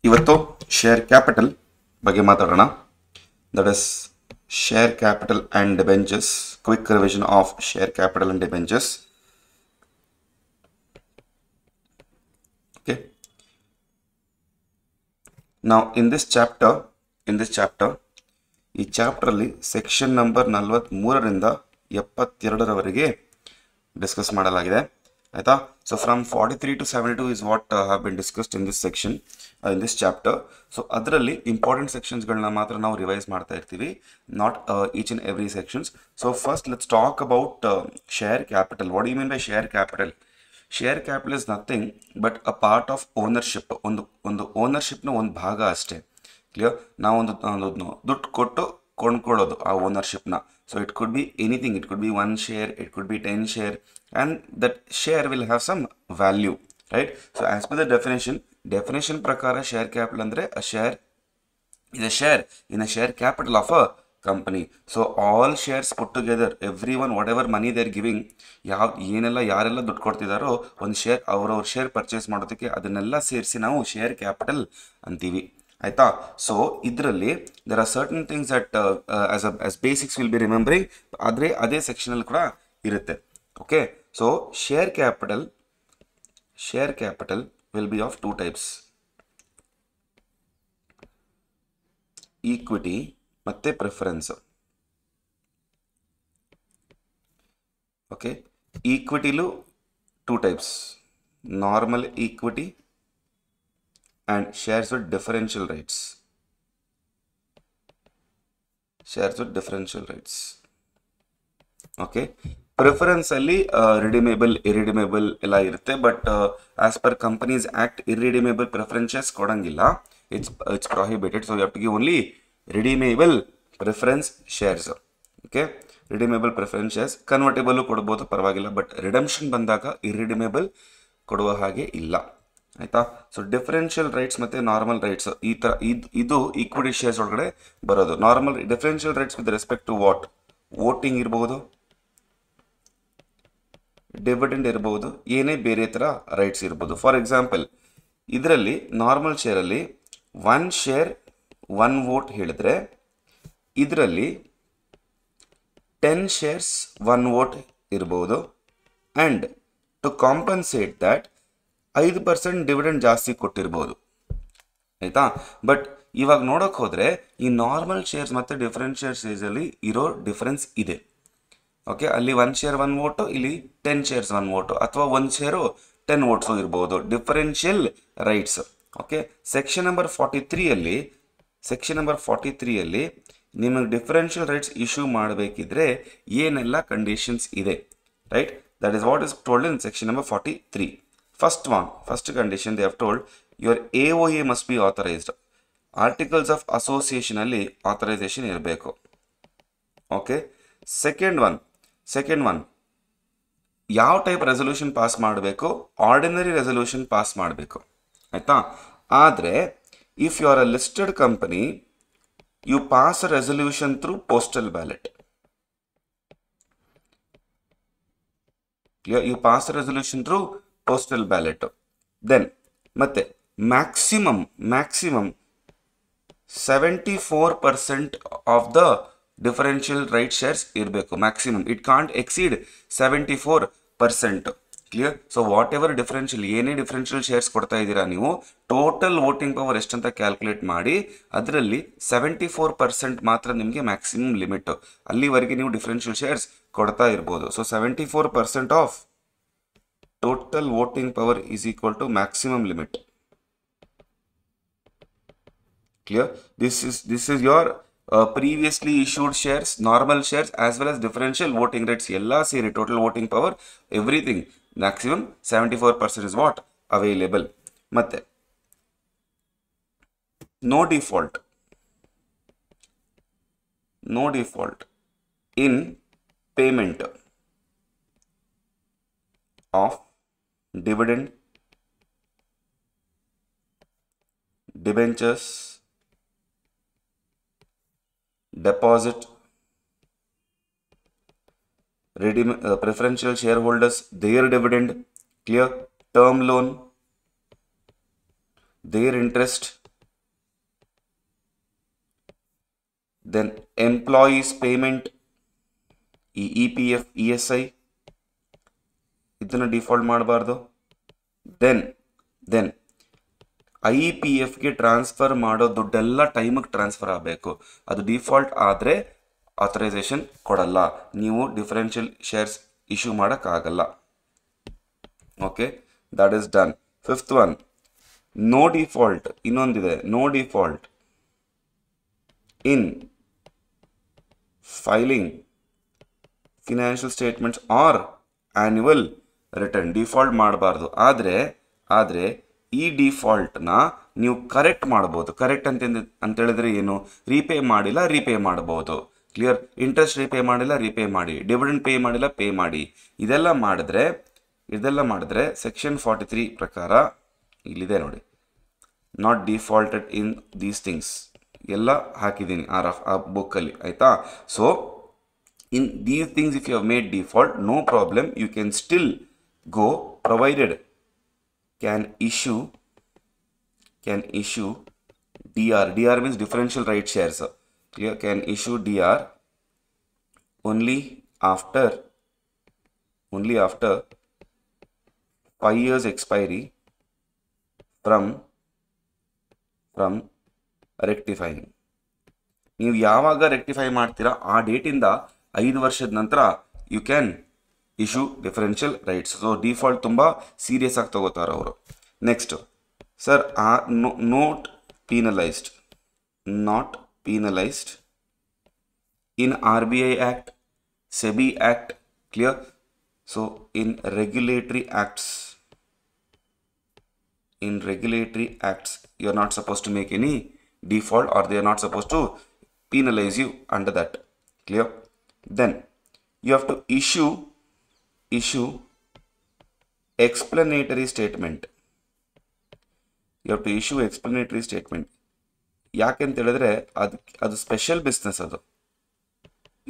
ಇವತ್ತು share capital ಬಗ್ಗೆ ಮಾತಾಡೋಣ. That is share capital and debentures, quick revision of share capital and debentures. Okay. Now in this chapter, ಈ chapter ಅಲ್ಲಿ section number 43ರಿಂದ 72ರವರೆಗೆ discuss ಮಾಡಲಾಗಿದೆ. ಆಯ್ತಾ? So from 43 to 72 is what have been discussed in this section, in this chapter. So ಅದರಲ್ಲಿ important ಸೆಕ್ಷನ್ಸ್ಗಳನ್ನ ಮಾತ್ರ ನಾವು revise ಮಾಡ್ತಾ ಇರ್ತೀವಿ, not each and every sections. So first let's talk about share capital. What you mean by share capital? Share capital is nothing but a part of ownership. ಒಂದು ಓನರ್ಶಿಪ್ನ ಒಂದು ಭಾಗ ಅಷ್ಟೇ. ಕ್ಲಿಯರ್? ನಾವೊಂದು ದುಡ್ಡು ಕೊಟ್ಟು ಕೊಂಡ್ಕೊಳ್ಳೋದು ಆ ಓನರ್ಶಿಪ್ನ. So it could be anything. It could be 1 share, it could be 10 share, and that share will have some value, right? So as per the definition ಪ್ರಕಾರ share capital ಅಂದ್ರೆ a share is a share in a share capital of a company. So all shares put together, everyone whatever money they are giving, ಯಾರೆಲ್ಲ ದುಡ್ಡು ಕೊಡ್ತಿದಾರೋ ಒಂದು share ಅವ್ರವ್ರ share purchase ಮಾಡೋದಕ್ಕೆ ಅದನ್ನೆಲ್ಲ ಸೇರಿಸಿ ನಾವು ಶೇರ್ ಕ್ಯಾಪಿಟಲ್ ಅಂತೀವಿ. ಆಯ್ತಾ? ಸೊ ಇದರಲ್ಲಿ there are certain things that as basics will be remembering. ಆದರೆ ಅದೇ ಸೆಕ್ಷನಲ್ಲಿ ಕೂಡ ಇರುತ್ತೆ. Okay, so share capital will be of 2 types, equity ಮತ್ತೆ ಪ್ರಿಫರೆನ್ಸ್. ಓಕೆ, ಈಕ್ವಿಟಿಲು 2 types, normal equity and shares with differential rates. Okay, preference ಅಲ್ಲಿ redeemable, irredeemable ಎಲ್ಲ ಇರುತ್ತೆ. But as per companies act irredeemable preferences ಕೊಡಂಗಿಲ್ಲ. It's prohibited. So you have to give only redeemable preference shares. Okay, redeemable preference shares. Convertible ಕೊಡ್ಬೋದು, ಪರವಾಗಿಲ್ಲ. But redemption ಬಂದಾಗ irredeemable ಕೊಡುವ ಹಾಗೆ ಇಲ್ಲ. ಆಯ್ತಾ? ಸೊ ಡಿಫರೆನ್ಷಿಯಲ್ ರೈಟ್ಸ್ ಮತ್ತೆ ನಾರ್ಮಲ್ ರೈಟ್ಸ್, ಈ ತರ ಇದು ಈಕ್ವಿಟಿ ಶೇರ್ಸ್ ಒಳಗಡೆ ಬರೋದು. Normal differential rights with respect to what? Voting ಇರಬಹುದು, ಡಿವಿಡೆಂಡ್ ಇರಬಹುದು, ಏನೇ ಬೇರೆ ತರ ರೈಟ್ಸ್ ಇರಬಹುದು. ಫಾರ್ ಎಕ್ಸಾಂಪಲ್, ಇದರಲ್ಲಿ ನಾರ್ಮಲ್ ಶೇರ್ ಅಲ್ಲಿ 1 share 1 vote ಹೇಳಿದ್ರೆ, ಇದರಲ್ಲಿ 10 shares 1 vote ಇರಬಹುದು. And to compensate that 5% dividend ಜಾಸ್ತಿ ಕೊಟ್ಟಿರ್ಬೋದು. ಆಯ್ತಾ? ಬಟ್ ಇವಾಗ ನೋಡೋಕೆ ಹೋದ್ರೆ ಈ ನಾರ್ಮಲ್ ಶೇರ್ಸ್ ಮತ್ತೆ ಡಿಫರೆನ್ಷಿಯಲ್ ಶೇರ್ಸ್ ಅಲ್ಲಿ ಇರೋ ಡಿಫರೆನ್ಸ್ ಇದೆ. ಓಕೆ, ಅಲ್ಲಿ 1 share 1 vote, ಇಲ್ಲಿ 10 shares 1 vote, ಅಥವಾ 1 share 10 votes ಇರ್ಬೋದು. Differential rights. Okay, section number 43 ಅಲ್ಲಿ ನಿಮಗೆ ಡಿಫರೆನ್ಷಿಯಲ್ ರೈಟ್ಸ್ ಇಶ್ಯೂ ಮಾಡಬೇಕಿದ್ರೆ ಏನೆಲ್ಲ ಕಂಡೀಷನ್ಸ್ ಇದೆ, right? That is what is told in section number 43. First condition they have told, your AOA must be authorized. Articles of association ಅಲ್ಲಿ authorization ಇರಬೇಕು. Okay, second one ಯಾವ type resolution pass ಮಾಡಬೇಕು? Ordinary resolution pass ಮಾಡಬೇಕು. ಆಯ್ತಾ? ಆದರೆ if you are a listed company, you pass a resolution through postal ballot. You pass a resolution through postal ballot. Then ಮತ್ತೆ maximum 74% of the differential right shares ಇರಬೇಕು. maximum it can't exceed 74%. clear? so whatever differential, ಏನೇ differential shares ಕೊಡ್ತಾ ಇದ್ದೀರಾ ನೀವು, total voting power ಎಷ್ಟಂತ calculate ಮಾಡಿ ಅದರಲ್ಲಿ 74% ಮಾತ್ರ ನಿಮಗೆ ಮ್ಯಾಕ್ಸಿಮಮ್ ಲಿಮಿಟ್. ಅಲ್ಲಿವರೆಗೆ ನೀವು ಡಿಫರೆನ್ಷಿಯಲ್ ಶೇರ್ಸ್ ಕೊಡ್ತಾ ಇರ್ಬೋದು. So 74% of total voting power is equal to maximum limit. Clear? This is your previously issued shares, normal shares, as well as differential voting rates. Ella seri total voting power, everything maximum 74% is what available. Matte no default in payment of dividend, debentures, deposit, preferential shareholders, their dividend, clear, term loan, their interest, then employees payment, ಈ EPF ESI ಇದನ್ನು default ಮಾಡಬಾರ್ದು. Then IPFಗೆ transfer ಮಾಡೋ ದುಡ್ಡೆಲ್ಲ ಟೈಮಿಗೆ transfer ಆಗಬೇಕು. ಅದು default ಆದರೆ ಆಥರೈಸೇಷನ್ ಕೊಡಲ್ಲ, ನೀವು ಡಿಫರೆನ್ಷಿಯಲ್ ಶೇರ್ಸ್ ಇಶ್ಯೂ ಮಾಡೋಕ್ಕಾಗಲ್ಲ. Okay, that is done. Fifth one, no default. ಇನ್ನೊಂದಿದೆ, no default in filing financial statements or annual return. Default ಮಾಡಬಾರ್ದು. ಆದರೆ ಈ ಡಿಫಾಲ್ಟ್ನ ನೀವು ಕರೆಕ್ಟ್ ಮಾಡ್ಬೋದು. ಕರೆಕ್ಟ್ ಅಂತೇಳಿದ್ರೆ ಏನು? ರೀಪೇ ಮಾಡಿಲ್ಲ, ರೀಪೇ ಮಾಡ್ಬೋದು. ಕ್ಲಿಯರ್? ಇಂಟ್ರೆಸ್ಟ್ ರೀಪೇ ಮಾಡಿಲ್ಲ, ರೀಪೇ ಮಾಡಿ. ಡಿವಿಡೆಂಡ್ ಪೇ ಮಾಡಿಲ್ಲ, ಪೇ ಮಾಡಿ. ಇದೆಲ್ಲ ಮಾಡಿದ್ರೆ ಸೆಕ್ಷನ್ 43 ಪ್ರಕಾರ ಇಲ್ಲಿದೆ ನೋಡಿ, not defaulted in these things ಎಲ್ಲ ಹಾಕಿದ್ದೀನಿ ಆ ಬುಕ್ಕಲ್ಲಿ, ಆಯಿತಾ? So in these things if you have made default, no problem, you can still go provided can issue DR means differential right shares. Clear? Can issue DR only after 5 years expiry from rectifying. ನೀವು ಯಾವಾಗ rectify ಮಾಡ್ತೀರಾ ಆ ಡೇಟಿಂದ 5 ವರ್ಷದ ನಂತರ you can issue differential rights. So default ತುಂಬ serious ಆಗಿ ತಗೋತಾರೆ ಅವರು. Next sir, not penalised in RBI Act, SEBI Act. Clear? So in regulatory acts you are not supposed to make any default, or they are not supposed to penalize you under that. Clear? Then you have to issue explanatory statement. ಯಾಕೆಂತ ಹೇಳಿದ್ರೆ ಅದು special business. ಅದು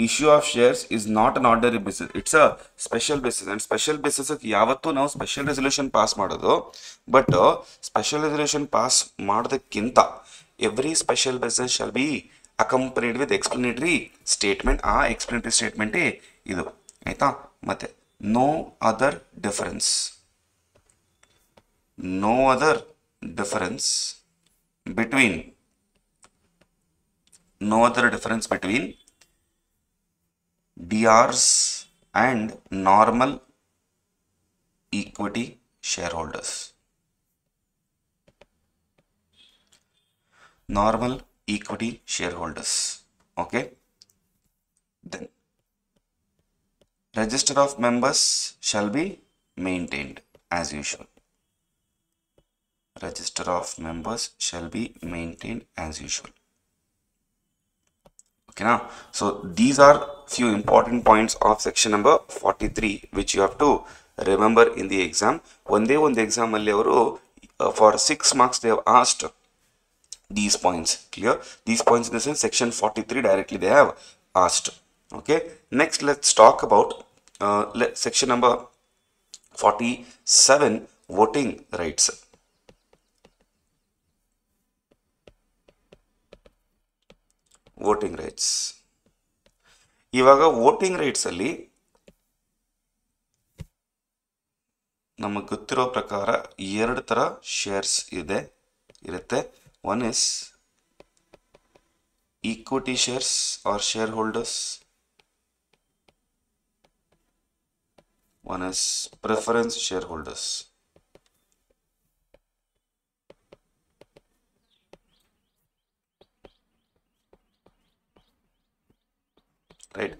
issue of shares is not an ordinary business, it's a special business. And special business ಯಾವತ್ತೂ ನಾವು special resolution pass ಮಾಡೋದು. But special resolution pass ಮಾಡೋದಕ್ಕಿಂತ every special business shall be accompanied with explanatory statement. ಆ explanatory ಸ್ಟೇಟ್ಮೆಂಟೇ ಇದು, ಆಯಿತಾ? ಮತ್ತೆ no other difference between DRs and normal equity shareholders. Okay, then register of members shall be maintained as usual. Okay, now so these are few important points of section number 43 which you have to remember in the exam. One exam alli avaru for 6 marks they have asked these points. Clear? These points in the sense section 43 directly they have asked. Okay, next let's talk about section number 47, voting rights. ಇವಾಗ voting rights ಅಲ್ಲಿ ನಮಗೆ ಗೊತ್ತಿರೋ ಪ್ರಕಾರ 2 ತರ shares ಇರುತ್ತೆ. One is equity shares or shareholders. One is preference shareholders. Right?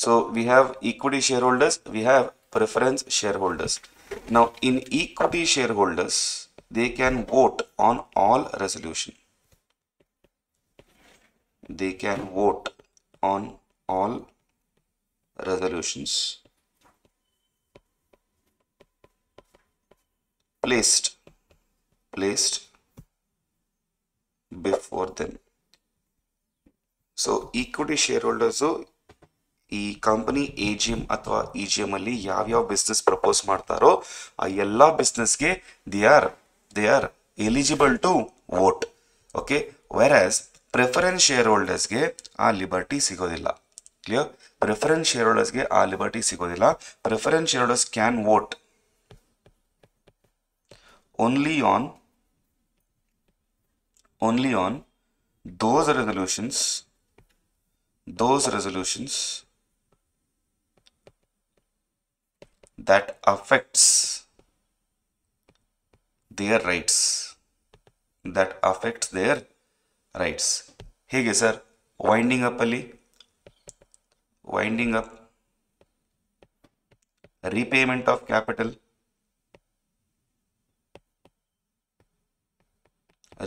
So we have equity shareholders, we have preference shareholders. Now in equity shareholders, they can vote on all resolution. Placed before them. So equity shareholders ಈ company AGM ಅಥವಾ EGM ಅಲ್ಲಿ ಯಾವ business propose ಮಾಡ್ತಾರೋ ಆ ಎಲ್ಲ ಬಿಸ್ನೆಸ್ಗೆ they are eligible to vote. Okay, whereas preference share ಹೋಲ್ಡರ್ಸ್ಗೆ ಆ ಲಿಬರ್ಟಿ ಸಿಗೋದಿಲ್ಲ. ಕ್ಲಿಯರ್? ಪ್ರಿಫರೆನ್ಸ್ ಶೇರ್ ಹೋಲ್ಡರ್ಸ್ಗೆ ಆ ಲಿಬರ್ಟಿ ಸಿಗೋದಿಲ್ಲ. Preference share holders can vote only on those resolutions that affects their rights. ಹೇಗೆ ಸರ್? ವೈಂಡಿಂಗ್ ಅಪ್ ಅಲ್ಲಿ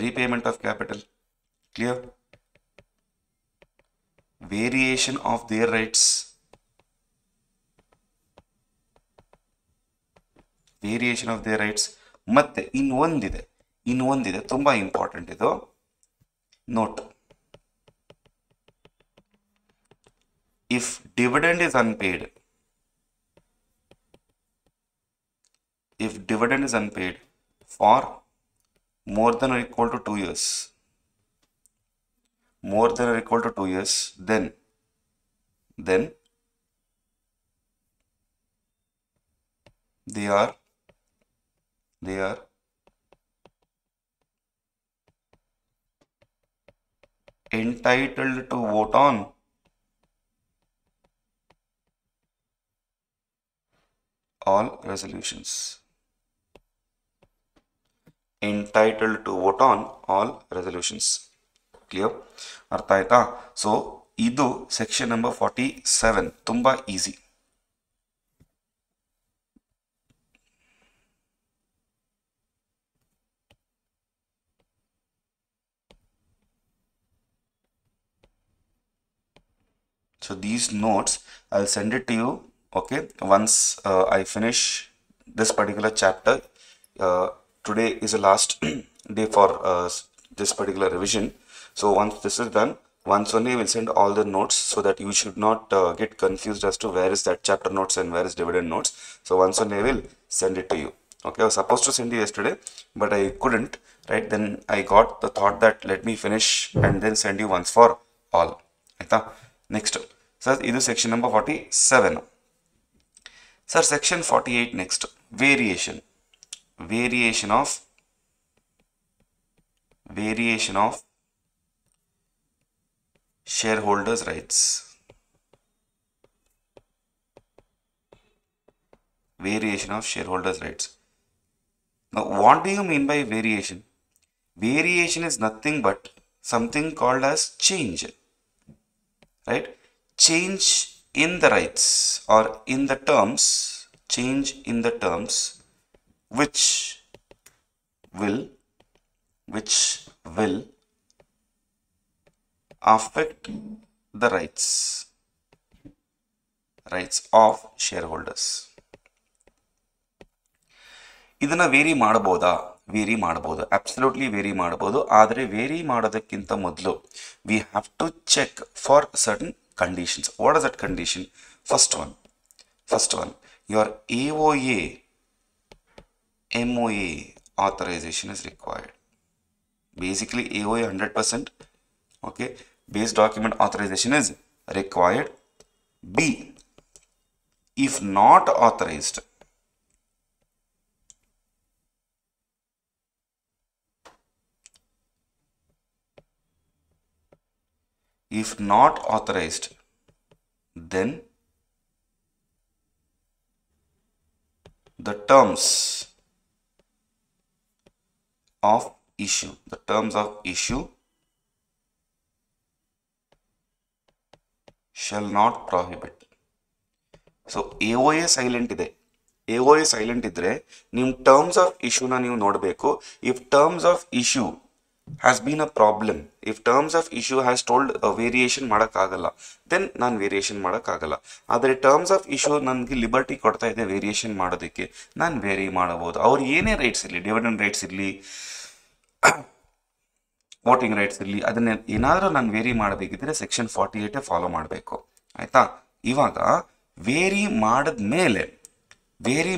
repayment of capital, clear? Variation of their rights, ಮತ್ತೆ ಇನ್ನೊಂದಿದೆ ತುಂಬಾ ಇಂಪಾರ್ಟೆಂಟ್ ಇದು. Note, if dividend is unpaid, for more than or equal to 2 years, then they are entitled to vote on all resolutions. Clear? ಅರ್ಥ ಆಯ್ತಾ? So ಇದು section number 47. ತುಂಬಾ easy. So these notes I'll send it to you, okay, once I finish this particular chapter. Today is the last day for this particular revision. So once this is done, once only we'll send all the notes, so that you should not get confused as to where is that chapter notes and where is dividend notes. So once only I will send it to you. Okay, I was supposed to send you yesterday, but I couldn't, right? Then I got the thought that let me finish and then send you once for all. Aita? Next, sir, this is section number 47. Sir, section 48 next. Variation of shareholders' rights. Now, what do you mean by variation? Variation is nothing but something called as change, right? Change in the rights or in the terms, which will affect the rights of shareholders. ಇದನ್ನ very ಮಾಡಬಹುದಾ? Absolutely very ಮಾಡಬಹುದು. ಆದರೆ very ಮಾಡೋದಕ್ಕಿಂತ ಮೊದಲು we have to check for certain conditions. What is that condition? First one, your AOA MOA authorization is required. Basically AOA 100%, okay, base document authorization is required. B, if not authorized, then the terms of issue shall not prohibit. So AOA silent ಇದೆ. AOA silent ಇದ್ರೆ ನಿಮ್ಮ terms of ಇಶ್ಯೂನ ನೀವು ನೋಡಬೇಕು. If terms of issue has been a problem, if terms of issue has told variation ಮಾಡೋಕ್ಕಾಗಲ್ಲ, then ನಾನು variation ಮಾಡೋಕ್ಕಾಗಲ್ಲ. ಆದರೆ terms of issue ನನಗೆ ಲಿಬರ್ಟಿ ಕೊಡ್ತಾ ಇದೆ ವೇರಿಯೇಷನ್ ಮಾಡೋದಕ್ಕೆ, ನಾನು ವೇರಿ ಮಾಡಬಹುದು. ಅವ್ರು ಏನೇ ರೈಟ್ಸ್ ಇರಲಿ, ಡಿವಿಡೆಂಡ್ ರೈಟ್ಸ್ ಇರಲಿ, ವೋಟಿಂಗ್ ರೈಟ್ಸ್ ಇರಲಿ, ಅದನ್ನ ಏನಾದರೂ ನಾನು ವೇರಿ ಮಾಡಬೇಕಿದ್ರೆ ಸೆಕ್ಷನ್ 48 ಫಾಲೋ ಮಾಡಬೇಕು. ಆಯಿತಾ? ಇವಾಗ ವೇರಿ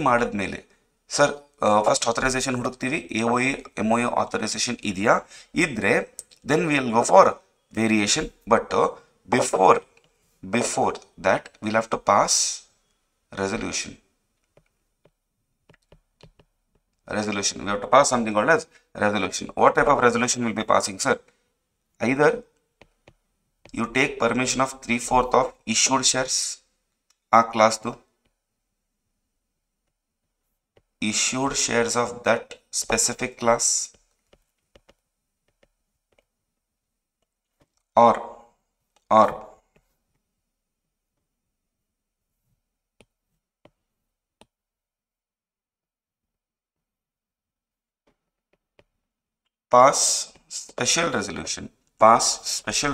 ಮಾಡಿದ್ಮೇಲೆ ಸರ್ ಫಸ್ಟ್ ಆಥರೈಸೇಷನ್ ಹುಡುಕ್ತೀವಿ. AOA MOA ಆಥರೈಸೇಷನ್ ಇದೆಯಾ? ಇದ್ರೆ then we will go for variation, but before that we'll have to pass resolution. We have to pass something called as resolution. What type of resolution will be passing, sir? Either you take permission of 3/4 of issued shares ಆ ಕ್ಲಾಸ್ದು, issued shares of that specific class, or pass special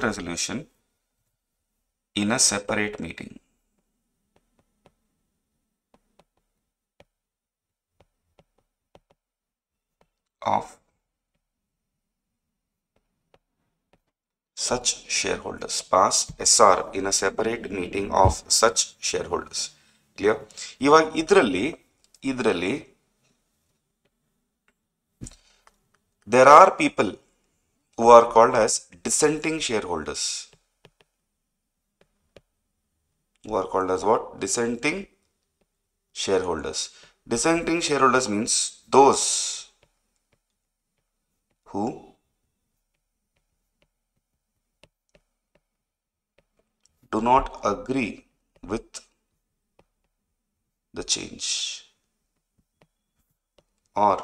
resolution in a separate meeting. Of such shareholders. Pass SR in a separate meeting of such shareholders. Clear? ಇವಾಗ ಇದರಲ್ಲಿ there are people who are called as dissenting shareholders. Who are called as what? Dissenting shareholders. Dissenting shareholders means those who do not agree with the change or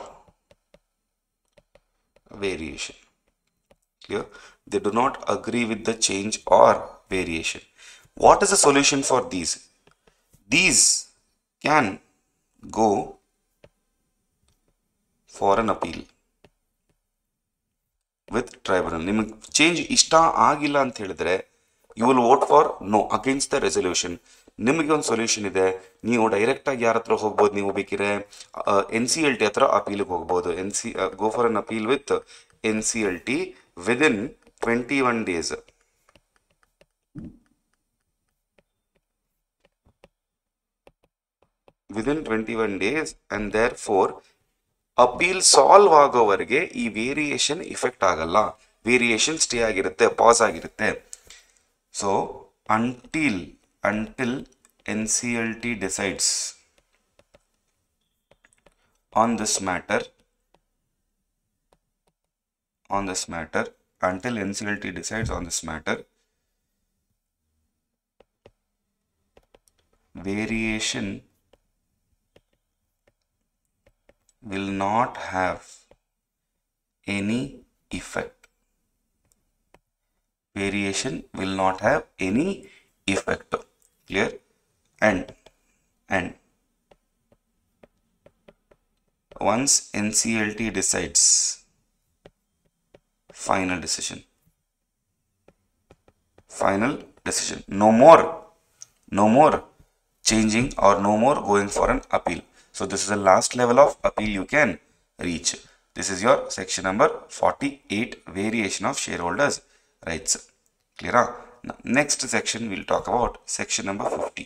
variation. Clear? They do not agree with the change or variation. What is the solution for these? These can go for an appeal with tribunal. ನಿಮಗೆ change ಇಷ್ಟ ಆಗಿಲ್ಲ ಅಂತ ಹೇಳಿದ್ರೆ you will vote for no against the resolution. ನಿಮಗೆ ಒಂದು solution ಇದೆ, ನೀವು ಡೈರೆಕ್ಟಾಗಿ ಯಾರ ಹತ್ರ ಹೋಗ್ಬೋದು, ನೀವು ಬೇಕಿದ್ರೆ NCLT ಹತ್ರ ಅಪೀಲಿಗೆ ಹೋಗ್ಬೋದು. Go for an appeal with NCLT within 21 days. Within 21 days, and therefore appeal solve ಆಗೋವರೆಗೆ ಈ ವೇರಿಯೇಷನ್ ಇಫೆಕ್ಟ್ ಆಗಲ್ಲ, ವೇರಿಯೇಷನ್ ಸ್ಟೇ ಆಗಿರುತ್ತೆ, ಪಾಸ್ ಆಗಿರುತ್ತೆ. So until NCLT decides on this matter, until NCLT decides on this matter, variation will not have any effect. Variation will not have any effect. Clear? And once NCLT decides, final decision. No more changing or no more going for an appeal. So this is the last level of appeal you can reach. This is your section number 48, variation of shareholders' rights. Clear? Now, next section we'll talk about section number 50.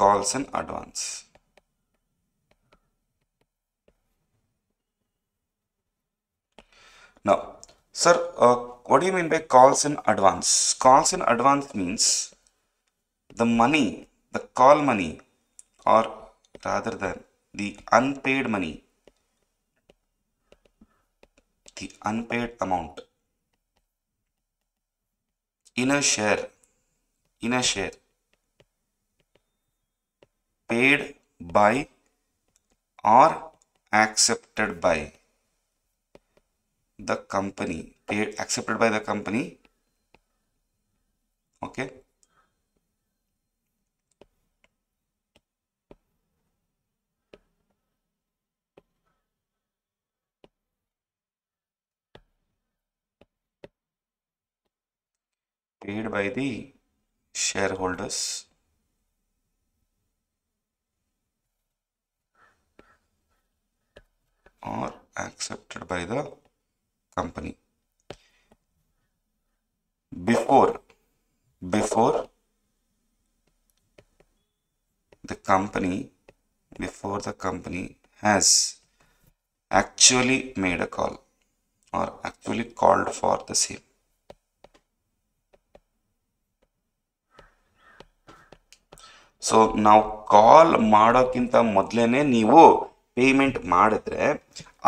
Calls and advance. Now, sir, what do you mean by calls in advance? Calls in advance means the money, the call money, or rather than the unpaid money, the unpaid amount in a share paid by or accepted by the company, accepted by the company, okay, paid by the shareholders or accepted by the company before the company has actually made a call or actually called for the same. So ನಾವು ಕಾಲ್ ಮಾಡೋಕ್ಕಿಂತ ಮೊದಲೇ ನೀವು payment ಮಾಡಿದ್ರೆ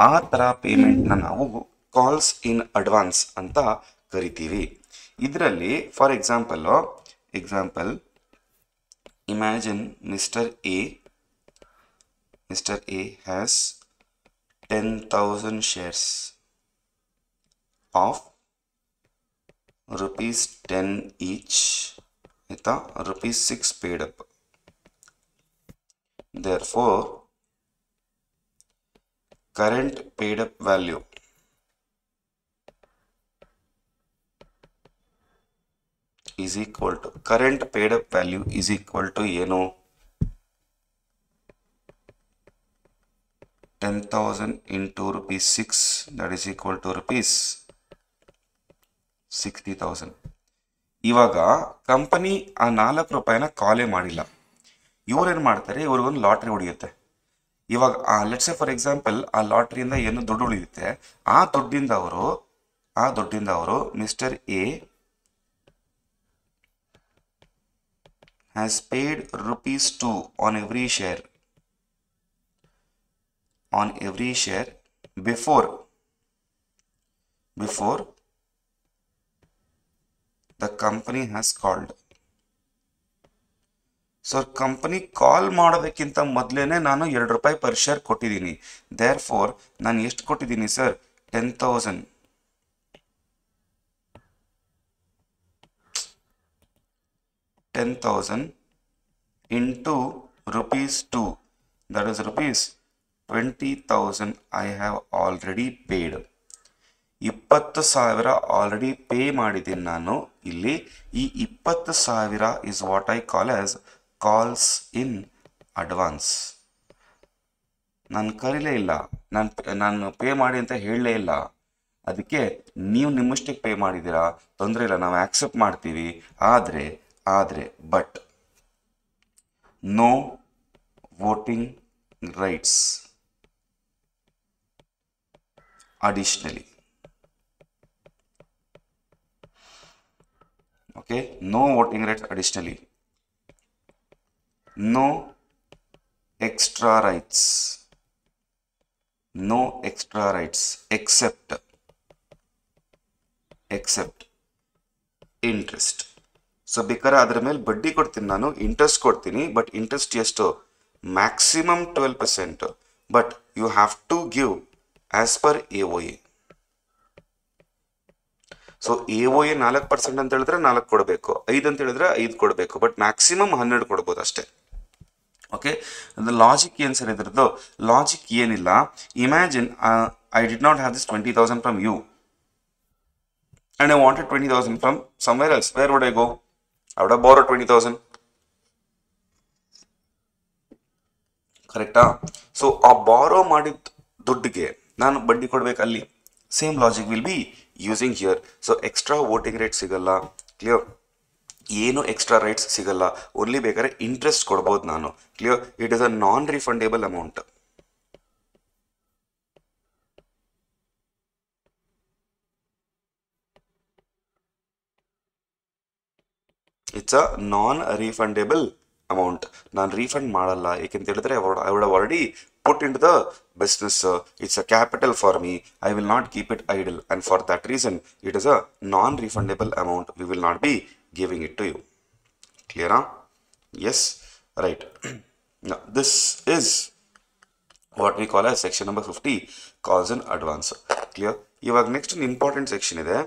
ಆ ಥರ ಪೇಮೆಂಟ್ನ ನಾವು calls in advance ಅಂತ ಕರಿತೀವಿ. ಇದರಲ್ಲಿ for example imagine mister A has 10,000 shares of rupees 10 each, ಆಯಿತಾ, rupees 6 paid up. Therefore, current paid up value is equal to ಏನು 10,000 into rupees 6, that is equal to rupees 60,000. ಇವಾಗ company ಆ 4 ರೂಪಾಯಿನ ಕಾಲೇ ಮಾಡಿಲ್ಲ. ಇವ್ರೇನು ಮಾಡ್ತಾರೆ, ಇವ್ರಿಗೊಂದು ಲಾಟ್ರಿ ಹೊಡೆಯುತ್ತೆ. ಇವಾಗ ಲೆಟ್ಸ್ ಸೇ ಫಾರ್ ಎಕ್ಸಾಂಪಲ್ ಆ ಲಾಟ್ರಿಯಿಂದ ಏನು ದುಡ್ಡು ಉಳಿಯುತ್ತೆ, ಆ ದುಡ್ಡಿಂದ ಅವರು mister A has paid rupees 2 on every share before the company has called. So company call ಮಾಡೋದಕ್ಕಿಂತ ಮೊದಲೇನೆ ನಾನು 2 ರೂಪಾಯಿ ಪರ್ ಶೇರ್ ಕೊಟ್ಟಿದ್ದೀನಿ. ದೇರ್ ಫೋರ್ ನಾನು ಎಷ್ಟು ಕೊಟ್ಟಿದ್ದೀನಿ sir, 10,000 into rupees 2, that is rupees 20,000 I have already paid. 20,000 already pay ಮಾಡಿದ್ದೀನಿ ನಾನು. ಇಲ್ಲಿ ಈ 20,000 is what I call as calls in advance. ನಾನು ಕರೀಲೇ ಇಲ್ಲ, ನಾನು ಪೇ ಮಾಡಿ ಅಂತ ಹೇಳಲೇ ಇಲ್ಲ. ಅದಕ್ಕೆ ನೀವು ನಿಮ್ಮಷ್ಟಕ್ಕೆ ಪೇ ಮಾಡಿದ್ದೀರಾ, ತೊಂದರೆ ಇಲ್ಲ, ನಾವು ಆಕ್ಸೆಪ್ಟ್ ಮಾಡ್ತೀವಿ. ಆದರೆ but no voting rights additionally. Okay, no voting rights additionally. No extra rights except interest. So ಬೇಕಾದ್ರೆ ಅದರ ಮೇಲೆ ಬಡ್ಡಿ ಕೊಡ್ತೀನಿ, ನಾನು ಇಂಟ್ರೆಸ್ಟ್ ಕೊಡ್ತೀನಿ. ಬಟ್ ಇಂಟ್ರೆಸ್ಟ್ ಎಷ್ಟು, maximum 12%. But you have to give as per AOA. So AOA 4% ಅಂತ ಹೇಳಿದ್ರೆ 4 ಕೊಡಬೇಕು, 5 ಅಂತ ಹೇಳಿದ್ರೆ 5 ಕೊಡಬೇಕು. ಬಟ್ ಮ್ಯಾಕ್ಸಿಮಮ್ 12 ಕೊಡ್ಬೋದು ಅಷ್ಟೇ. ಓಕೆ, ಅದು ಲಾಜಿಕ್ ಏನು ಸರ್ ಇದ್ರದ್ದು? ಲಾಜಿಕ್ ಏನಿಲ್ಲ. Imagine I did not have this 20,000 from you and I wanted 20,000 from somewhere else. Where would I go? I would have borrowed 20,000. ಕರೆಕ್ಟಾ? ಸೊ ಆ ಬಾರೋ ಮಾಡಿದ ದುಡ್ಡಿಗೆ ನಾನು ಬಡ್ಡಿ ಕೊಡ್ಬೇಕು ಅಲ್ಲಿ. Same logic will be using here. So extra voting right ಸಿಗಲ್ಲ, ಕ್ಲಿಯರ್? ಏನು ಎಕ್ಸ್ಟ್ರಾ ರೈಟ್ಸ್ ಸಿಗಲ್ಲ, ಓನ್ಲಿ ಬೇಕಾದ್ರೆ ಇಂಟ್ರೆಸ್ಟ್ ಕೊಡ್ಬೋದು ನಾನು, clear? It is a non refundable amount. It's a non refundable amount. ನಾನು ರೀಫಂಡ್ ಮಾಡಲ್ಲ, ಏಕೆಂತ ಹೇಳಿದ್ರೆ I would have already put into the business. It's a capital for me. I will not keep it idle, and for that reason it is a non refundable amount. We will not be giving it to you. ಕ್ಲಿಯರಾ? Yes, right. This is what we call as section number 50, calls in advance. Clear? ಇವಾಗ next ಒಂದು important section ಇದೆ,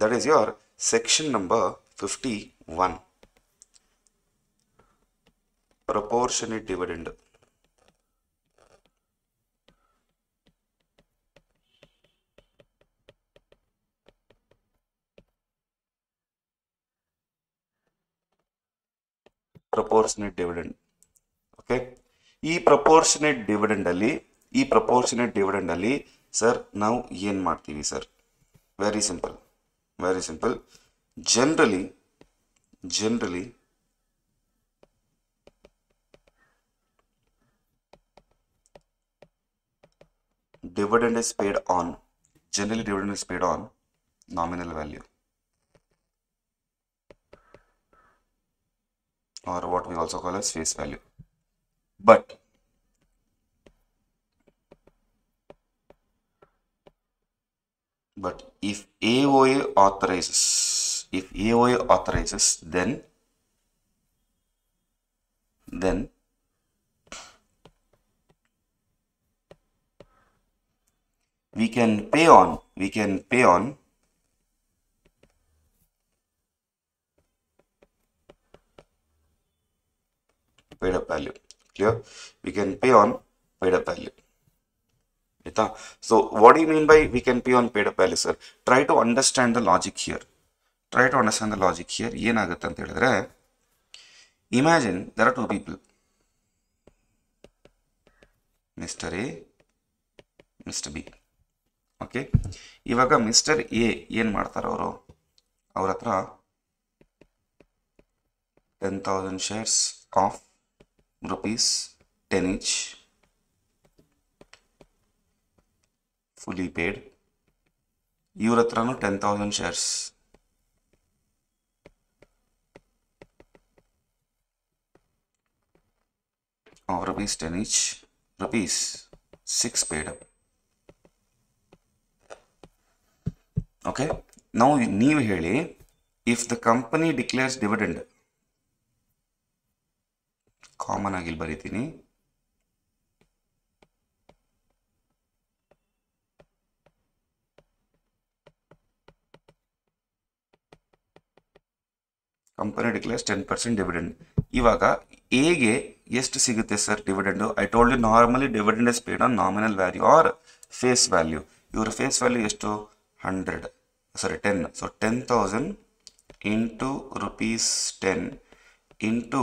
that is your section number 51, proportionate dividend. Proportionate dividend. Okay, ಈ proportionate dividend ಅಲ್ಲಿ sir ನಾವು ಏನು ಮಾಡ್ತೀವಿ sir? Very simple. Generally dividend is paid on, generally dividend is paid on nominal value, or what we also call as face value. But if AOA authorizes, then we can pay on paid up value. Clear? We can pay on paid up value. So what do you mean by we can pay on paid up value, sir? Try to understand the logic here. ಏನಾಗುತ್ತೆ ಅಂತ ಹೇಳಿದ್ರೆ, imagine there are two people, Mr. A, Mr. B. Okay, ಇವಾಗ mister A ಏನು ಮಾಡ್ತಾರೆ, ಅವ್ರ ಹತ್ರ 10,000 shares of rupees 10 each fully paid. ಇವ್ರ ಹತ್ರನೂ 10,000 shares of rupees 10 each, rupees 6 paid up. Okay, now ನೀವು ಹೇಳಿ, if the company declares dividend, common ಆಗಿ ಬರೀತೀನಿ, ಕಂಪನಿ ಡಿಕ್ಲೇರ್ಸ್ 10% ಡಿವಿಡೆಂಡ್. ಇವಾಗ ಎಗೆ ಎಷ್ಟು ಸಿಗುತ್ತೆ sir dividend? I told you normally dividend is paid on nominal value or face value. ಇವರ face value ಎಷ್ಟು? 10. So 10,000 into rupees 10 into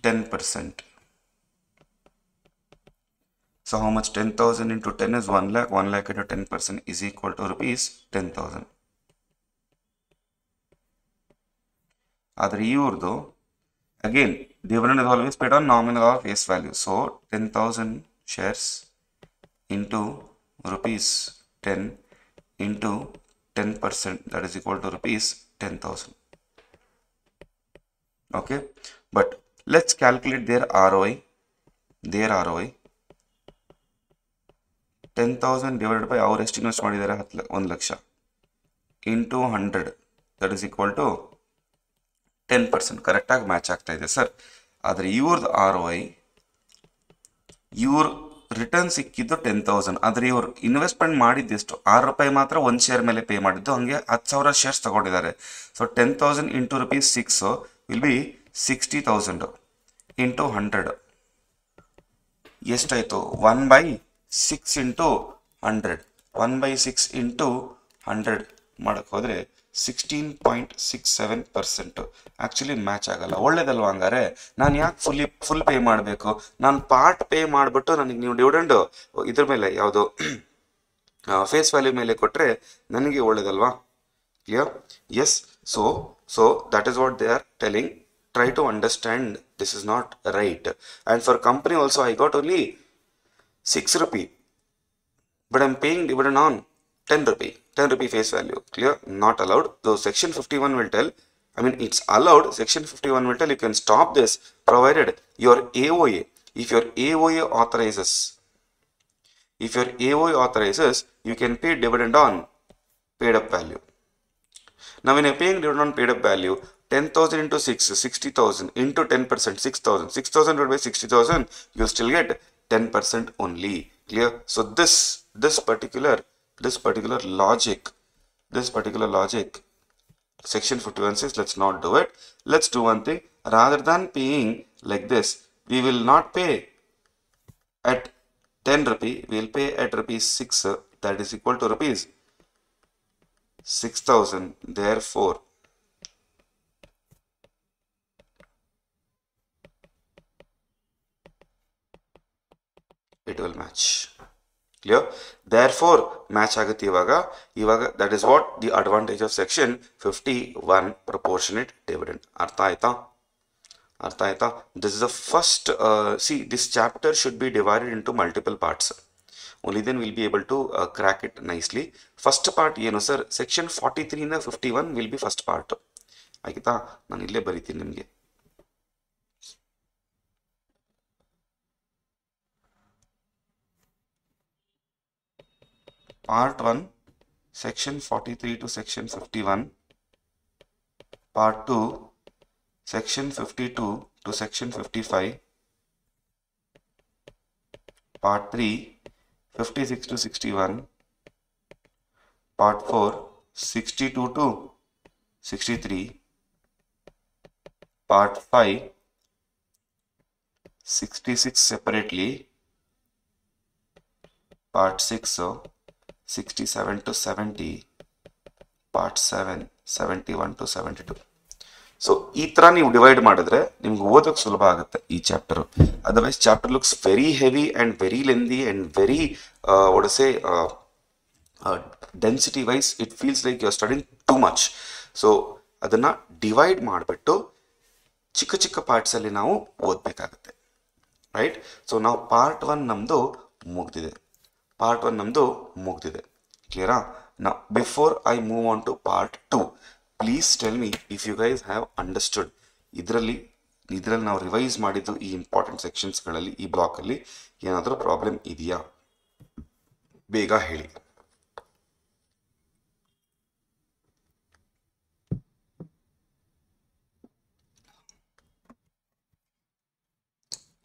10%. So how much? 10,000 into 10 is 1 lakh. 1 lakh into 10% is equal to rupees 10,000. ಆದರೆ ಇವ್ರದ್ದು again dividend is always paid on nominal or face value. So 10,000 shares into rupees 10 into 10%, that is equal to rupees 10,000. Okay, but let's calculate their ROI. 10,000 divided by ಅವ್ರು ಎಷ್ಟು invest ಮಾಡಿದ್ದಾರೆ? 1 lakh into 100, that is equal to 10%. ಕರೆಕ್ಟಾಗಿ match ಆಗ್ತಾ ಇದೆ sir. ಆದರೆ ಇವ್ರದ್ದು ROI, ಇವ್ರ return ಸಿಕ್ಕಿದ್ದು 10,000, ಆದರೆ ಇವ್ರು ಇನ್ವೆಸ್ಟ್ಮೆಂಟ್ ಮಾಡಿದ್ದೆಷ್ಟು? 6 ರೂಪಾಯಿ ಮಾತ್ರ ಒಂದು ಶೇರ್ ಮೇಲೆ ಪೇ ಮಾಡಿದ್ದು, ಹಂಗೆ 10,000 ಶೇರ್ಸ್ ತಗೊಂಡಿದ್ದಾರೆ. So 10,000 into rupees 6 will be 60,000 into 100 ಎಷ್ಟಾಯಿತು? 1/6 ಇಂಟು 100. 1/6 ಇಂಟು 100 ಮಾಡೋಕ್ಕೆ ಹೋದರೆ 16.67%. ಆ್ಯಕ್ಚುಲಿ ಮ್ಯಾಚ್ ಆಗಲ್ಲ. ಒಳ್ಳೇದಲ್ವ? ಹಂಗಾರೆ ನಾನು ಯಾಕೆ ಫುಲ್ ಪೇ ಮಾಡಬೇಕು? ನಾನು ಪಾರ್ಟ್ ಪೇ ಮಾಡಿಬಿಟ್ಟು ನನಗೆ ನೀವು ಡಿವಿಡೆಂಡು ಇದ್ರ ಮೇಲೆ ಯಾವುದು ಫೇಸ್ ವ್ಯಾಲ್ಯೂ ಮೇಲೆ ಕೊಟ್ಟರೆ ನನಗೆ ಒಳ್ಳೇದಲ್ವಾ? Clear? Yes. So that is what they are telling. Try to understand this is not right. And for company also I got only 6 rupee, but I'm paying dividend on 10 rupee. 10 rupee face value. Clear? Not allowed. Though section 51 will tell, I mean it's allowed. Section 51 will tell you can stop this provided your AOA, if your AOA authorizes, you can pay dividend on paid up value. Now when you're paying dividend on paid up value, 10,000 into 6, 60,000 into 10%, 6,000. 6,000 divided by 60,000, you'll still get 10% only. Clear? So this particular logic, section 51 says let's not do it. Let's do one thing. Rather than paying like this, we will not pay at 10 rupee. We will pay at rupees 6. That is equal to rupees 6,000. Therefore, it will match. Clear? Therefore match ಆಗುತ್ತೆ ಇವಾಗ. That is what the advantage of section 51 proportionate dividend. ಅರ್ಥ ಆಯ್ತಾ? This is the first see, this chapter should be divided into multiple parts. Only then will be able to crack it nicely. First part ಏನು sir, section 43 51 will be first part. ಆಯ್ತಾ, ನಾನು ಇಲ್ಲೇ ಬರೀತೀನಿ ನಿಮಗೆ. Part 1 section 43 to section 51. Part 2 section 52 to section 55. Part 3 56 to 61. Part 4 62 to 63. Part 5 66 separately. Part 6 67 to 70. Part 7 71 to 72. So ಈ ಥರ ನೀವು divide ಮಾಡಿದ್ರೆ ನಿಮ್ಗೆ ಓದೋಕ್ಕೆ ಸುಲಭ ಆಗುತ್ತೆ ಈ chapter. Otherwise chapter looks very heavy and very lengthy and very ಒಡಸೆ density wise it feels like you are studying too much. So ಅದನ್ನು ಡಿವೈಡ್ ಮಾಡಿಬಿಟ್ಟು ಚಿಕ್ಕ ಚಿಕ್ಕ ಪಾರ್ಟ್ಸಲ್ಲಿ ನಾವು ಓದಬೇಕಾಗತ್ತೆ, ರೈಟ್. ಸೊ ನಾವು ಪಾರ್ಟ್ 1 ನಮ್ಮದು ಮುಗ್ದಿದೆ. ಕ್ಲಿಯರಾ? ನಾ before I move on to part 2, please tell me if you guys have understood. ಇದರಲ್ಲಿ ನಾವು ರಿವೈಸ್ ಮಾಡಿದ್ದು ಈ ಇಂಪಾರ್ಟೆಂಟ್ ಸೆಕ್ಷನ್ಸ್ಗಳಲ್ಲಿ, ಈ ಬ್ಲಾಕಲ್ಲಿ ಏನಾದರೂ ಪ್ರಾಬ್ಲಮ್ ಇದೆಯಾ? ಬೇಗ ಹೇಳಿ.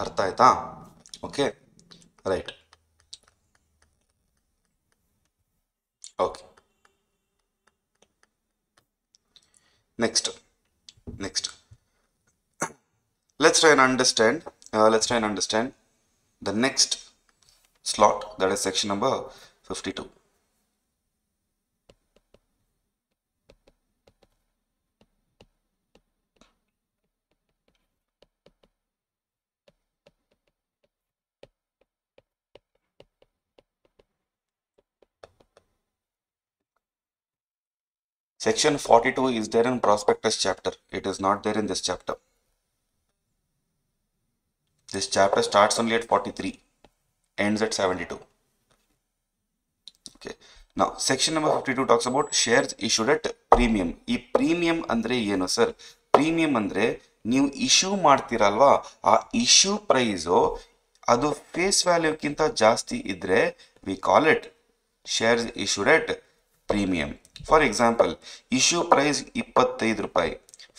ಅರ್ಥ ಆಯ್ತಾ? Okay, right. Okay, next let's try and understand the next slot, that is section number 52. Section 42 is there in prospectus chapter. It is not there in this chapter. This chapter starts only at 43, ends at 72. Okay. Now, section number 52 talks about shares issued at premium. ಈ premium ಅಂದರೆ ಏನು sir? Premium ಅಂದರೆ ನೀವು issue ಮಾಡ್ತೀರಲ್ವಾ, ಆ issue price ಅದು face ವ್ಯಾಲ್ಯೂಕ್ಕಿಂತ ಜಾಸ್ತಿ ಇದ್ದರೆ we call it shares issued at premium. For example, ಇಶ್ಯೂ ಪ್ರೈಸ್ 25 ರೂಪಾಯಿ,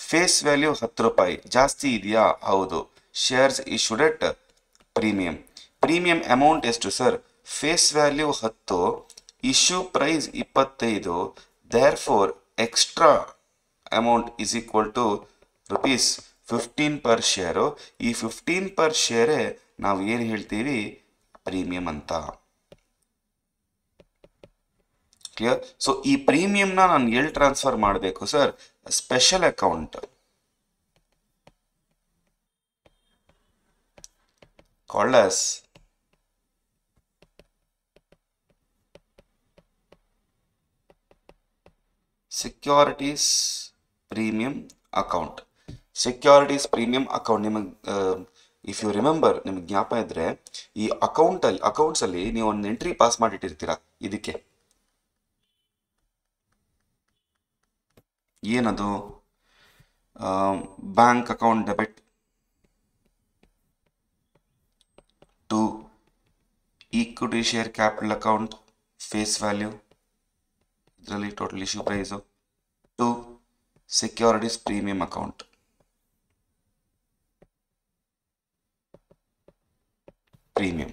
ಫೇಸ್ ವ್ಯಾಲ್ಯೂ 10 ರೂಪಾಯಿ, ಜಾಸ್ತಿ ಇದೆಯಾ? ಹೌದು, shares issued at premium. Premium amount ಎಷ್ಟು sir? Face value 10, issue price 25, therefore extra amount is equal to ₹15 per share. ಈ 15 per ಶೇರೇ ನಾವು ಏನು ಹೇಳ್ತೀವಿ? ಪ್ರೀಮಿಯಂ ಅಂತ. ಕ್ಲಿಯರ್? ಸೊ ಈ ಪ್ರೀಮಿಯಂನ ನಾನು ಎಲ್ಲಿ ಟ್ರಾನ್ಸ್ಫರ್ ಮಾಡಬೇಕು sir? Special account called as securities premium account. Securities premium account ನಿಮಗೆ ಇಫ್ ಯು ರಿಮೆಂಬರ್, ನಿಮಗೆ ಜ್ಞಾಪ ಇದ್ರೆ ಈ ಅಕೌಂಟ್ಸಲ್ಲಿ ನೀವು ಒಂದು ಎಂಟ್ರಿ ಪಾಸ್ ಮಾಡಿಟ್ಟಿರ್ತೀರ. ಇದಕ್ಕೆ ಏನದು? Bank account debit to equity share capital account face value, ಇದರಲ್ಲಿ total issue price, to securities premium account. Premium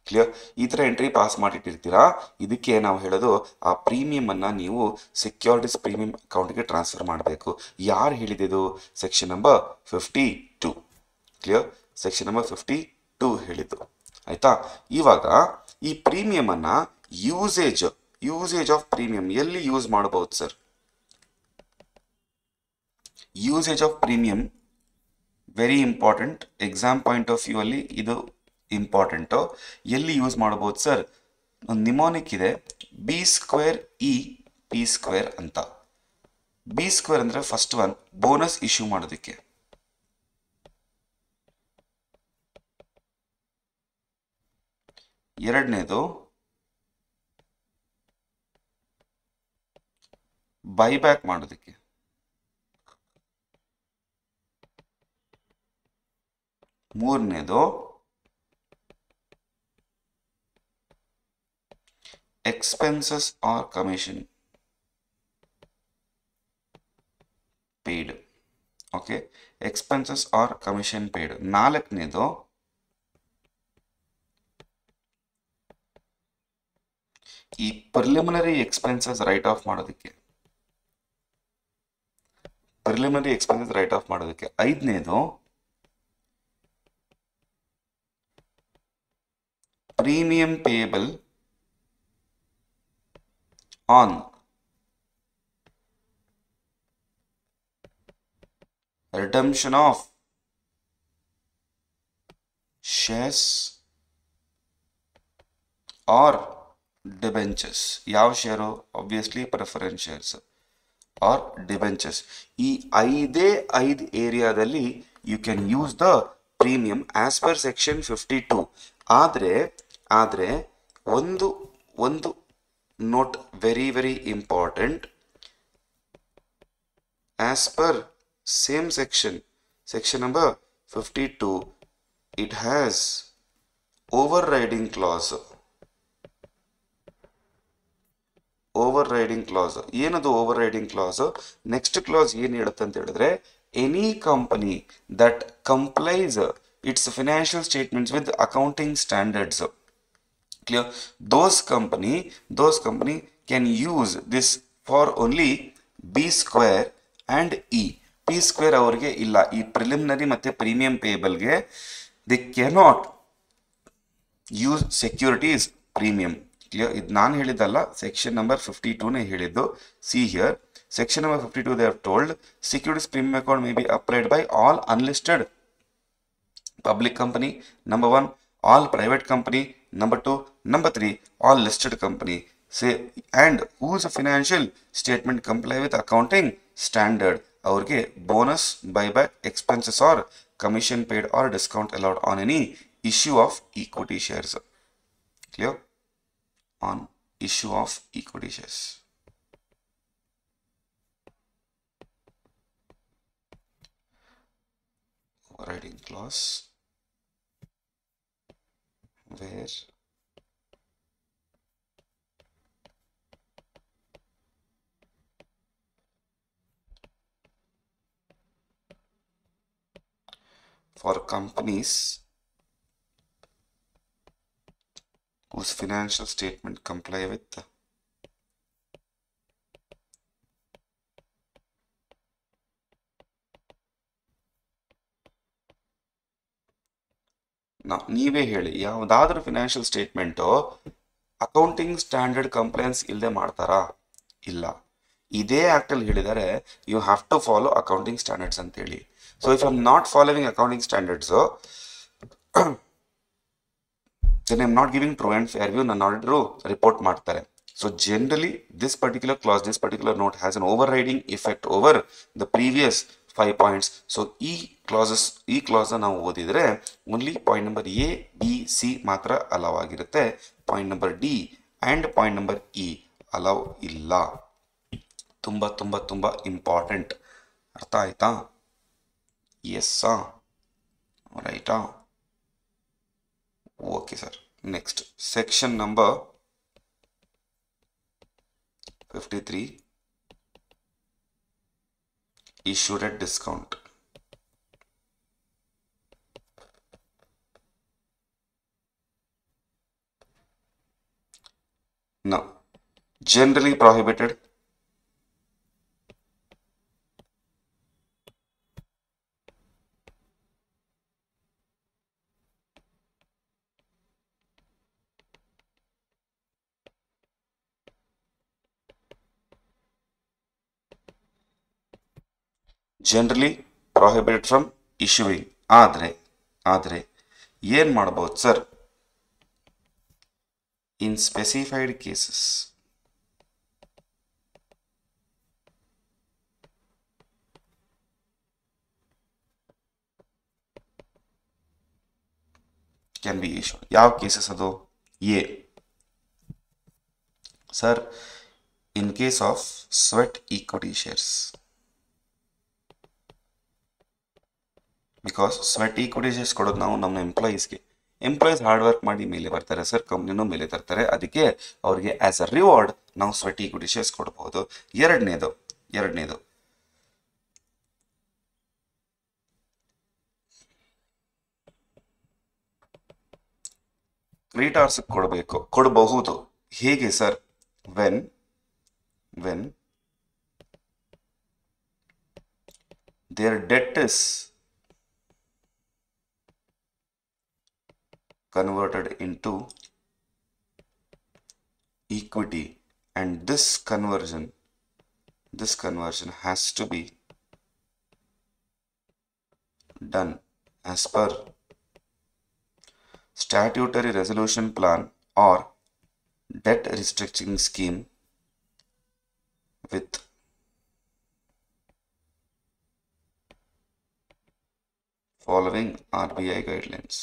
clear? ಈ ಥರ ಎಂಟ್ರಿ ಪಾಸ್ ಮಾಡಿಟ್ಟಿರ್ತೀರಾ. ಇದಕ್ಕೆ ನಾವು ಹೇಳೋದು ಆ ಪ್ರೀಮಿಯಮನ್ನು ನೀವು ಸೆಕ್ಯೂರಿಟೀಸ್ ಪ್ರೀಮಿಯಂ ಅಕೌಂಟ್ಗೆ ಟ್ರಾನ್ಸ್ಫರ್ ಮಾಡಬೇಕು. ಯಾರು ಹೇಳಿದ್ದು? Section number 52. Clear? Section number 52 ಹೇಳಿದ್ದು. ಆಯಿತಾ? ಇವಾಗ ಈ ಪ್ರೀಮಿಯಮನ್ನು ಯೂಸೇಜ್ ಆಫ್ ಪ್ರೀಮಿಯಂ ಎಲ್ಲಿ ಯೂಸ್ ಮಾಡಬಹುದು sir? Usage of premium very important. Exam point of view ಅಲ್ಲಿ ಇದು ಇಂಪಾರ್ಟೆಂಟು. ಎಲ್ಲಿ ಯೂಸ್ ಮಾಡಬಹುದು ಸರ್? ಒಂದು ನಿಮೋನಿಕ್ ಇದೆ, B²E P² ಅಂತ. B² ಅಂದರೆ ಫಸ್ಟ್ ಒನ್ ಬೋನಸ್ ಇಶ್ಯೂ ಮಾಡೋದಕ್ಕೆ. ಎರಡನೇದು ಬೈಬ್ಯಾಕ್ ಮಾಡೋದಕ್ಕೆ. ಮೂರನೇದು expenses or commission paid. Okay, expenses or commission paid. ನಾಲ್ಕನೇದು ಈ ಪ್ರಿಲಿಮಿನರಿ ಎಕ್ಸ್ಪೆನ್ಸಸ್ ರೈಟ್ ಆಫ್ ಮಾಡೋದಕ್ಕೆ. ಪ್ರಿಲಿಮಿನರಿ ಎಕ್ಸ್ಪೆನ್ಸಸ್ ರೈಟ್ ಆಫ್ ಮಾಡೋದಕ್ಕೆ. ಐದನೇದು premium payable on redemption of shares or debentures. ಯಾವ ಶೇರು? Obviously preference shares or debentures. ಈ ಐದು ಏರಿಯಾದಲ್ಲಿ you can use the premium as per section 52. ಆದರೆ ಒಂದು note very very important. As per same section number 52, it has overriding clause. ಏನದು overriding clause? Next clause ಏನು ಹೇಳುತ್ತೆ ಅಂತ ಹೇಳಿದ್ರೆ, any company that complies its financial statements with accounting standards. Clear? those company can use this for only B square and E. P square ಅವರಿಗೆ ಇಲ್ಲ. ಈ preliminary ಮತ್ತು premium ಪೇಯಬಲ್ಗೆ they cannot use securities premium. Clear? ಇದು ನಾನು ಹೇಳಿದ್ದಲ್ಲ, section number 52ನೇ ಹೇಳಿದ್ದು. See here, section number 52 they have told securities premium account may be applied by all unlisted public company, number 1, all private company, number 2, number 3, all listed company, say, and whose financial statement comply with accounting standard. ಅವ್ರಿಗೆ bonus, buyback, expenses or commission paid or discount allowed on any issue of equity shares. Clear? On issue of equity shares. Overriding clause where for companies whose financial statement comply with ನೀವೇ ಹೇಳಿ, ಯಾವುದಾದ್ರೂ financial statement accounting standard compliance ಇಲ್ಲದೆ ಮಾಡ್ತಾರಾ? ಇಲ್ಲ. ಇದೇ ಆ್ಯಕ್ಟಲ್ಲಿ ಹೇಳಿದರೆ you have to follow accounting standards ಅಂತೇಳಿ. So if I am not following accounting standards, then I am not giving true and fair view. ನನ್ನ ಆಡಿಟರು ರಿಪೋರ್ಟ್ ಮಾಡ್ತಾರೆ. So generally this particular class, this particular note has an over riding effect over the previous 5 points. So ಈ ಕ್ಲಾಸ್ನ ನಾವು ಓದಿದರೆ only point number A, B, C ಮಾತ್ರ allow ಆಗಿರುತ್ತೆ. Point number D and point number E allow ಇಲ್ಲ. ತುಂಬ ತುಂಬ ತುಂಬ ಇಂಪಾರ್ಟೆಂಟ್. ಅರ್ಥ ಆಯ್ತಾ? ಎಸ್ಸಾ? ರೈಟಾ? Okay sir. Next section number 53, issued at discount. Now, generally prohibited. Generally prohibited from issuing. ಆದರೆ ಏನು ಮಾಡ್ಬೋದು sir? In specified cases can be issued. ಯಾವ ಕೇಸಸ್ ಅದು? A sir, in case of sweat equity shares. Because sweat equity shares ಕೊಡೋದು ನಾವು ನಮ್ಮ employees hard work ಮಾಡಿ ಮೇಲೆ ಬರ್ತಾರೆ ಸರ್, ಕಂಪ್ನಿನೂ ಮೇಲೆ ತರ್ತಾರೆ, ಅದಕ್ಕೆ ಅವ್ರಿಗೆ ಆಸ್ ಅ ರಿವಾರ್ಡ್ ನಾವು ಸ್ವೆಟ್ ಈಕ್ವಿಟಿ ಶೇರ್ಸ್ ಕೊಡಬಹುದು. ಎರಡನೇದು ಕ್ರೆಡಿಟಾರ್ಸ್ ಕೊಡಬಹುದು. ಹೇಗೆ sir? When there debt is converted into equity, and this conversion has to be done as per statutory resolution plan or debt restructuring scheme with following RBI guidelines.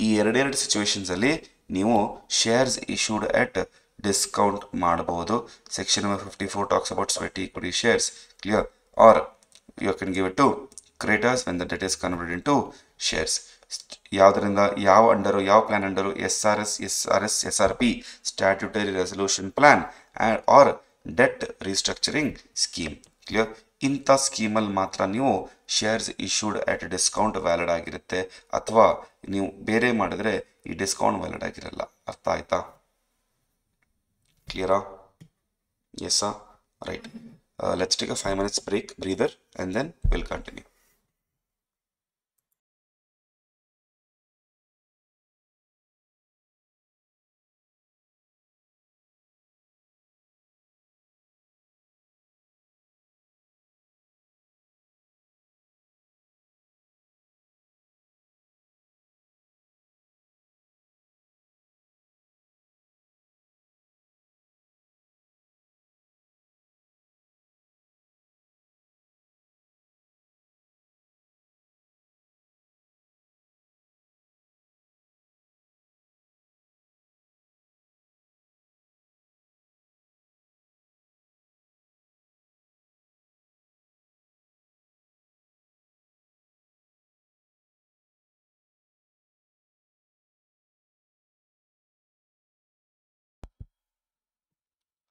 ಈ ಎರಡೆರಡು situations ಅಲ್ಲಿ ನೀವು shares issued at discount ಮಾಡಬಹುದು. Section number 54 talks about sweat equity shares, clear? Or you can give it to creditors when the debt is converted into shares. ಯಾವುದರಿಂದ ಯಾವ plan under? SRP statutory resolution plan or debt restructuring scheme, clear? ಇಂಥ ಸ್ಕೀಮಲ್ಲಿ ಮಾತ್ರ ನೀವು shares issued at discount valid ಆಗಿರುತ್ತೆ, ಅಥವಾ ನೀವು ಬೇರೆ ಮಾಡಿದ್ರೆ ಈ ಡಿಸ್ಕೌಂಟ್ ವ್ಯಾಲಿಡ್ ಆಗಿರಲ್ಲ. ಅರ್ಥ ಆಯ್ತಾ? ಕ್ಲಿಯರಾ? ಎಸ್ಸಾ? Right. Let's take a 5 minutes break, breather, and then we'll continue.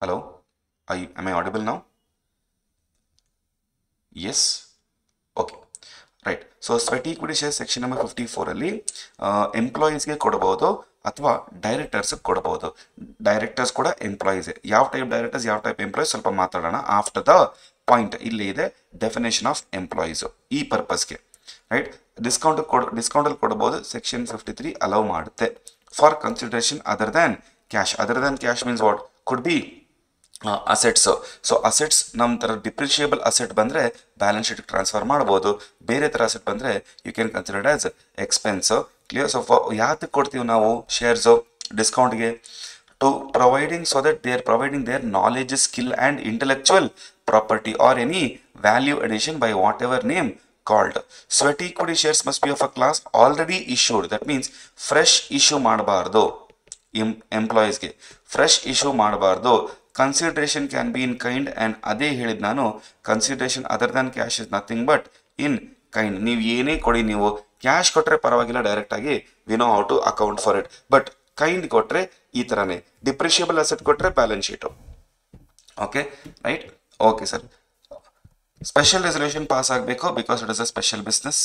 Hello, am I audible now? Yes? Okay, right. So sweat equity shares section number 54 ಅಲ್ಲಿ ಎಂಪ್ಲಾಯೀಸ್ಗೆ ಕೊಡಬಹುದು ಅಥವಾ ಡೈರೆಕ್ಟರ್ಸ್ ಕೊಡಬಹುದು. ಡೈರೆಕ್ಟರ್ಸ್ ಕೂಡ ಎಂಪ್ಲಾಯೀಸ್. ಯಾವ ಟೈಪ್ ಡೈರೆಕ್ಟರ್ಸ್, ಯಾವ ಟೈಪ್ ಎಂಪ್ಲಾಯೀಸ್ ಸ್ವಲ್ಪ ಮಾತಾಡೋಣ after the point. ಇಲ್ಲಿ ಇದೆ ಡೆಫಿನೇಷನ್ ಆಫ್ ಎಂಪ್ಲಾಯೀಸ್ ಈ ಪರ್ಪಸ್ಗೆ, ರೈಟ್? ಡಿಸ್ಕೌಂಟಲ್ಲಿ ಕೊಡಬಹುದು. ಸೆಕ್ಷನ್ 53 ಅಲೌ ಮಾಡುತ್ತೆ. For consideration other than cash means what? Could be assets. So assets ನಮ್ಮ ಥರ ಡಿಪ್ರಿಷಿಯೇಬಲ್ ಅಸೆಟ್ ಬಂದರೆ ಬ್ಯಾಲೆನ್ಸ್ ಶೀಟ್ ಟ್ರಾನ್ಸ್ಫರ್ ಮಾಡ್ಬೋದು. ಬೇರೆ ಥರ ಅಸೆಟ್ ಬಂದರೆ you can considered as expense, clear? So ಯಾತಕ್ಕೆ ಕೊಡ್ತೀವಿ ನಾವು ಶೇರ್ಸು ಡಿಸ್ಕೌಂಟ್ಗೆ? To providing so that they are providing their knowledge, skill and intellectual property or any value addition by whatever name called. Sweat equity shares must be of a class already issued. That means fresh issue ಮಾಡಬಾರ್ದು. ಎಂಪ್ಲಾಯೀಸ್ಗೆ fresh issue ಮಾಡಬಾರ್ದು. Consideration can be in kind, and ಅದೇ ಹೇಳಿದ್ ನಾನು, consideration other than cash is nothing but in kind. ನೀವು ಏನೇ ಕೊಡಿ, ನೀವು ಕ್ಯಾಶ್ ಕೊಟ್ಟರೆ ಪರವಾಗಿಲ್ಲ, ಡೈರೆಕ್ಟಾಗಿ we know how to account for it. But kind ಕೊಟ್ಟರೆ ಈ ಥರನೇ, ಡಿಪ್ರಿಷಿಯಬಲ್ ಅಸೆಟ್ ಕೊಟ್ಟರೆ balance sheet. Okay, right? Okay sir. Special resolution pass ಆಗಬೇಕು because it is a special business.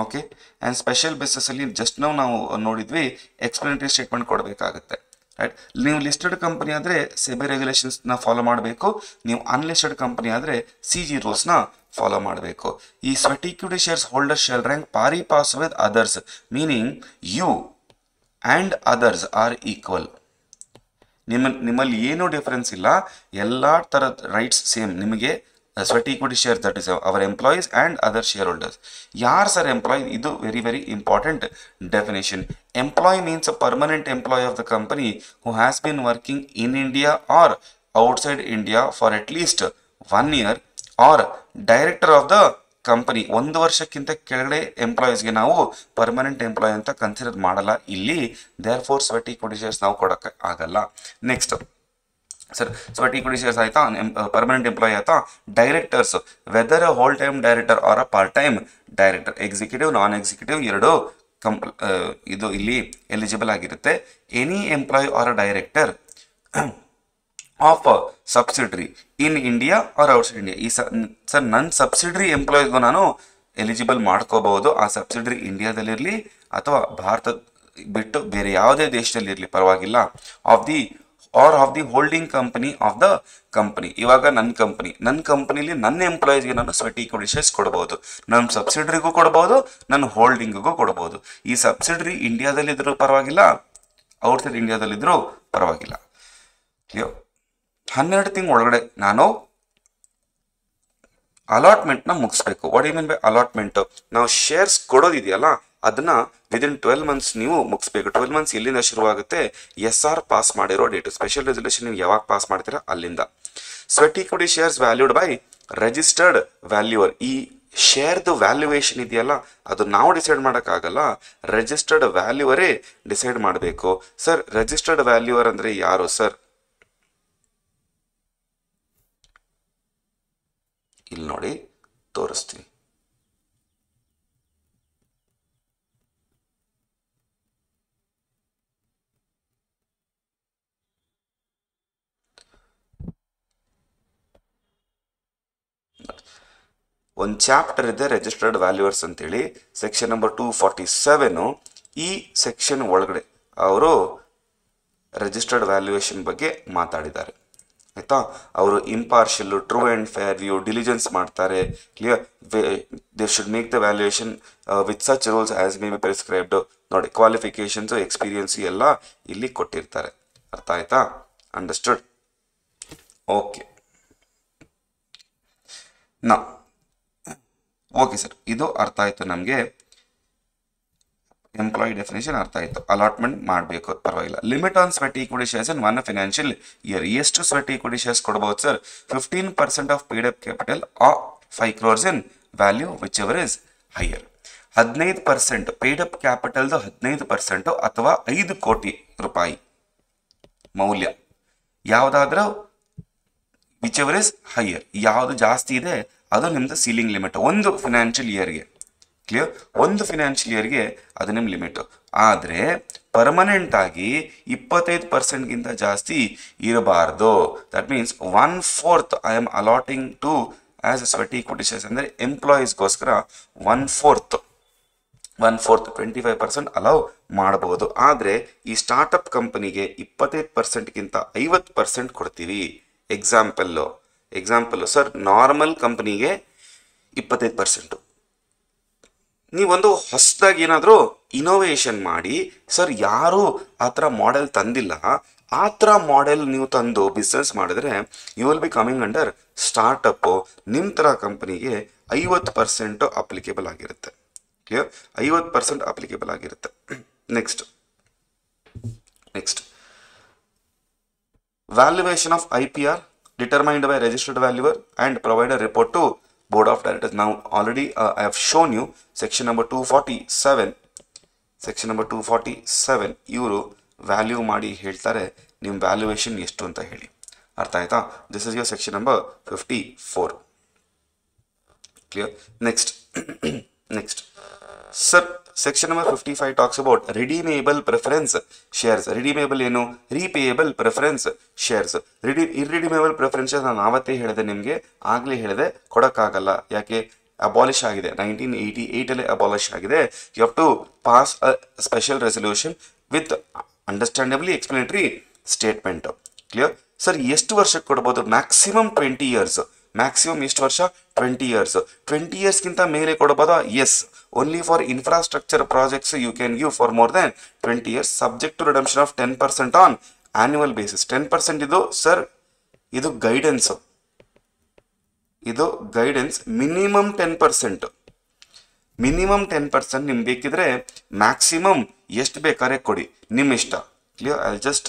Okay, and special ಬಿಸ್ನೆಸ್ಸಲ್ಲಿ ಜಸ್ಟ್ ನಾವು ನೋಡಿದ್ವಿ, ಎಕ್ಸ್ಪ್ಲನೇಟರಿ ಸ್ಟೇಟ್ಮೆಂಟ್ ಕೊಡಬೇಕಾಗುತ್ತೆ, right? ನೀವು ಲಿಸ್ಟೆಡ್ ಕಂಪನಿ ಆದರೆ ಸೆಬಿ ರೆಗ್ಯುಲೇಷನ್ಸ್ನ ಫಾಲೋ ಮಾಡಬೇಕು. ನೀವು ಅನ್ಲಿಸ್ಟೆಡ್ ಕಂಪನಿ ಆದರೆ CG ರೂಲ್ಸ್ನ ಫಾಲೋ ಮಾಡಬೇಕು. ಈ sweat equity shares holder shall rank pari passu with others, meaning you and others are equal. ನಿಮ್ಮಲ್ಲಿ ಏನೂ ಡಿಫರೆನ್ಸ್ ಇಲ್ಲ, ಎಲ್ಲ ಥರದ ರೈಟ್ಸ್ ಸೇಮ್ ನಿಮಗೆ. Sweat equity shares, that is our employees and other shareholders. Yaar sir employee? Idu very very important definition. Employee means a permanent employee of the company who has been working in India or outside India for at least 1 year, or director of the company 1 ವರ್ಷಕ್ಕಿಂತ ಕೆಳಗಡೆ ಎಂಪ್ಲಾಯೀಸ್ಗೆ ನಾವು permanent employee ಅಂತ consider ಮಾಡಲ್ಲ ಇಲ್ಲಿ. Therefore sweat equity shares ನಾವು ಕೊಡಕ್ಕೆ ಆಗಲ್ಲ. Next sir, sweat equity shares ಆಯ್ತಾ, ಪರ್ಮನೆಂಟ್ ಎಂಪ್ಲಾಯ್ ಆಯ್ತಾ. Directors, whether a whole time director or a part time director, executive non executive ಎರಡು ಇದು ಇಲ್ಲಿ ಎಲಿಜಿಬಲ್ ಆಗಿರುತ್ತೆ. Any employee or a director of subsidiary in India or outside India. ಈ sir ನನ್ನ subsidiary ಎಂಪ್ಲಾಯ್ಸ್ಗೂ ನಾನು eligible ಮಾಡ್ಕೋಬಹುದು. ಆ ಸಬ್ಸಿಡರಿ ಇಂಡಿಯಾದಲ್ಲಿರಲಿ ಅಥವಾ ಭಾರತ ಬಿಟ್ಟು ಬೇರೆ ಯಾವುದೇ ದೇಶದಲ್ಲಿ ಇರಲಿ ಪರವಾಗಿಲ್ಲ. Of the holding company of the company. ಇವಾಗ ನನ್ನ ಕಂಪನಿಲಿ ನನ್ನ ಎಂಪ್ಲಾಯೀಸ್ಗೆ ನಾನು ಸ್ವೆಟ್ ಈಕ್ವಿಟಿ ಶೇರ್ಸ್ ಕೊಡಬಹುದು. ನನ್ನ ಸಬ್ಸಿಡರಿಗೂ ಕೊಡಬಹುದು, ನನ್ನ ಹೋಲ್ಡಿಂಗಿಗೂ ಕೊಡಬಹುದು. ಈ ಸಬ್ಸಿಡರಿ ಇಂಡಿಯಾದಲ್ಲಿದ್ದರೂ ಪರವಾಗಿಲ್ಲ, ಔಟ್ಸೈಡ್ ಇಂಡಿಯಾದಲ್ಲಿದ್ದರೂ ಪರವಾಗಿಲ್ಲ. ಕ್ಲಿಯರ್? 12 ತಿಂಗಳ ಒಳಗಡೆ ನಾನು ಅಲಾಟ್ಮೆಂಟ್ನ ಮುಗಿಸ್ಬೇಕು. What you mean by allotment? ನಾವು ಶೇರ್ಸ್ ಕೊಡೋದಿದೆಯಲ್ಲ ಅದನ್ನ ವಿದಿನ್ 12 ಮಂತ್ಸ್ ನೀವು ಮುಗಿಸ್ಬೇಕು. 12 ಮಂತ್ಸ್ ಎಲ್ಲಿಂದ ಶುರುವಾಗುತ್ತೆ? SR ಪಾಸ್ ಮಾಡಿರೋ ಡೇಟು. ಸ್ಪೆಷಲ್ ರೆಸಲ್ಯೂಷನ್ ನೀವು ಯಾವಾಗ ಪಾಸ್ ಮಾಡ್ತೀರಾ ಅಲ್ಲಿಂದ. Sweat equity shares valued by registered valuer. ಈ ಶೇರ್ದು ವ್ಯಾಲ್ಯೂಯೇಷನ್ ಇದೆಯಲ್ಲ ಅದು ನಾವು ಡಿಸೈಡ್ ಮಾಡೋಕ್ಕಾಗಲ್ಲ, ರಿಜಿಸ್ಟರ್ಡ್ ವ್ಯಾಲ್ಯೂವರೇ ಡಿಸೈಡ್ ಮಾಡಬೇಕು. ಸರ್, ರಿಜಿಸ್ಟರ್ಡ್ ವ್ಯಾಲ್ಯೂವರ್ ಅಂದರೆ ಯಾರು ಸರ್? ಇಲ್ಲಿ ನೋಡಿ ತೋರಿಸ್ತೀನಿ. ಒಂದು ಚಾಪ್ಟರ್ ಇದೆ ರಿಜಿಸ್ಟರ್ಡ್ ವ್ಯಾಲ್ಯೂವರ್ಸ್ ಅಂತೇಳಿ, ಸೆಕ್ಷನ್ ನಂಬರ್ 247. ಈ ಸೆಕ್ಷನ್ ಒಳಗಡೆ ಅವರು ರಿಜಿಸ್ಟರ್ಡ್ ವ್ಯಾಲ್ಯೂಯೇಷನ್ ಬಗ್ಗೆ ಮಾತಾಡಿದ್ದಾರೆ ಆಯ್ತಾ. ಅವರು impartial, true and fair view, diligence ಮಾಡ್ತಾರೆ. Clear? They should make the valuation with such rules as may be prescribed. ನೋಡಿ, ಕ್ವಾಲಿಫಿಕೇಶನ್ಸು, ಎಕ್ಸ್ಪೀರಿಯನ್ಸು ಎಲ್ಲ ಇಲ್ಲಿ ಕೊಟ್ಟಿರ್ತಾರೆ. ಅರ್ಥ ಆಯ್ತಾ? ಅಂಡರ್ಸ್ಟುಡ್? ಓಕೆ. ಓಕೆ ಸರ್, ಇದು ಅರ್ಥ ಆಯ್ತು ನಮಗೆ. ಎಂಪ್ಲಾಯಿ ಡೆಫಿನೇಷನ್ ಅರ್ಥ ಆಯ್ತು. ಅಲಾಟ್ಮೆಂಟ್ ಮಾಡಬೇಕು, ಪರವಾಗಿಲ್ಲ. Limit on sweat equity shares in 1 financial year. ಎಷ್ಟು ಸ್ವೆಟ್ ಈಕ್ವಿಟಿ ಶೇರ್ಸ್ ಕೊಡಬಹುದು sir? 15% of paid up capital or 5 crores in value whichever is higher. 15% paid up ಕ್ಯಾಪಿಟಲ್ದು 15% ಅಥವಾ 5 ಕೋಟಿ ರೂಪಾಯಿ ಮೌಲ್ಯ ಯಾವುದಾದ್ರೂ ವಿಚ್ ಎವರ್ ಇಸ್ ಹೈಯರ್, ಯಾವುದು ಜಾಸ್ತಿ ಇದೆ ಅದು ನಿಮ್ದು ಸೀಲಿಂಗ್ ಲಿಮಿಟ್ ಒಂದು ಫಿನಾನ್ಷಿಯಲ್ ಇಯರ್ಗೆ. ಕ್ಲಿಯರ್? ಒಂದು ಫಿನಾನ್ಷಿಯಲ್ ಇಯರ್ಗೆ ಅದು ನಿಮ್ಮ ಲಿಮಿಟು. ಆದರೆ ಪರ್ಮನೆಂಟ್ ಆಗಿ 25%ಗಿಂತ ಜಾಸ್ತಿ ಇರಬಾರ್ದು. That means 1/4 I am allotting to as a sweat equity shares. ಅಂದರೆ ಎಂಪ್ಲಾಯೀಸ್ಗೋಸ್ಕರ 1/4 25% ಅಲೌ ಮಾಡಬಹುದು. ಆದರೆ ಈ ಸ್ಟಾರ್ಟಪ್ ಕಂಪನಿಗೆ 25%ಗಿಂತ 50% ಕೊಡ್ತೀವಿ. ಎಕ್ಸಾಂಪಲ್ಲು ಸರ್, ನಾರ್ಮಲ್ ಕಂಪನಿಗೆ 25%. ನೀವೊಂದು ಹೊಸದಾಗಿ ಏನಾದರೂ ಇನೋವೇಷನ್ ಮಾಡಿ, ಸರ್ ಯಾರೂ ಆ ಥರ ಮಾಡೆಲ್ ತಂದಿಲ್ಲ, ಆ ಥರ ಮಾಡೆಲ್ ನೀವು ತಂದು ಬಿಸ್ನೆಸ್ ಮಾಡಿದ್ರೆ you will be coming under startup. ನಿಮ್ಮ ಥರ ಕಂಪನಿಗೆ 50% ಅಪ್ಲಿಕೇಬಲ್ ಆಗಿರುತ್ತೆ. ಕ್ಲಿಯರ್? 50% ಅಪ್ಲಿಕೇಬಲ್ ಆಗಿರುತ್ತೆ. Next valuation of IPR determined by registered valuer and provide a report to board of directors. Now already I have shown you section number 247 ಇವರು value ಮಾಡಿ ಹೇಳ್ತಾರೆ ನಿಮ್ಮ valuation ಎಷ್ಟು ಅಂತ ಹೇಳಿ. ಅರ್ಥ ಆಯ್ತಾ? This is your section number 54. Clear? Next sir, section number 55 talks about redeemable preference shares. Redeemable ಏನು? Repayable preference shares. Irredeemable preference shares ನಾನು ಆವತ್ತೇ ಹೇಳಿದೆ ನಿಮಗೆ, ಆಗಲೇ ಹೇಳಿದೆ, ಕೊಡೋಕ್ಕಾಗಲ್ಲ. ಯಾಕೆ? ಅಬಾಲಿಷ್ ಆಗಿದೆ, 1988 ಅಬಾಲಿಷ್ ಆಗಿದೆ. You have to pass a special resolution with understandably explanatory statement. Clear? Sir, ಎಷ್ಟು ವರ್ಷಕ್ಕೆ ಕೊಡ್ಬೋದು? Maximum 20 years. ಮ್ಯಾಕ್ಸಿಮಮ್ ಎಷ್ಟು ವರ್ಷ? 20 years. 20 yearsಗಿಂತ ಮೇಲೆ ಕೊಡಬಹುದಾ? Yes. Only for infrastructure projects you can give for more than 20 years, subject to redemption of 10% on annual basis. 10% ಇದು sir, ಇದು ಗೈಡೆನ್ಸ್. ಮಿನಿಮಮ್ 10%. ನಿಮ್ಗೆ ಬೇಕಿದ್ರೆ ಮ್ಯಾಕ್ಸಿಮಮ್ ಎಷ್ಟು ಬೇಕಾದ್ರೆ ಕೊಡಿ, ನಿಮ್ಮ ಇಷ್ಟ. ಕ್ಲಿಯರ್? ಐ ಜಸ್ಟ್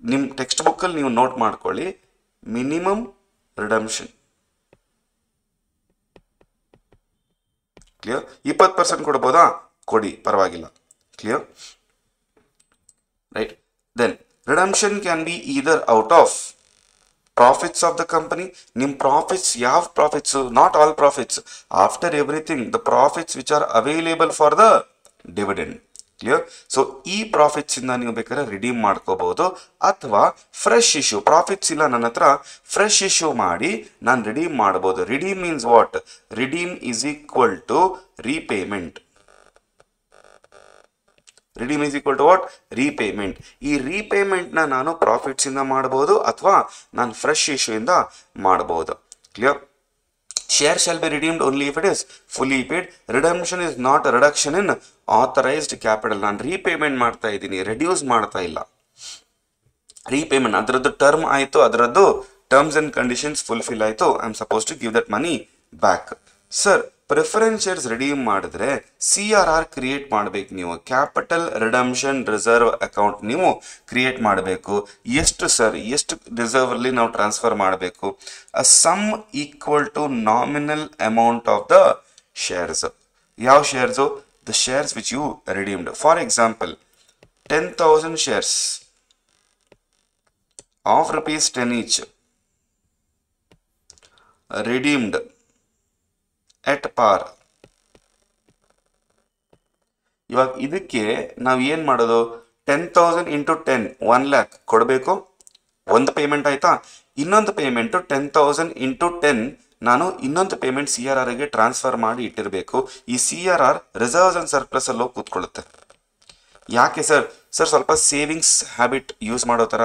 ನಿಮ್ಮ ಟೆಕ್ಸ್ಟ್ ಬುಕ್ಕಲ್ಲಿ ನೀವು ನೋಟ್ ಮಾಡ್ಕೊಳ್ಳಿ. Minimum redemption clear. 20% ಕೊಡ್ಬೋದಾ, ಕೊಡಿ, ಪರವಾಗಿಲ್ಲ. Clear, right. Then redemption can be either out of profits of the company. ನಿಮ್ಮ ಪ್ರಾಫಿಟ್ಸ್, ಯಾವ profits? Not all profits, after everything the profits which are available for the dividend. Clear. So ಈ profits ಇಂದ ನೀವು ಬೇಕಾದ್ರೆ redeem ಮಾಡ್ಕೋಬಹುದು, ಅಥವಾ fresh issue, profits ಇಲ್ಲ ನನ್ನ ಹತ್ರ, ಫ್ರೆಶ್ ಇಶ್ಯೂ ಮಾಡಿ ನಾನು ರಿಡೀಮ್ ಮಾಡಬಹುದು. Redeem means what? Redeem is equal to repayment. Redeem is equal to what? Repayment. ಈ ರೀಪೇಮೆಂಟ್ನ ನಾನು ಪ್ರಾಫಿಟ್ಸ್ ಇಂದ ಮಾಡಬಹುದು, ಅಥವಾ ನಾನು ಫ್ರೆಶ್ ಇಶ್ಯೂ ಇಂದ ಮಾಡಬಹುದು. Clear. Share shall be redeemed only if it is fully paid. Redemption is not a reduction in authorized capital. ನಾನು ರೀಪೇಮೆಂಟ್ ಮಾಡ್ತಾ ಇದ್ದೀನಿ, ರೆಡ್ಯೂಸ್ ಮಾಡ್ತಾ ಇಲ್ಲ. ರೀಪೇಮೆಂಟ್ ಅದರದ್ದು ಟರ್ಮ್ ಆಯಿತು, ಅದರದ್ದು ಟರ್ಮ್ಸ್ ಅಂಡ್ ಕಂಡೀಷನ್ಸ್ ಫುಲ್ಫಿಲ್ ಆಯಿತು, I am suppose to give that money back. Sir, preference shares redeem ಮಾಡಿದ್ರೆ CRR ಕ್ರಿಯೇಟ್ ಮಾಡಬೇಕು ನೀವು. ಕ್ಯಾಪಿಟಲ್ ರಿಡಂಪ್ಷನ್ ರಿಸರ್ವ್ ಅಕೌಂಟ್ ನೀವು ಕ್ರಿಯೇಟ್ ಮಾಡಬೇಕು. ಎಷ್ಟು ಸರ್, ಎಷ್ಟು ರಿಸರ್ವ್ ಅಲ್ಲಿ ನಾವು ಟ್ರಾನ್ಸ್ಫರ್ ಮಾಡಬೇಕು? A sum equal to nominal amount of the shares. ಯಾವ shares? The shares which you redeemed. For example 10,000 shares of ₹10 each redeemed at par. ಇವಾಗ ಇದಕ್ಕೆ ನಾವು ಏನು ಮಾಡೋದು? 10,000 into 10, 1 lakh ಕೊಡಬೇಕು. ಒಂದು ಪೇಮೆಂಟ್ ಆಯ್ತಾ? ಇನ್ನೊಂದು ಪೇಮೆಂಟ್ 10,000 into 10 ನಾನು ಇನ್ನೊಂದು ಪೇಮೆಂಟ್ CRRಗೆ ಟ್ರಾನ್ಸ್ಫರ್ ಮಾಡಿ ಇಟ್ಟಿರಬೇಕು. ಈ CRR ರಿಸರ್ವ್ಸ್ ಅಂಡ್ ಸರ್ಪ್ಲಸ್ ಅಲ್ಲಿ ಹೋಗಿ ಕೂತ್ಕೊಳ್ಳುತ್ತೆ. ಯಾಕೆ ಸರ್? ಸ್ವಲ್ಪ ಸೇವಿಂಗ್ಸ್ ಹ್ಯಾಬಿಟ್ ಯೂಸ್ ಮಾಡೋ ಥರ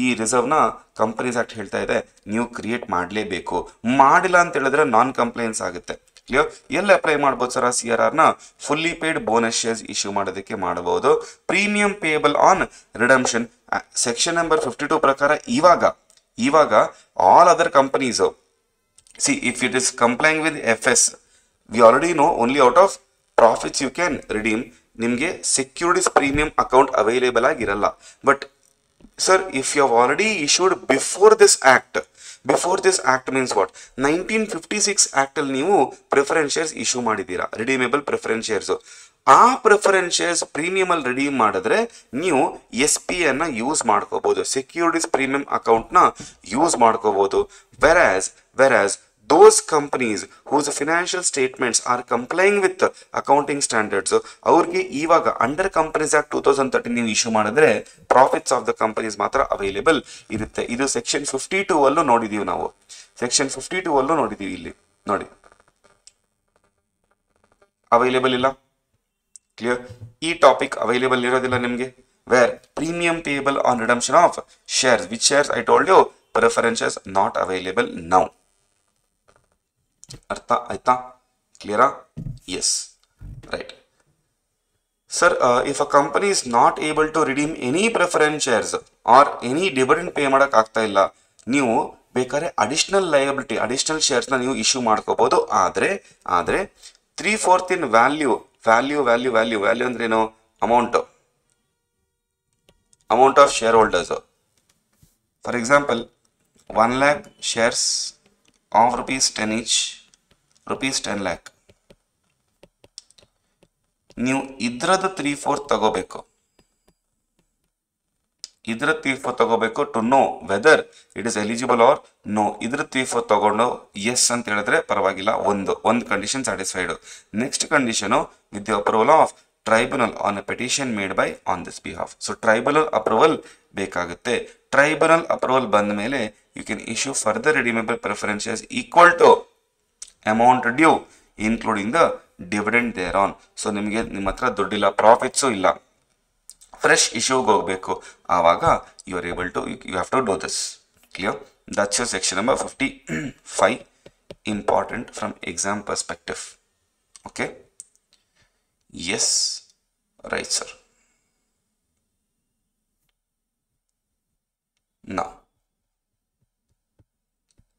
ಈ ರಿಸರ್ವ್ನ ಕಂಪನೀಸ್ ಆಕ್ಟ್ ಹೇಳ್ತಾ ಇದೆ, ನೀವು ಕ್ರಿಯೇಟ್ ಮಾಡಲೇಬೇಕು. ಮಾಡಿಲ್ಲ ಅಂತ ಹೇಳಿದ್ರೆ ನಾನ್ ಕಂಪ್ಲೈನ್ಸ್ ಆಗುತ್ತೆ. ಕ್ಲಿಯರ್. ಎಲ್ಲಿ ಅಪ್ಲೈ ಮಾಡ್ಬೋದು ಸರ್ CRRನ? Fully paid bonus shares issue ಮಾಡೋದಕ್ಕೆ ಮಾಡಬಹುದು. Premium payable on redemption section number 52 ಪ್ರಕಾರ ಇವಾಗ all other companies, see if it is complying with FS, we already know only out of profits you can redeem. ನಿಮಗೆ securities premium account available ಆಗಿರಲ್ಲ. But sir, if you have already issued before this act means what? 1956 act ಅಲ್ಲಿ ನೀವು preference shares issue ಮಾಡಿದ್ದೀರಾ, ರಿಡೀಮೇಬಲ್ preference shares. ಆ preference shares premium ಅಲ್ಲಿ redeem ಮಾಡಿದ್ರೆ ನೀವು SP ಅನ್ನ ಯೂಸ್ ಮಾಡ್ಕೋಬಹುದು, ಸೆಕ್ಯೂರಿಟೀಸ್ ಪ್ರೀಮಿಯಂ ಅಕೌಂಟ್ನ ಯೂಸ್ ಮಾಡ್ಕೋಬಹುದು. ವೆರಾಸ್ those companies whose financial statements are complying with accounting standards, ಅವ್ರಿಗೆ ಇವಾಗ ಅಂಡರ್ ಕಂಪನೀಸ್ ಆಕ್ಟ್ 2013 ನೀವು ಇಶ್ಯೂ ಮಾಡಿದ್ರೆ ಪ್ರಾಫಿಟ್ಸ್ ಆಫ್ ದ ಕಂಪನೀಸ್ ಮಾತ್ರ ಅವೈಲೇಬಲ್ ಇರುತ್ತೆ. ಇದು ಸೆಕ್ಷನ್ 52 ಅಲ್ಲೂ ನೋಡಿದೀವಿ ನಾವು. ಸೆಕ್ಷನ್ 52 ಅಲ್ಲೂ ನೋಡಿದೀವಿ. ಇಲ್ಲಿ ನೋಡಿ, ಅವೈಲೇಬಲ್ ಇಲ್ಲ. ಕ್ಲಿಯರ್. ಈ ಟಾಪಿಕ್ ಅವೈಲೇಬಲ್ ಇರೋದಿಲ್ಲ ನಿಮಗೆ. Where premium payable on redemption of shares, which shares I told you preferences not available now. ಅರ್ಥ ಆಯ್ತಾ? ಕ್ಲಿಯರಾ? Yes, right. Sir, if a company is not able to redeem any preference shares or any dividend pay ಮಾಡಕ್ ಆಗ್ತಾ ಇಲ್ಲ, ನೀವು ಬೇಕಾದ್ರೆ additional liability, additional ಶೇರ್ಸ್ನ ನೀವು issue ಮಾಡ್ಕೋಬಹುದು. ಆದ್ರೆ 3/4 ಇನ್ ವ್ಯಾಲ್ಯೂ ಅಂದ್ರೆ ಏನು? Amount of share holders. For example 1 lakh shares of ₹10 each, ₹10 lakh. ನೀವು ಇದ್ರದ್ದು 3/4 ತಗೋಬೇಕು. To know whether it is eligible or no. ಇದ್ರ 3/4 ತಗೊಂಡು ಎಸ್ ಅಂತ ಹೇಳಿದ್ರೆ ಪರವಾಗಿಲ್ಲ, ಒಂದು condition satisfied. Next condition with the approval of tribunal on a petition made by on this behalf. So tribunal approval ಬೇಕಾಗುತ್ತೆ. ಟ್ರೈಬ್ಯುನಲ್ ಅಪ್ರೂವಲ್ ಬಂದ ಮೇಲೆ you can issue further redeemable preference shares equal to amount due including the dividend thereon. So ನಿಮಗೆ ನಿಮ್ಮ ಹತ್ರ ದುಡ್ಡಿಲ್ಲ, profits ಇಲ್ಲ, fresh ಇಶ್ಯೂಗೆ ಹೋಗಬೇಕು, ಆವಾಗ you are able to, you have to do this. Clear? That's your section number 55, important from exam perspective. Okay? Yes, right sir. Now,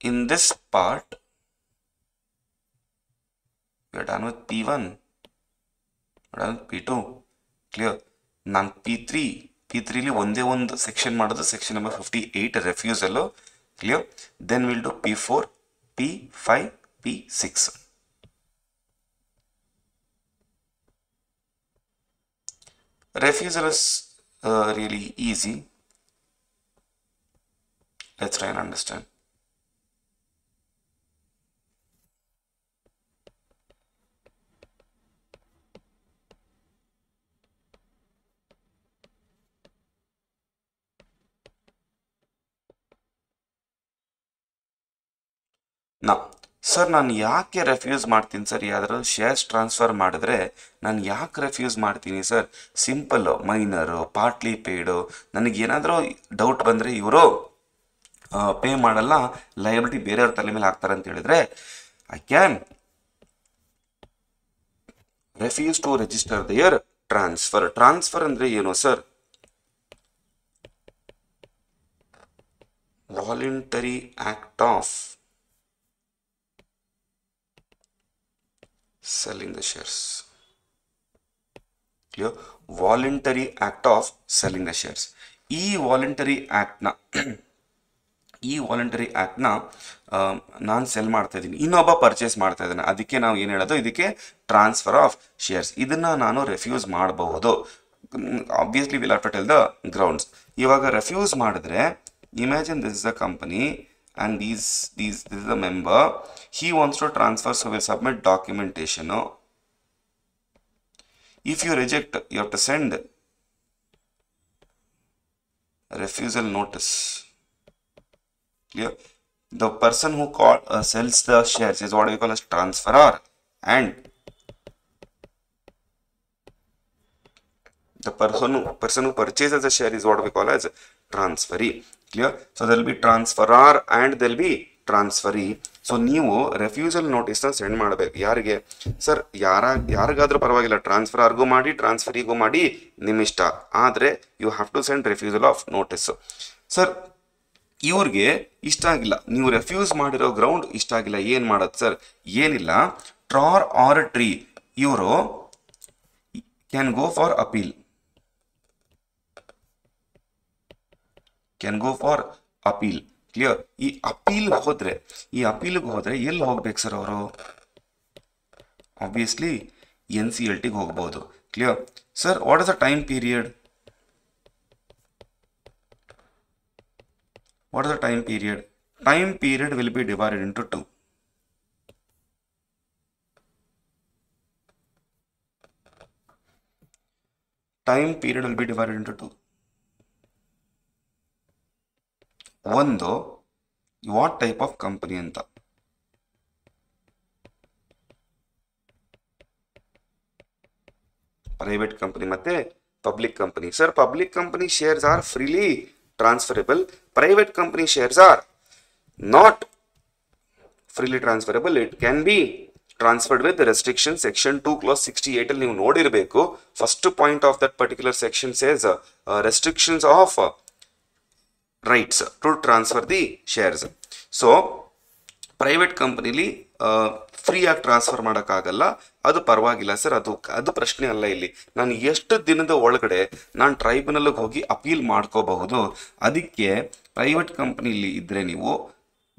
in this part, we are done with P1, we are done with P2. Clear? ನಾನು P3 ಒಂದೇ ಒಂದು section ಮಾಡೋದು, section number 58 refusal. Clear? Then will do P4, P5, P6. Refusal is really easy. Let's try and understand. ನಾ sir ನಾನು ಯಾಕೆ refuse ಮಾಡ್ತೀನಿ sir? ಯಾವ್ದಾದ್ರು shares transfer ಮಾಡಿದ್ರೆ ನಾನು ಯಾಕೆ ರೆಫ್ಯೂಸ್ ಮಾಡ್ತೀನಿ sir? Simple, minor, partly paid. ನನಗೇನಾದರೂ ಡೌಟ್ ಬಂದರೆ ಇವರು ಪೇ ಮಾಡಲ್ಲ, ಲಯಬಿಲಿಟಿ ಬೇರೆಯವ್ರ ತಲೆ ಮೇಲೆ ಹಾಕ್ತಾರೆ ಅಂತ ಹೇಳಿದ್ರೆ I can refuse to register their transfer. Transfer ಅಂದರೆ ಏನು sir? Voluntary act of selling the shares. Clear? Voluntary act of selling the shares. ಈ ವಾಲಂಟರಿ ಆ್ಯಕ್ಟ್ನ ನಾನು ಸೆಲ್ ಮಾಡ್ತಾ ಇದ್ದೀನಿ, ಇನ್ನೊಬ್ಬ ಪರ್ಚೇಸ್ ಮಾಡ್ತಾ ಇದ್ದಾನೆ, ಅದಕ್ಕೆ ನಾವು ಏನು ಹೇಳೋದು, ಇದಕ್ಕೆ ಟ್ರಾನ್ಸ್ಫರ್ ಆಫ್ ಶೇರ್ಸ್. ಇದನ್ನು ನಾನು ರೆಫ್ಯೂಸ್ ಮಾಡಬಹುದು. Obviously will have to tell the grounds. ಇವಾಗ ರೆಫ್ಯೂಸ್ ಮಾಡಿದ್ರೆ, imagine this is a company and this is the member, he wants to transfer, so will submit documentation. If you reject, you have to send refusal notice. Clear? The person who sells the shares is what we call as transferor, and the person who purchases the share is what we call as transferee. Clear? So there will be transferor and there will be transferee. So ನೀವು refusal ನೋಟಿಸ್ನ send ಮಾಡಬೇಕು. ಯಾರಿಗೆ sir? ಯಾರಿಗಾದ್ರೂ ಪರವಾಗಿಲ್ಲ, ಟ್ರಾನ್ಸ್ಫರ್ಗೂ ಮಾಡಿ ಟ್ರಾನ್ಸ್ಫರಿಗೂ ಮಾಡಿ, ನಿಮ್ಮ ಇಷ್ಟ. ಆದರೆ you have to send refusal of notice. Sir ಇವ್ರಿಗೆ ಇಷ್ಟ ಆಗಿಲ್ಲ, ನೀವು ರೆಫ್ಯೂಸ್ ಮಾಡಿರೋ ಗ್ರೌಂಡ್ ಇಷ್ಟ ಆಗಿಲ್ಲ, ಏನು ಮಾಡೋದು ಸರ್? ಏನಿಲ್ಲ, ಟ್ರಾರ್ ಆರ್ ಟ್ರೀ ಇವರು can go for appeal. Can go for appeal. Clear? ಈ ಅಪೀಲ್ಗೆ ಹೋದ್ರೆ ಎಲ್ಲಿ ಹೋಗ್ಬೇಕು ಸರ್ ಅವರು? ಆಬ್ವಿಯಸ್ಲಿ NCLTಗೆ ಹೋಗ್ಬೋದು. Clear? Sir what is the time period? Time period will be divided into two. ಒಂದು ವಾಟ್ ಟೈಪ್ ಆಫ್ ಕಂಪನಿ ಅಂತ. ಪ್ರೈವೇಟ್ ಕಂಪನಿ ಮತ್ತೆ public company. Sir public company shares are freely transferable. Private company shares are not freely transferable. It can be transferred with restriction. Section 2 clause 68 ಅಲ್ಲಿ ನೀವು ನೋಡಿರಬೇಕು. First point of that particular section says restrictions of rights to transfer the shares. So private ಕಂಪನಿಲಿ ಫ್ರೀಯಾಗಿ transfer ಮಾಡೋಕ್ಕಾಗಲ್ಲ, ಅದು ಪರವಾಗಿಲ್ಲ sir, ಅದು ಪ್ರಶ್ನೆ ಅಲ್ಲ ಇಲ್ಲಿ. ನಾನು ಎಷ್ಟು ದಿನದ ಒಳಗಡೆ ನಾನು ಟ್ರೈಬ್ಯುನಲ್ಗೆ ಹೋಗಿ ಅಪೀಲ್ ಮಾಡ್ಕೋಬಹುದು. ಅದಕ್ಕೆ ಪ್ರೈವೇಟ್ ಕಂಪನಿಲಿ ಇದ್ದರೆ ನೀವು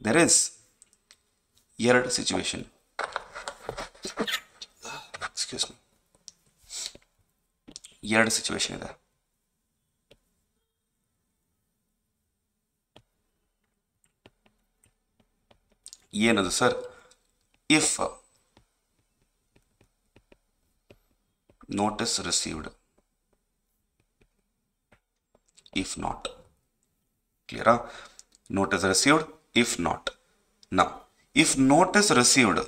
ದೆರ್ ಇಸ್ ಎರಡು ಸಿಚುವೇಶನ್. ಎರಡು ಸಿಚುವೇಶನ್ ಇದೆ. ಏನದು sir? If notice received, if not. ಕ್ಲಿಯರಾ? Notice received, if not. Now if notice received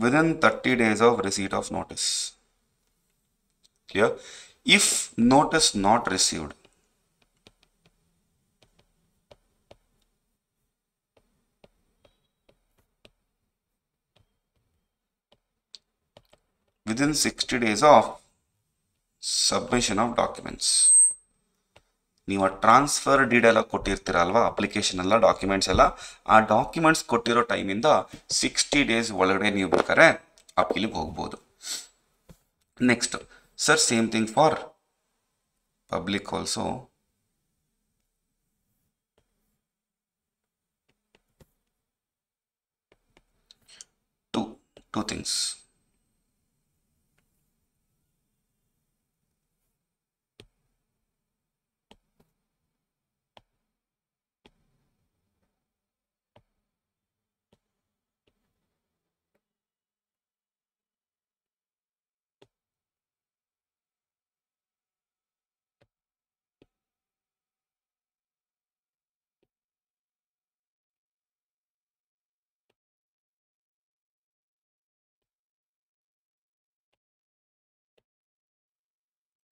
within 30 days of receipt of notice. Clear? If notice not received, within 60 days of submission of documents. ನೀವು transfer deed ಎಲ್ಲ ಕೊಟ್ಟಿರ್ತೀರಲ್ವಾ, application ಎಲ್ಲ, documents ಎಲ್ಲ, ಆ documents ಕೊಟ್ಟಿರೋ ಟೈಮಿಂದ 60 days ಒಳಗಡೆ ನೀವು ಬೇಕಾದ್ರೆ ಅಪೀಲಿಗೆ ಹೋಗ್ಬೋದು. Next sir same thing for public also. two things.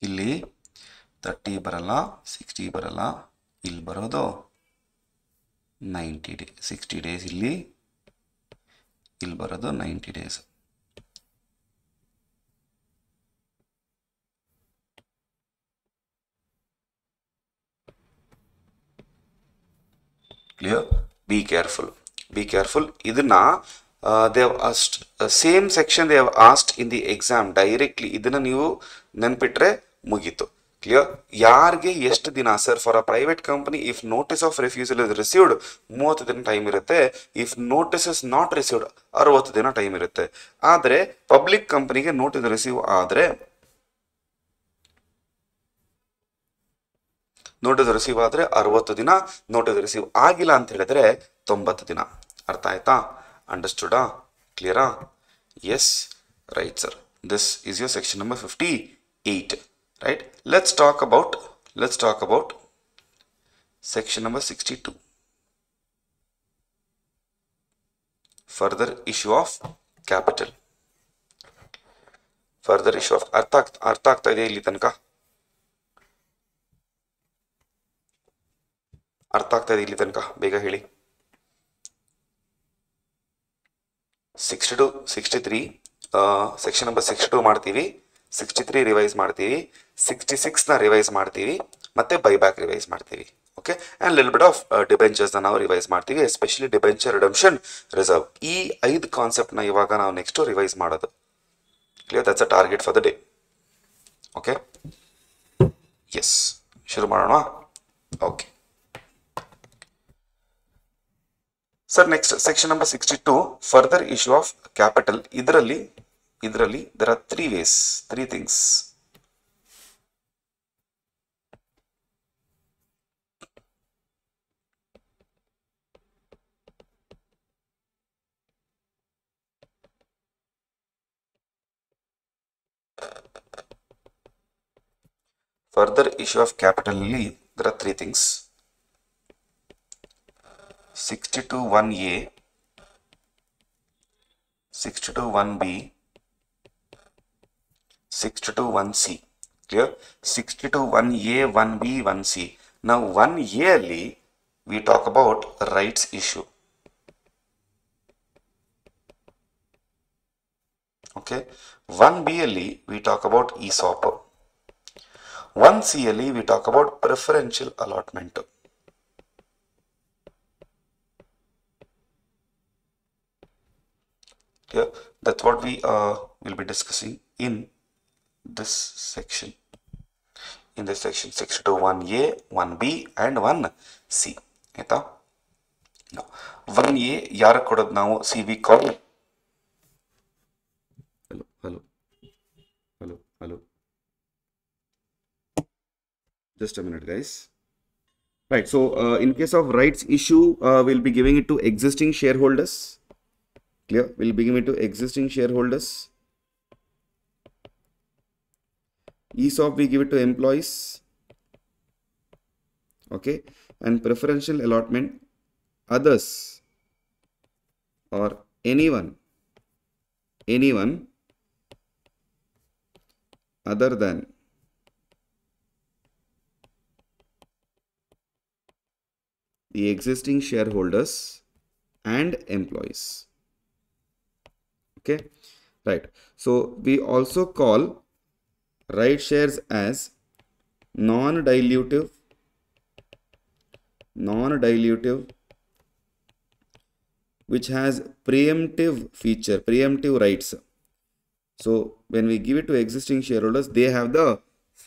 ಇಲ್ಲಿ 30 ಬರಲ್ಲ, 60 ಬರಲ್ಲ, ಇಲ್ಲಿ ಬರೋದು 90 ಡೇ, 60 ಡೇಸ್ ಇಲ್ಲಿ ಬರೋದು 90 ಡೇಸ್. ಕ್ಲಿಯರ್? Be careful. ಇದನ್ನ they have asked same section they have asked in the exam directly. ಇದನ್ನ ನೀವು ನೆನ್ಪಿಟ್ರೆ ಮುಗೀತು. ಕ್ಲಿಯರ್? ಯಾರಿಗೆ ಎಷ್ಟು ದಿನ sir? For a private company if notice of refusal is received 30 ದಿನ ಟೈಮ್ ಇರುತ್ತೆ. If notice is not received 60 ದಿನ ಟೈಮ್ ಇರುತ್ತೆ. ಆದರೆ ಪಬ್ಲಿಕ್ ಕಂಪನಿಗೆ ನೋಟಿಸ್ ರಿಸೀವ್ ಆದರೆ 60 ದಿನ, ನೋಟಿಸ್ ರಿಸೀವ್ ಆಗಿಲ್ಲ ಅಂತ ಹೇಳಿದ್ರೆ 90 ದಿನ. ಅರ್ಥ ಆಯ್ತಾ? ಅಂಡರ್ಸ್ಟುಡಾ? ಕ್ಲಿಯರಾ? Yes, right sir. This is your section number 58. right? Let's talk about section number 62. Further issue of capital. ಅರ್ಥ ಆಗ್ತಾ ಇದೆ ಇಲ್ಲಿ ತನಕ? ಬೇಗ ಹೇಳಿ. 62, 63 ಸೆಕ್ಷನ್ ನಂಬರ್ 62 ಮಾಡ್ತೀವಿ, 63 ರಿವೈಸ್ ಮಾಡ್ತೀವಿ, 66 ನ ರಿವೈಸ್ ಮಾಡ್ತೀವಿ, ಮತ್ತೆ ಬೈಬ್ಯಾಕ್ ರಿವೈಸ್ ಮಾಡ್ತೀವಿ. Okay, and little bit of ಡಿಬೆಂಚರ್ಸ್ನ ನಾವು ರಿವೈಸ್ ಮಾಡ್ತೀವಿ, ಎಸ್ಪೆಷಲಿ ಡಿಬೆಂಚರ್ ರಿಡಂಪ್ಷನ್ ರಿಸರ್ವ್. ಈ 5 ಕಾನ್ಸೆಪ್ಟ್ನ ಇವಾಗ ನಾವು ನೆಕ್ಸ್ಟ್ ರಿವೈಸ್ ಮಾಡೋದು. Clear? That's a target for the day. Okay, yes, ಶುರು ಮಾಡೋಣ. Okay sir, next section number 62, further issue of capital. ಇದರಲ್ಲಿ there are 3 ways, 3 things. Further issue of capital ಅಲ್ಲಿ there are 3 things. 62(1)(a), 62(1)(b), 62(1)(c. Clear? 62(1)(a), 1(b), 1(c). Now 1(a) ಅಲ್ಲಿ we talk about rights issue. Okay, 1(b) ಅಲ್ಲಿ we talk about ESOP. 1(c) ಅಲ್ಲಿ we talk about preferential allotment. Yeah, that's what we will be discussing in this section. In this section, 62(1)(a), 1(b) and 1(c. ಆಯ್ತಾ? 1(a) ಯಾರು ಕೊಡೋದು ನಾವು? C we call. Hello. Just a minute, guys. Right. So, in case of rights issue, we'll be giving it to existing shareholders. Clear? We'll be giving it to existing shareholders. ESOP we give it to employees. Okay, and preferential allotment others or anyone other than the existing shareholders and employees. Okay, right. So we also call right shares as non-dilutive which has preemptive feature, preemptive rights. So when we give it to existing shareholders, they have the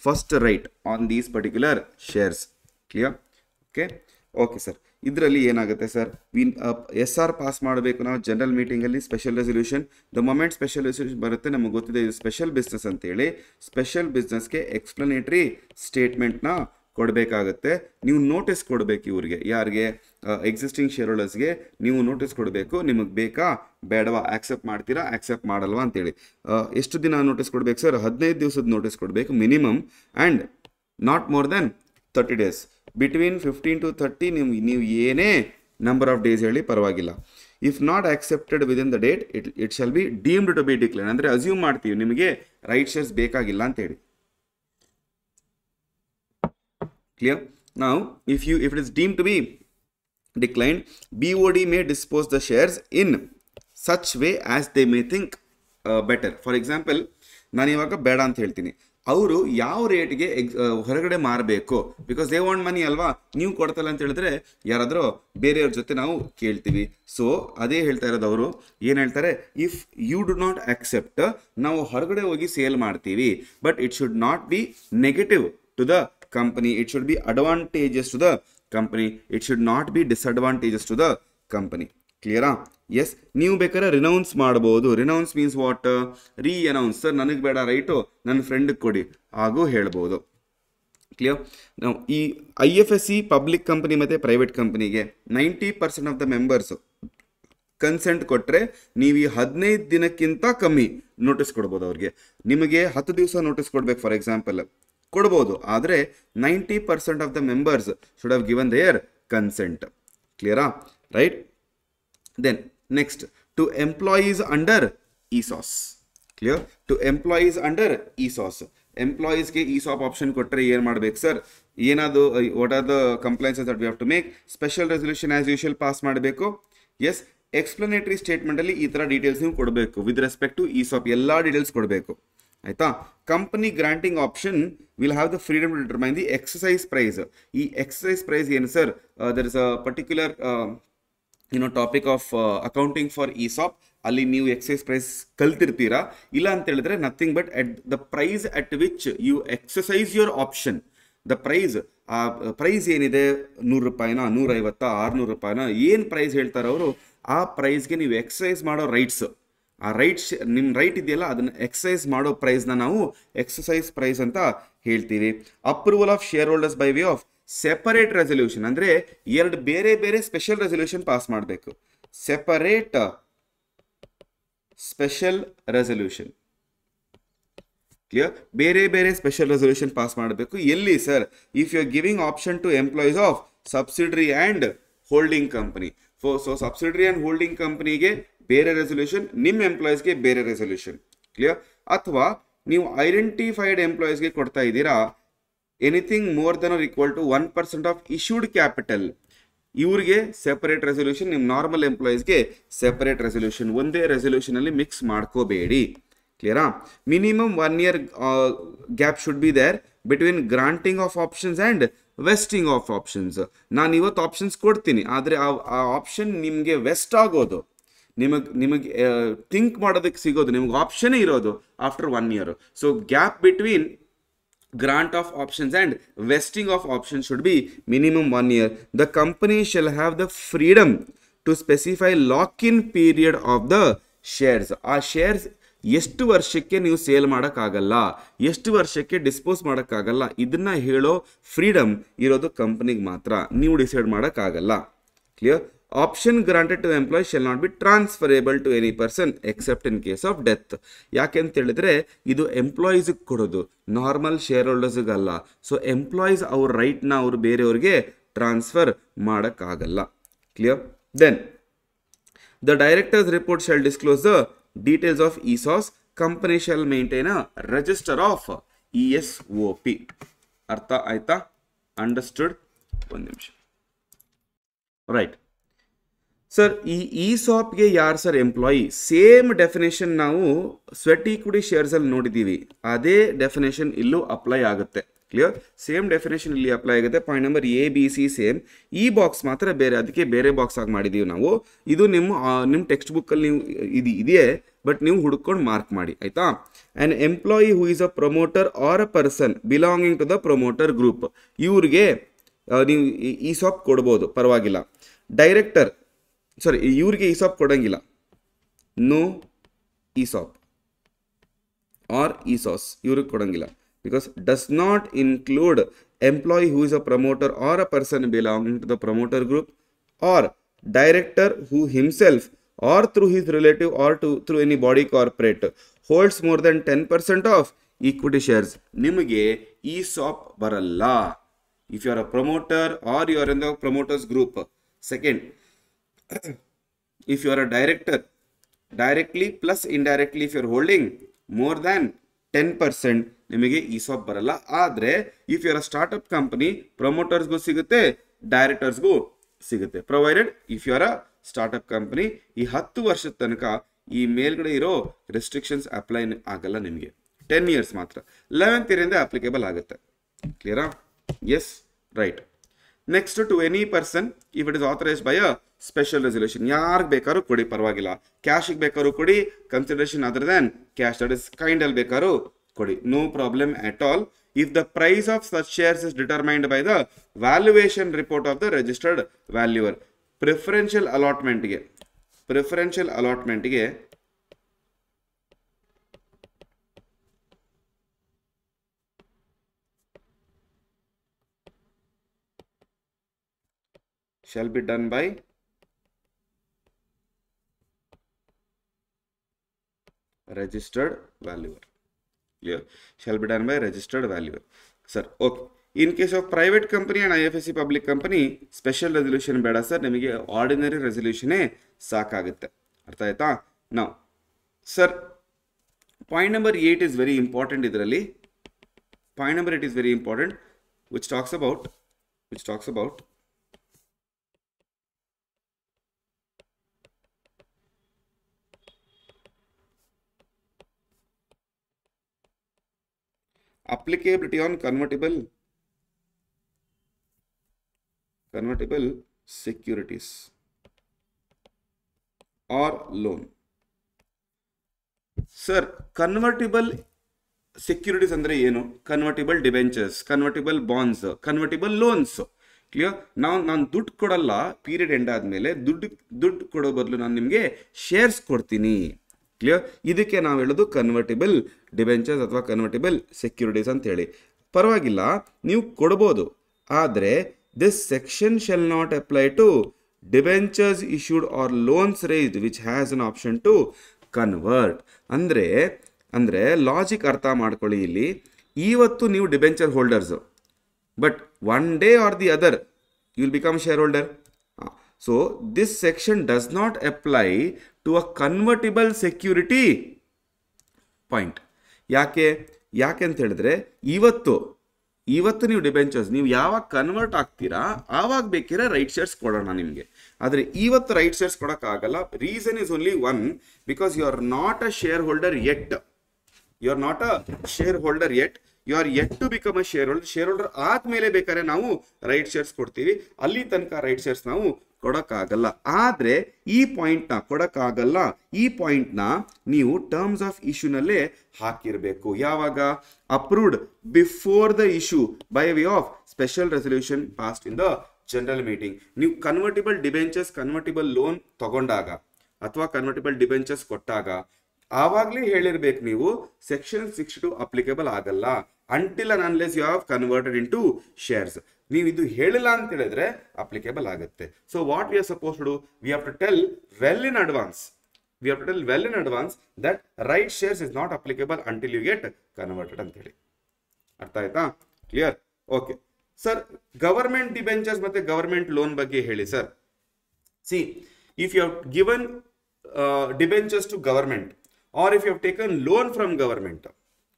first right on these particular shares. Clear? Okay, sir. ಇದರಲ್ಲಿ ಏನಾಗುತ್ತೆ sir, SR pass ಮಾಡಬೇಕು ನಾವು general ಮೀಟಿಂಗಲ್ಲಿ special resolution. The moment special resolution ಬರುತ್ತೆ ನಮಗೆ ಗೊತ್ತಿದೆ ಇದು special business ಅಂತೇಳಿ, ಸ್ಪೆಷಲ್ ಬಿಸ್ನೆಸ್ಗೆ ಎಕ್ಸ್ಪ್ಲನೇಟರಿ ಸ್ಟೇಟ್ಮೆಂಟ್ನ ಕೊಡಬೇಕಾಗತ್ತೆ. ನೀವು ನೋಟಿಸ್ ಕೊಡಬೇಕು ಇವ್ರಿಗೆ, ಯಾರಿಗೆ, ಎಕ್ಸಿಸ್ಟಿಂಗ್ ಶೇರ್ ಹೋಲ್ಡರ್ಸ್ಗೆ ನೀವು ನೋಟಿಸ್ ಕೊಡಬೇಕು. ನಿಮಗೆ ಬೇಕಾ ಬೇಡವಾ, ಆಕ್ಸೆಪ್ಟ್ ಮಾಡ್ತೀರಾ ಆಕ್ಸೆಪ್ಟ್ ಮಾಡಲ್ವಾ ಅಂತೇಳಿ. ಎಷ್ಟು ದಿನ ನೋಟಿಸ್ ಕೊಡಬೇಕು ಸರ್, 15 ದಿವಸದ ನೋಟಿಸ್ ಕೊಡಬೇಕು minimum, and not more than 30 days. Between 15 to 30 ನೀವು ಏನೇ ನಂಬರ್ ಆಫ್ ಡೇಸ್ ಹೇಳಿ ಪರವಾಗಿಲ್ಲ. If not accepted within the date it shall be deemed to be declared. ಅಂದರೆ ಅಸ್ಯೂಮ್ ಮಾಡ್ತೀವಿ ನಿಮಗೆ ರೈಟ್ ಶೇರ್ಸ್ ಬೇಕಾಗಿಲ್ಲ ಅಂತೇಳಿ. Clear? Now if it is deemed to be declined, BOD may dispose the shares in such way as they may think better. For example, ನಾನು ಇವಾಗ ಬೇಡ ಅಂತ ಹೇಳ್ತೀನಿ, ಅವರು ಯಾವ ರೇಟ್ಗೆ ಹೊರಗಡೆ ಮಾರಬೇಕು, ಬಿಕಾಸ್ ದೇ ವಾಂಟ್ ಮನಿ ಅಲ್ವಾ, ನೀವು ಕೊಡ್ತಲ್ಲ ಅಂತ ಹೇಳಿದ್ರೆ ಯಾರಾದರೂ ಬೇರೆಯವ್ರ ಜೊತೆ ನಾವು ಕೇಳ್ತೀವಿ. ಸೊ ಅದೇ ಹೇಳ್ತಾ ಇರೋದು ಅವರು. ಏನು ಹೇಳ್ತಾರೆ, if you do not accept, ನಾವು ಹೊರಗಡೆ ಹೋಗಿ ಸೇಲ್ ಮಾಡ್ತೀವಿ, but it should not be negative to the company, it should be advantageous to the company, it should not be disadvantageous to the company. ಕ್ಲಿಯರಾ? ಎಸ್, ನೀವು ಬೇಕಾದ್ರೆ renounce ಮಾಡ್ಬೋದು. Renounce means what, reannounce. Sir ನನಗೆ ಬೇಡ right, ನನ್ನ ಫ್ರೆಂಡಿಗೆ ಕೊಡಿ ಹಾಗೂ ಹೇಳ್ಬೋದು. ಕ್ಲಿಯರ್? ನಾವು ಈ IFSC ಪಬ್ಲಿಕ್ ಕಂಪನಿ ಮತ್ತು ಪ್ರೈವೇಟ್ ಕಂಪನಿಗೆ 90% ಆಫ್ ದ ಮೆಂಬರ್ಸು ಕನ್ಸೆಂಟ್ ಕೊಟ್ಟರೆ ನೀವು ಈ 15 ದಿನಕ್ಕಿಂತ ಕಮ್ಮಿ ನೋಟಿಸ್ ಕೊಡ್ಬೋದು ಅವ್ರಿಗೆ. ನಿಮಗೆ 10 ದಿವಸ ನೋಟಿಸ್ ಕೊಡ್ಬೇಕು ಫಾರ್ ಎಕ್ಸಾಂಪಲ್, ಕೊಡ್ಬೋದು, ಆದರೆ 90% of the members should have given their consent. ಕ್ಲಿಯರಾ? Right. Then next, to employees under ESOS. Clear? To employees under ESOS. ಎಂಪ್ಲಾಯೀಸ್ಗೆ ESOP ಆಪ್ಷನ್ ಕೊಟ್ಟರೆ ಏನು ಮಾಡಬೇಕು ಸರ್, ಏನಾದರೂ what are the compliances that we have to make, special resolution as usual pass ಮಾಡಬೇಕು. Yes, explanatory ಸ್ಟೇಟ್ಮೆಂಟಲ್ಲಿ ಈ ಥರ details ನೀವು ಕೊಡಬೇಕು ವಿತ್ ರೆಸ್ಪೆಕ್ಟ್ ಟು ESOP, ಎಲ್ಲ ಡೀಟೇಲ್ಸ್ ಕೊಡಬೇಕು. ಆಯಿತಾ? Company granting option will have the freedom to determine the exercise price. ಈ ಎಕ್ಸಸೈಸ್ ಪ್ರೈಸ್ ಏನು sir, there is a particular topic of accounting for ESOP. ಅಲ್ಲಿ ನೀವು ಎಕ್ಸಸೈಸ್ ಪ್ರೈಸ್ ಕಲ್ತಿರ್ತೀರಾ. ಇಲ್ಲ ಅಂತ ಹೇಳಿದ್ರೆ nothing but at the price at which you exercise your option. The price, ಆ price ಏನಿದೆ, 100 ರೂಪಾಯಿನ, 150, 600 ರೂಪಾಯಿನ, ಏನು ಪ್ರೈಸ್ ಹೇಳ್ತಾರೆ ಅವರು, ಆ ಪ್ರೈಸ್ಗೆ ನೀವು ಎಕ್ಸಸೈಸ್ ಮಾಡೋ ರೈಟ್ಸ್, ಆ ರೈಟ್ಸ್ ನಿಮ್ಮ ರೈಟ್ ಇದೆಯಲ್ಲ ಅದನ್ನು ಎಕ್ಸಸೈಸ್ ಮಾಡೋ ಪ್ರೈಸ್ನ ನಾವು ಎಕ್ಸಸೈಸ್ ಪ್ರೈಸ್ ಅಂತ ಹೇಳ್ತೀವಿ. Approval of share holders by way of separate resolution. ಅಂದರೆ 2 ಬೇರೆ ಬೇರೆ ಸ್ಪೆಷಲ್ ರೆಸೊಲ್ಯೂಷನ್ ಪಾಸ್ ಮಾಡಬೇಕು. Separate special resolution. ಕ್ಲಿಯರ್? ಬೇರೆ ಬೇರೆ ಸ್ಪೆಷಲ್ ರೆಸೊಲ್ಯೂಷನ್ ಪಾಸ್ ಮಾಡಬೇಕು. ಎಲ್ಲಿ sir, if you are giving option to employees of subsidiary and holding company. So subsidiary and holding ಕಂಪನಿಗೆ ಬೇರೆ ರೆಸೊಲ್ಯೂಷನ್, ನಿಮ್ಮ ಎಂಪ್ಲಾಯೀಸ್ಗೆ ಬೇರೆ ರೆಸೊಲ್ಯೂಷನ್. ಕ್ಲಿಯರ್? ಅಥವಾ ನೀವು ಐಡೆಂಟಿಫೈಡ್ ಎಂಪ್ಲಾಯೀಸ್ಗೆ ಕೊಡ್ತಾ ಇದ್ದೀರಾ, anything more than or equal to 1% of issued capital, ಇವ್ರಿಗೆ ಸೆಪರೇಟ್ ರೆಸೊಲ್ಯೂಷನ್, ನಿಮ್ಮ ನಾರ್ಮಲ್ ಎಂಪ್ಲಾಯೀಸ್ಗೆ ಸೆಪರೇಟ್ ರೆಸೊಲ್ಯೂಷನ್. ಒಂದೇ ರೆಸೊಲ್ಯೂಷನಲ್ಲಿ ಮಿಕ್ಸ್ ಮಾಡ್ಕೋಬೇಡಿ. ಕ್ಲಿಯರಾ? Minimum 1 year gap should be there between granting of options and vesting of options. ನಾನು ಇವತ್ತು ಆಪ್ಷನ್ಸ್ ಕೊಡ್ತೀನಿ, ಆದರೆ ಆ ಆಪ್ಷನ್ ನಿಮಗೆ ವೆಸ್ಟ್ ಆಗೋದು, ನಿಮಗೆ ಥಿಂಕ್ ಮಾಡೋದಕ್ಕೆ ಸಿಗೋದು, ನಿಮಗೆ ಆಪ್ಷನೇ ಇರೋದು after 1 year. So gap between grant of options and vesting of options should be minimum 1 year. The company shall have the freedom to specify lock-in period of the shares. ಆ shares ಎಷ್ಟು ವರ್ಷಕ್ಕೆ ನೀವು sale ಮಾಡೋಕ್ಕಾಗಲ್ಲ, ಎಷ್ಟು ವರ್ಷಕ್ಕೆ dispose ಮಾಡೋಕ್ಕಾಗಲ್ಲ, ಇದನ್ನ ಹೇಳೋ ಫ್ರೀಡಮ್ ಇರೋದು ಕಂಪನಿಗೆ ಮಾತ್ರ, ನೀವು ಡಿಸೈಡ್ ಮಾಡೋಕ್ಕಾಗಲ್ಲ. Clear? Option granted to employee shall not be transferable to any person except in case of death. ಯಾಕೆ ಅಂತ ಹೇಳಿದ್ರೆ ಇದು ಎಂಪ್ಲಾಯೀಸ್ಗೆ ಕೊಡೋದು, ನಾರ್ಮಲ್ ಶೇರ್ ಹೋಲ್ಡರ್ಸ್ಗಲ್ಲ. ಸೊ ಎಂಪ್ಲಾಯೀಸ್ ಅವ್ರ ರೈಟ್ನ ಅವರು ಬೇರೆಯವ್ರಿಗೆ ಟ್ರಾನ್ಸ್ಫರ್ ಮಾಡೋಕ್ಕಾಗಲ್ಲ. Clear? Then the directors report shall disclose the details of ESOS. Company shall maintain a register of ESOP. ಅರ್ಥ ಆಯ್ತಾ? ಅಂಡರ್ಸ್ಟುಡ್? ಒಂದು ನಿಮಿಷ. ರೈಟ್ ಸರ್, ಈ ESOPಗೆ ಯಾರು ಸರ್ ಎಂಪ್ಲಾಯಿ? ಸೇಮ್ ಡೆಫಿನೇಷನ್ ನಾವು ಸ್ವೆಟ್ ಈಕ್ವಿಟಿ ಶೇರ್ಸಲ್ಲಿ ನೋಡಿದ್ದೀವಿ, ಅದೇ ಡೆಫಿನೇಷನ್ ಇಲ್ಲೂ ಅಪ್ಲೈ ಆಗುತ್ತೆ. ಕ್ಲಿಯರ್? ಸೇಮ್ ಡೆಫಿನೇಷನ್ ಇಲ್ಲಿ ಅಪ್ಲೈ ಆಗುತ್ತೆ. ಪಾಯಿಂಟ್ ನಂಬರ್ ABC ಸೇಮ್, ಈ ಬಾಕ್ಸ್ ಮಾತ್ರ ಬೇರೆ, ಅದಕ್ಕೆ ಬೇರೆ ಬಾಕ್ಸ್ ಆಗಿ ಮಾಡಿದ್ದೀವಿ ನಾವು. ಇದು ನಿಮ್ಮ ಟೆಕ್ಸ್ಟ್ ಬುಕ್ಕಲ್ಲಿ ನೀವು ಇದೆಯೇ, ಬಟ್ ನೀವು ಹುಡ್ಕೊಂಡು ಮಾರ್ಕ್ ಮಾಡಿ, ಆಯಿತಾ? An employee who is a promoter or a person belonging to the promoter group. ಇವ್ರಿಗೆ ನೀವು ESOP ಕೊಡ್ಬೋದು, ಪರವಾಗಿಲ್ಲ. ಡೈರೆಕ್ಟರ್ ಇವ್ರಿಗೆ ESOP ಕೊಡೋಂಗಿಲ್ಲ. ನೋ ESOP ಆರ್ ESOS ಇವ್ರಿಗೆ ಕೊಡೋಂಗಿಲ್ಲ. Because does not include employee who is a promoter or a person belonging to the promoter group or director who himself or through his relative or through any body corporate holds more than 10% of equity shares. ನಿಮಗೆ ESOP ಬರಲ್ಲ if you are a promoter or you are in the promoters group. Second, if you are a director, directly plus indirectly if you are holding more than 10% ನಿಮಗೆ ESOP ಬರಲ್ಲ. ಆದರೆ if you are a startup company, promoters ಗೂ ಸಿಗುತ್ತೆ, directors ಗೂ ಸಿಗುತ್ತೆ, provided if you are a startup company. ಈ 10 ವರ್ಷದ ತನಕ ಈ ಮೇಲ್ಗಡೆ ಇರೋ ರೆಸ್ಟ್ರಿಕ್ಷನ್ಸ್ ಅಪ್ಲೈ ಆಗಲ್ಲ ನಿಮಗೆ. 10 years ಮಾತ್ರ. 11th ಇಯರಿಂದ ಅಪ್ಲಿಕೇಬಲ್ ಆಗುತ್ತೆ. ಕ್ಲಿಯರಾ? Yes, right. Next, to any person if it is authorised by a special resolution. ಯಾರಿಗೆ ಬೇಕಾದ್ರೂ ಕೊಡಿ, ಪರವಾಗಿಲ್ಲ. ಕ್ಯಾಶಿಗೆ ಬೇಕಾದ್ರೂ ಕೊಡಿ, consideration other than cash, that is ಕೈಂಡಲ್ಲಿ ಬೇಕಾದ್ರೂ ಕೊಡಿ, no problem at all. If the price of such shares is determined by the valuation report of the registered valuer. Preferential allotment ಗೆ shall be done by registered valuer. Clear? Shall be done by registered valuer. Sir, okay. In case of private company and IFSC public company, special resolution ಬೇಡ sir, ನಿಮಗೆ ordinary ರೆಸಲ್ಯೂಷನೇ ಸಾಕಾಗುತ್ತೆ. ಅರ್ಥ ಆಯ್ತಾ? ನಾವು sir, point number 8 is very important. ಇದರಲ್ಲಿ point number 8 is very important, which talks about applicability on convertible securities or loan. Sir, convertible securities ಅಂದ್ರೆ ಏನು? Convertible debentures, convertible bonds, convertible loans. Clear? ನಾನು ದುಡ್ಡು ಕೊಡಲ್ಲ, ಪೀರಿಯಡ್ ಎಂಡ್ ಆದಮೇಲೆ ದುಡ್ಡು ಕೊಡೋ ಬದಲು ನಾನು ನಿಮಗೆ ಶೇರ್ಸ್ ಕೊಡ್ತೀನಿ. ಕ್ಲಿಯರ್? ಇದಕ್ಕೆ ನಾವು ಹೇಳೋದು ಕನ್ವರ್ಟಿಬಲ್ ಡಿಬೆಂಚರ್ಸ್ ಅಥವಾ ಕನ್ವರ್ಟಿಬಲ್ ಸೆಕ್ಯೂರಿಟೀಸ್ ಅಂತ ಹೇಳಿ. ಪರವಾಗಿಲ್ಲ, ನೀವು ಕೊಡ್ಬೋದು, ಆದರೆ this section shall not apply to debentures issued or loans raised which has an option to convert. ಅಂದರೆ ಲಾಜಿಕ್ ಅರ್ಥ ಮಾಡ್ಕೊಳ್ಳಿ. ಇಲ್ಲಿ ಇವತ್ತು ನೀವು debenture holders, but one day or the other you will become share holder. So this section does not apply to a convertible security point. ಯಾಕೆ ಅಂತ ಹೇಳಿದ್ರೆ, ಇವತ್ತು ನೀವು ಡಿಬೆಂಚರ್ಸ್ ನೀವು ಯಾವಾಗ ಕನ್ವರ್ಟ್ ಆಗ್ತೀರಾ ಆವಾಗ ಬೇಕಿರೋ ರೈಟ್ ಶೇರ್ಸ್ ಕೊಡೋಣ ನಿಮಗೆ. ಆದರೆ ಇವತ್ತು ರೈಟ್ ಶೇರ್ಸ್ ಕೊಡೋಕ್ಕಾಗಲ್ಲ. Reason is only one, because you are not a shareholder yet. You are not a shareholder yet. You are yet to become a shareholder ಆದ್ಮೇಲೆ ಬೇಕಾದ್ರೆ ನಾವು right shares ಕೊಡ್ತೀವಿ. ಅಲ್ಲಿ ತನಕ right shares ನಾವು ಕೊಡೋಕ್ಕಾಗಲ್ಲ. ಆದರೆ ಈ ಪಾಯಿಂಟ್ನ ಕೊಡೋಕ್ಕಾಗಲ್ಲ. ಈ ಪಾಯಿಂಟ್ನ ನೀವು ಟರ್ಮ್ಸ್ ಆಫ್ ಇಶ್ಯೂನಲ್ಲೇ ಹಾಕಿರಬೇಕು. ಯಾವಾಗ? Approved before the issue by way of special resolution passed in the general meeting. ನೀವು ಕನ್ವರ್ಟಿಬಲ್ ಡಿಬೆಂಚರ್ಸ್, ಕನ್ವರ್ಟಿಬಲ್ ಲೋನ್ ತಗೊಂಡಾಗ ಅಥವಾ ಕನ್ವರ್ಟಿಬಲ್ ಡಿಬೆಂಚರ್ಸ್ ಕೊಟ್ಟಾಗ ಆವಾಗಲೇ ಹೇಳಿರ್ಬೇಕು ನೀವು ಸೆಕ್ಷನ್ 62 ಅಪ್ಲಿಕೇಬಲ್ ಆಗಲ್ಲ until and unless you have converted into shares. ನೀವು ಇದು ಹೇಳಿಲ್ಲ ಅಂತ ಹೇಳಿದ್ರೆ ಅಪ್ಲಿಕೇಬಲ್ ಆಗುತ್ತೆ. So what we are suppose to do, we have to tell well in advance that right shares is not applicable until you get converted ಅಂತ ಹೇಳಿ. ಅರ್ಥ ಆಯ್ತಾ? Clear? Okay sir, government debentures ಮತ್ತೆ ಗವರ್ಮೆಂಟ್ ಲೋನ್ ಬಗ್ಗೆ ಹೇಳಿ sir. See, if you have given debentures to government or if you have taken loan from government,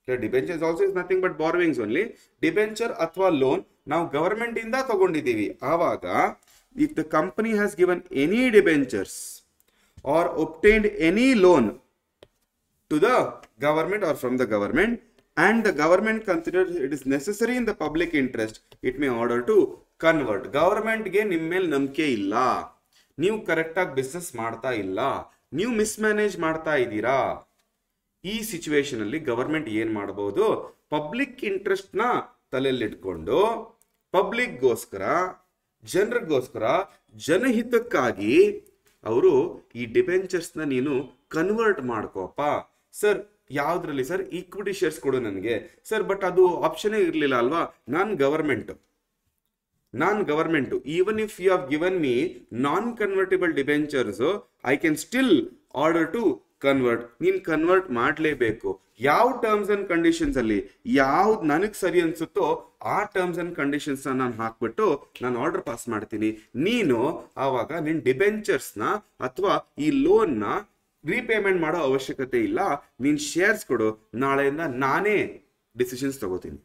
the debenture also is nothing but borrowings only. Debenture ಅಥವಾ loan ನಾವು government ಇಂದ ತಗೊಂಡಿದ್ದೀವಿ. ಆವಾಗ if the company has given any debentures or obtained any loan to the government or from the government and the government considers it is necessary in the public interest, it may order to convert. government ಗೆ ನಿಮ್ಮ ಮೇಲೆ ನಂಬಿಕೆ ಇಲ್ಲ, ನೀವು ಕರೆಕ್ಟಾಗಿ business ಮಾಡ್ತಾ ಇಲ್ಲ, ನೀವು ಮಿಸ್ಮ್ಯಾನೇಜ್ ಮಾಡ್ತಾ ಇದ್ದೀರಾ. ಈ ಸಿಚುವೇಶನ್ ಅಲ್ಲಿ ಗವರ್ಮೆಂಟ್ ಏನ್ ಮಾಡಬಹುದು? ಪಬ್ಲಿಕ್ ಇಂಟ್ರೆಸ್ಟ್ ನ ತಲೆಯಲ್ಲಿಟ್ಕೊಂಡು ಪಬ್ಲಿಕ್ಗೋಸ್ಕರ, ಜನರಿಗೋಸ್ಕರ, ಜನಹಿತಕ್ಕಾಗಿ ಅವರು ಈ ಡಿಬೆಂಚರ್ಸ್ನ ನೀನು ಕನ್ವರ್ಟ್ ಮಾಡ್ಕೋಪ್ಪ. ಸರ್ ಯಾವ್ದ್ರಲ್ಲಿ ಸರ್? ಈಕ್ವಿಟಿ ಶೇರ್ಸ್ ಕೊಡು ನನಗೆ. ಸರ್ ಬಟ್ ಅದು ಆಪ್ಷನೇ ಇರಲಿಲ್ಲ ಅಲ್ವಾ, ನಾನು government, even if you have given me non-convertible debentures, I can still order to convert. ನೀನ್ ಕನ್ವರ್ಟ್ ಮಾಡಲೇಬೇಕು. ಯಾವ ಟರ್ಮ್ಸ್ ಅಂಡ್ ಕಂಡೀಷನ್ಸ್ ಅಲ್ಲಿ ಯಾವ್ದು ನನಗೆ ಸರಿ ಅನ್ಸುತ್ತೋ ಆ ಟರ್ಮ್ಸ್ ಅಂಡ್ ಕಂಡೀಷನ್ಸ್ ನಾನು ಹಾಕ್ಬಿಟ್ಟು ನಾನು ಆರ್ಡರ್ ಪಾಸ್ ಮಾಡ್ತೀನಿ. ನೀನು ಆವಾಗ ನಿನ್ ಡಿಬೆಂಚರ್ಸ್ನ ಅಥವಾ ಈ ಲೋನ್ನ ರೀಪೇಮೆಂಟ್ ಮಾಡೋ ಅವಶ್ಯಕತೆ ಇಲ್ಲ. ನೀನ್ ಶೇರ್ಸ್ ಕೊಡು, ನಾಳೆಯಿಂದ ನಾನೇ ಡಿಸಿಷನ್ಸ್ ತಗೋತೀನಿ.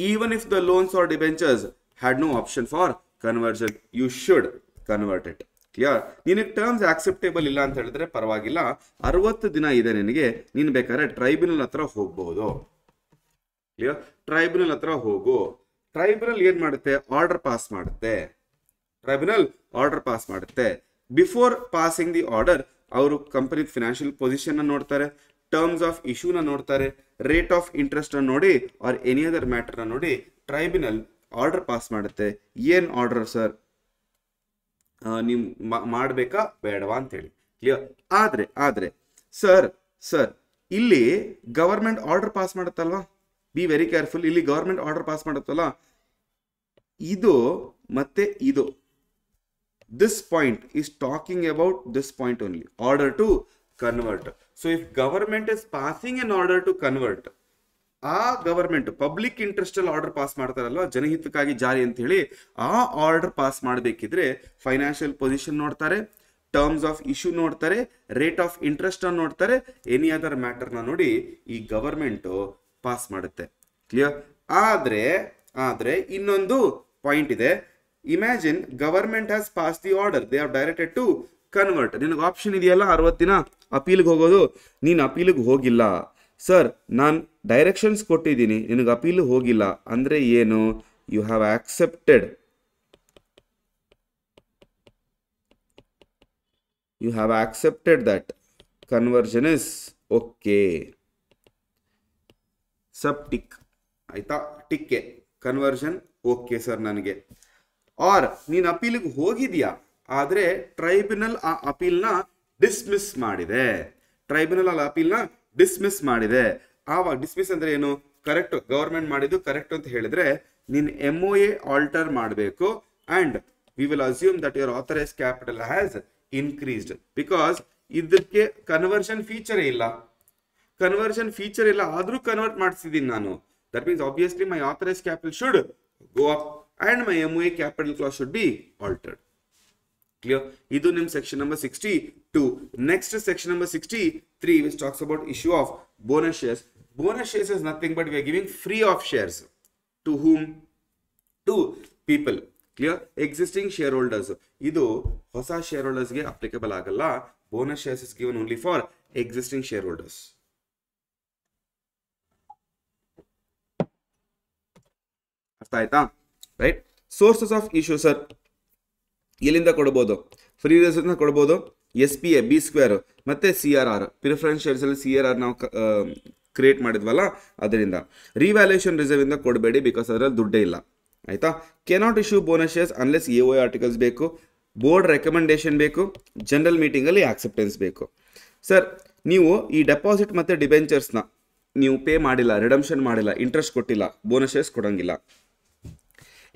Even if the loans or debentures had no option for conversion, you should convert it. Clear? ನಿನಗೆ ಟರ್ಮ್ಸ್ ಆಕ್ಸೆಪ್ಟೇಬಲ್ ಇಲ್ಲ ಅಂತ ಹೇಳಿದ್ರೆ ಪರವಾಗಿಲ್ಲ, 60 ದಿನ ಇದೆ ನಿನಗೆ, ನೀನು ಬೇಕಾದ್ರೆ ಟ್ರೈಬ್ಯುನಲ್ ಹತ್ರ ಹೋಗ್ಬಹುದು. ಕ್ಲಿಯರ್? ಟ್ರೈಬ್ಯುನಲ್ ಹತ್ರ ಹೋಗು. ಟ್ರೈಬ್ಯುನಲ್ ಏನ್ ಮಾಡುತ್ತೆ? ಆರ್ಡರ್ ಪಾಸ್ ಮಾಡುತ್ತೆ. ಟ್ರೈಬ್ಯುನಲ್ ಆರ್ಡರ್ ಪಾಸ್ ಮಾಡುತ್ತೆ. ಬಿಫೋರ್ ಪಾಸಿಂಗ್ ದಿ ಆರ್ಡರ್ ಅವರು ಕಂಪನಿ ಫಿನಾನ್ಷಿಯಲ್ ಪೊಸಿಷನ್ ನೋಡ್ತಾರೆ, ಟರ್ಮ್ಸ್ ಆಫ್ ಇಶ್ಯೂನ ನೋಡ್ತಾರೆ, ರೇಟ್ ಆಫ್ ಇಂಟ್ರೆಸ್ಟ್ ನೋಡಿ ಆರ್ ಎನಿ ಅದರ್ ಮ್ಯಾಟರ್ ನೋಡಿ ಟ್ರೈಬ್ಯುನಲ್ ಆರ್ಡರ್ ಪಾಸ್ ಮಾಡುತ್ತೆ. ಏನ್ ಆರ್ಡರ್ ಸರ್? ನೀವು ಮಾಡಬೇಕಾ ಬೇಡವಾ ಅಂತೇಳಿ. ಕ್ಲಿಯರ್? ಆದ್ರೆ ಸರ್ ಇಲ್ಲಿ ಗವರ್ಮೆಂಟ್ ಆರ್ಡರ್ ಪಾಸ್ ಮಾಡುತ್ತಲ್ವಾ, ಬಿ ವೆರಿ ಕೇರ್ಫುಲ್. ಇಲ್ಲಿ ಗವರ್ಮೆಂಟ್ ಆರ್ಡರ್ ಪಾಸ್ ಮಾಡುತ್ತಲ್ಲ, ಇದು ಮತ್ತೆ ಇದು, this point is talking about this point only, order to convert. So if government is passing an order to convert, ಆ government public interest ಅಲ್ಲಿ order pass ಮಾಡ್ತಾರಲ್ವಾ, ಜನಹಿತಕ್ಕಾಗಿ ಜಾರಿ ಅಂತ ಹೇಳಿ, ಆ ಆರ್ಡರ್ ಪಾಸ್ ಮಾಡಬೇಕಿದ್ರೆ ಫೈನಾನ್ಷಿಯಲ್ ಪೊಸಿಷನ್ ನೋಡ್ತಾರೆ, ಟರ್ಮ್ಸ್ ಆಫ್ ಇಶ್ಯೂ ನೋಡ್ತಾರೆ, rate of interest ಅನ್ನು ನೋಡ್ತಾರೆ, ಎನಿ ಅದರ್ ಮ್ಯಾಟರ್ ನ ನೋಡಿ ಈ ಗವರ್ಮೆಂಟ್ ಪಾಸ್ ಮಾಡುತ್ತೆ. ಕ್ಲಿಯರ್? ಆದ್ರೆ ಇನ್ನೊಂದು ಪಾಯಿಂಟ್ ಇದೆ. Imagine government has pass the order, they are directed to convert. ನಿನಗೆ ಆಪ್ಷನ್ ಇದೆಯಲ್ಲ 60 ದಿನ ಅಪೀಲ್ಗೆ ಹೋಗೋದು, ನೀನು ಅಪೀಲ್ಗೆ ಹೋಗಿಲ್ಲ. ಸರ್ ನಾನು ಡೈರೆಕ್ಷನ್ಸ್ ಕೊಟ್ಟಿದ್ದೀನಿ, ನಿನಗೆ ಅಪೀಲ್ ಹೋಗಿಲ್ಲ ಅಂದ್ರೆ ಏನು? You have accepted that conversion is okay. ಸಬ್ ಟಿಕ್ ಆಯ್ತಾ? ಟಿಕ್ಕೆ ಕನ್ವರ್ಷನ್ ಓಕೆ ಸರ್ ನನಗೆ. ಆರ್ ನೀನು ಅಪೀಲ್ಗೆ ಹೋಗಿದ್ಯಾ, ಆದ್ರೆ ಟ್ರೈಬ್ಯುನಲ್ ಆ ಅಪೀಲ್ನ ಡಿಸ್ಮಿಸ್ ಮಾಡಿದೆ. ಆವಾಗ ಡಿಸ್ಮಿಸ್ ಅಂದ್ರೆ ಏನು? ಕರೆಕ್ಟ್, ಗವರ್ಮೆಂಟ್ ಮಾಡಿದ್ದು ಕರೆಕ್ಟ್ ಅಂತ ಹೇಳಿದ್ರೆ ನೀನು MOA ಆಲ್ಟರ್ ಮಾಡಬೇಕು. And we will assume that your authorise capital has increased, because ಇದಕ್ಕೆ ಕನ್ವರ್ಷನ್ ಫೀಚರ್ ಇಲ್ಲ, ಆದ್ರೂ ಕನ್ವರ್ಟ್ ಮಾಡಿಸಿದೀನಿ ನಾನು. That means obviously my authorise capital should go up and my MOA capital clause should be altered. Clear? Idu nim section number 62. Next section number 63 which talks about issue of bonus shares. Bonus shares is nothing but we are giving free of shares. To whom? To people. Clear? Existing shareholders. Idu hosa shareholders ge applicable agalla. Bonus shares is given only for existing shareholders. ಅರ್ಥ ಆಯ್ತಾ? Right. Sources of issue sir ಎಲ್ಲಿಂದ ಕೊಡ್ಬೋದು? Free ರಿಸರ್ವ್ನ ಕೊಡ್ಬೋದು, SPA B square ಮತ್ತೆ CRR, preference shares ಅಲ್ಲಿ CRR ನಾವು create ಮಾಡಿದ್ವಲ್ಲ ಅದರಿಂದ. Revaluation reserve ಇಂದ ಕೊಡಬೇಡಿ, ಬಿಕಾಸ್ ಅದರಲ್ಲಿ ದುಡ್ಡೇ ಇಲ್ಲ. ಆಯ್ತಾ? Cannot issue bonus shares unless AOA articles ಬೇಕು, ಬೋರ್ಡ್ ರೆಕಮೆಂಡೇಶನ್ ಬೇಕು, ಜನರಲ್ ಮೀಟಿಂಗ್ ಅಲ್ಲಿ ಆಕ್ಸೆಪ್ಟೆನ್ಸ್ ಬೇಕು. ಸರ್ ನೀವು ಈ ಡೆಪಾಸಿಟ್ ಮತ್ತೆ ಡಿಬೆಂಚರ್ಸ್ನ ನೀವು ಪೇ ಮಾಡಿಲ್ಲ, ರಿಡಮ್ಷನ್ ಮಾಡಿಲ್ಲ, ಇಂಟ್ರೆಸ್ಟ್ ಕೊಟ್ಟಿಲ್ಲ, ಬೋನಸ್ ಶೇರ್ಸ್ ಕೊಡಂಗಿಲ್ಲ.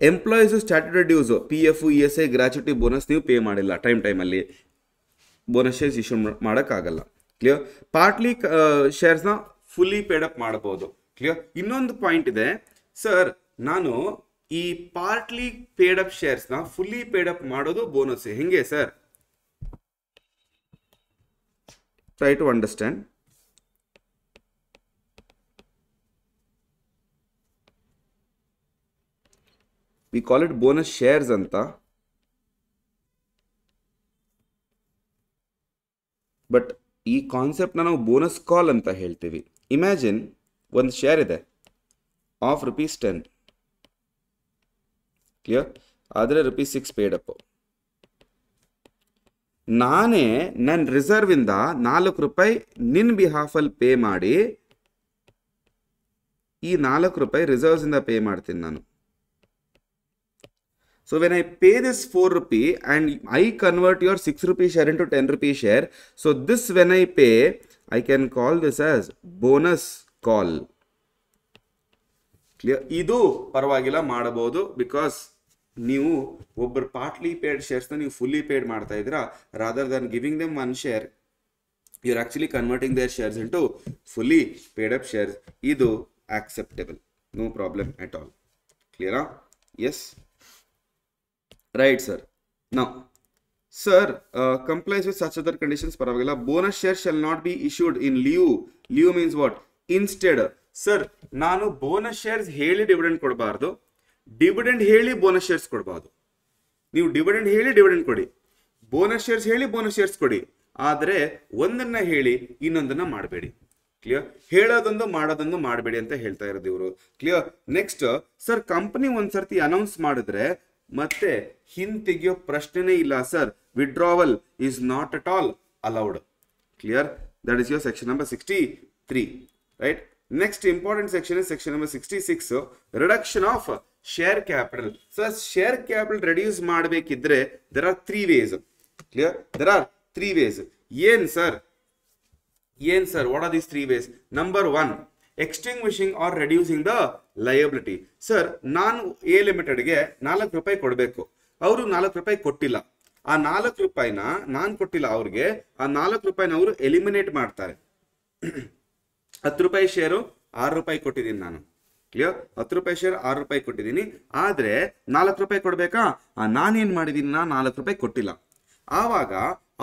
Employees statutory dues PF ESI gratuity bonus ನೀವು ಪೇ ಮಾಡಿಲ್ಲ ಟೈಮಲ್ಲಿ, ಬೋನಸ್ ಶೇರ್ಸ್ ಇಶ್ಯೂ ಮಾಡೋಕ್ಕಾಗಲ್ಲ. ಕ್ಲಿಯರ್? ಪಾರ್ಟ್ಲಿ ಶೇರ್ಸ್ನ ಫುಲ್ಲಿ ಪೇಡ್ ಅಪ್ ಮಾಡಬಹುದು. ಕ್ಲಿಯರ್? ಇನ್ನೊಂದು ಪಾಯಿಂಟ್ ಇದೆ ಸರ್, ನಾನು ಈ ಪಾರ್ಟ್ಲಿ ಪೇಡ್ ಅಪ್ ಶೇರ್ಸ್ನ ಫುಲ್ಲಿ ಪೇಡ್ ಅಪ್ ಮಾಡೋದು ಬೋನಸ್ ಹೆಂಗೆ sir? Try to understand. We call it bonus shares ಅಂತ, ಬಟ್ ಈ ಕಾನ್ಸೆಪ್ಟ್ ನಾವು ಬೋನಸ್ ಕಾಲ್ ಅಂತ ಹೇಳ್ತೀವಿ. ಇಮ್ಯಾಜಿನ್ ಒಂದು ಶೇರ್ ಇದೆ ಆಫ್ ₹10. ಕ್ಲಿಯರ್? ಆದರೆ ₹6 ಪೇಡ್ ಅಪ್. ನಾನೇ ನನ್ನ ರಿಸರ್ವ್ ಇಂದ ₹4 ನಿನ್ನ ಬಿಹಾಫಲ್ಲಿ ಪೇ ಮಾಡಿ, ಈ ₹4 ರಿಸರ್ವ್ಸ್ ಇಂದ ಪೇ ಮಾಡ್ತೀನಿ ನಾನು. So when I pay this 4 rupee and I convert your 6 rupee share into 10 rupee share, so this when I pay, I can call this as bonus call. Clear? ಇದು ಪರವಾಗಿಲ್ಲ ಮಾಡಬಹುದು, because ನೀವು ಒಬ್ಬರು partly paid ಶೇರ್ಸ್ನ ನೀವು fully paid ಮಾಡ್ತಾ ಇದ್ದೀರಾ, rather than giving them one share, you're actually converting their shares into fully paid up shares. Idu acceptable, no problem at all. Clear? Yes, right sir. Now sir, complies with such other conditions paravagala. Bonus shares shall not be issued in lieu. Lieu means what? Instead. Sir, ನಾನು bonus shares ಹೇಳಿ dividend ಕೊಡಬಾರ್ದು, dividend ಹೇಳಿ bonus shares ಕೊಡಬಾರ್ದು. ನೀವು dividend ಹೇಳಿ dividend ಕೊಡಿ, bonus shares ಹೇಳಿ bonus shares ಕೊಡಿ, ಆದರೆ ಒಂದನ್ನ ಹೇಳಿ ಇನ್ನೊಂದನ್ನ ಮಾಡಬೇಡಿ. ಕ್ಲಿಯರ್? ಹೇಳೋದೊಂದು ಮಾಡೋದೊಂದು ಮಾಡಬೇಡಿ ಅಂತ ಹೇಳ್ತಾ ಇರೋದು ಇವರು. ಕ್ಲಿಯರ್? ನೆಕ್ಸ್ಟ್ ಸರ್, ಕಂಪನಿ ಒಂದ್ಸರ್ತಿ ಅನೌನ್ಸ್ ಮಾಡಿದ್ರೆ ಮತ್ತೆ ಹಿಂತೆಗೆಯೋ ಪ್ರಶ್ನೆನೇ ಇಲ್ಲ sir. Withdrawal is not at all allowed. Clear? That is your section number 63. Right? Next important section is section number 66, reduction of share capital. Sir, share capital reduce ಮಾಡಬೇಕಿದ್ರೆ there are 3 ways. Clear? there are 3 ways. ಏನ್ sir? What are these 3 ways? Number 1, extinguishing or reducing the liability. Sir, ನಾನು A ಲಿಮಿಟೆಡ್ಗೆ 4 ರೂಪಾಯಿ ಕೊಡಬೇಕು, ಅವರು 4 ರೂಪಾಯಿ ಕೊಟ್ಟಿಲ್ಲ. ಆ 4 ರೂಪಾಯಿನ ನಾನು ಕೊಟ್ಟಿಲ್ಲ ಅವ್ರಿಗೆ, ಆ 4 ರೂಪಾಯಿನ ಅವರು ಎಲಿಮಿನೇಟ್ ಮಾಡ್ತಾರೆ. 10 ರೂಪಾಯಿ ಶೇರು 6 ರೂಪಾಯಿ ಕೊಟ್ಟಿದ್ದೀನಿ ನಾನು. ಕ್ಲಿಯರ್? 10 ರೂಪಾಯಿ ಶೇರ್ 6 ರೂಪಾಯಿ ಕೊಟ್ಟಿದ್ದೀನಿ, ಆದ್ರೆ 4 ರೂಪಾಯಿ ಕೊಡ್ಬೇಕಾ? ನಾನೇನ್ ಮಾಡಿದೀನಿ, 4 ರೂಪಾಯಿ ಕೊಟ್ಟಿಲ್ಲ. ಆವಾಗ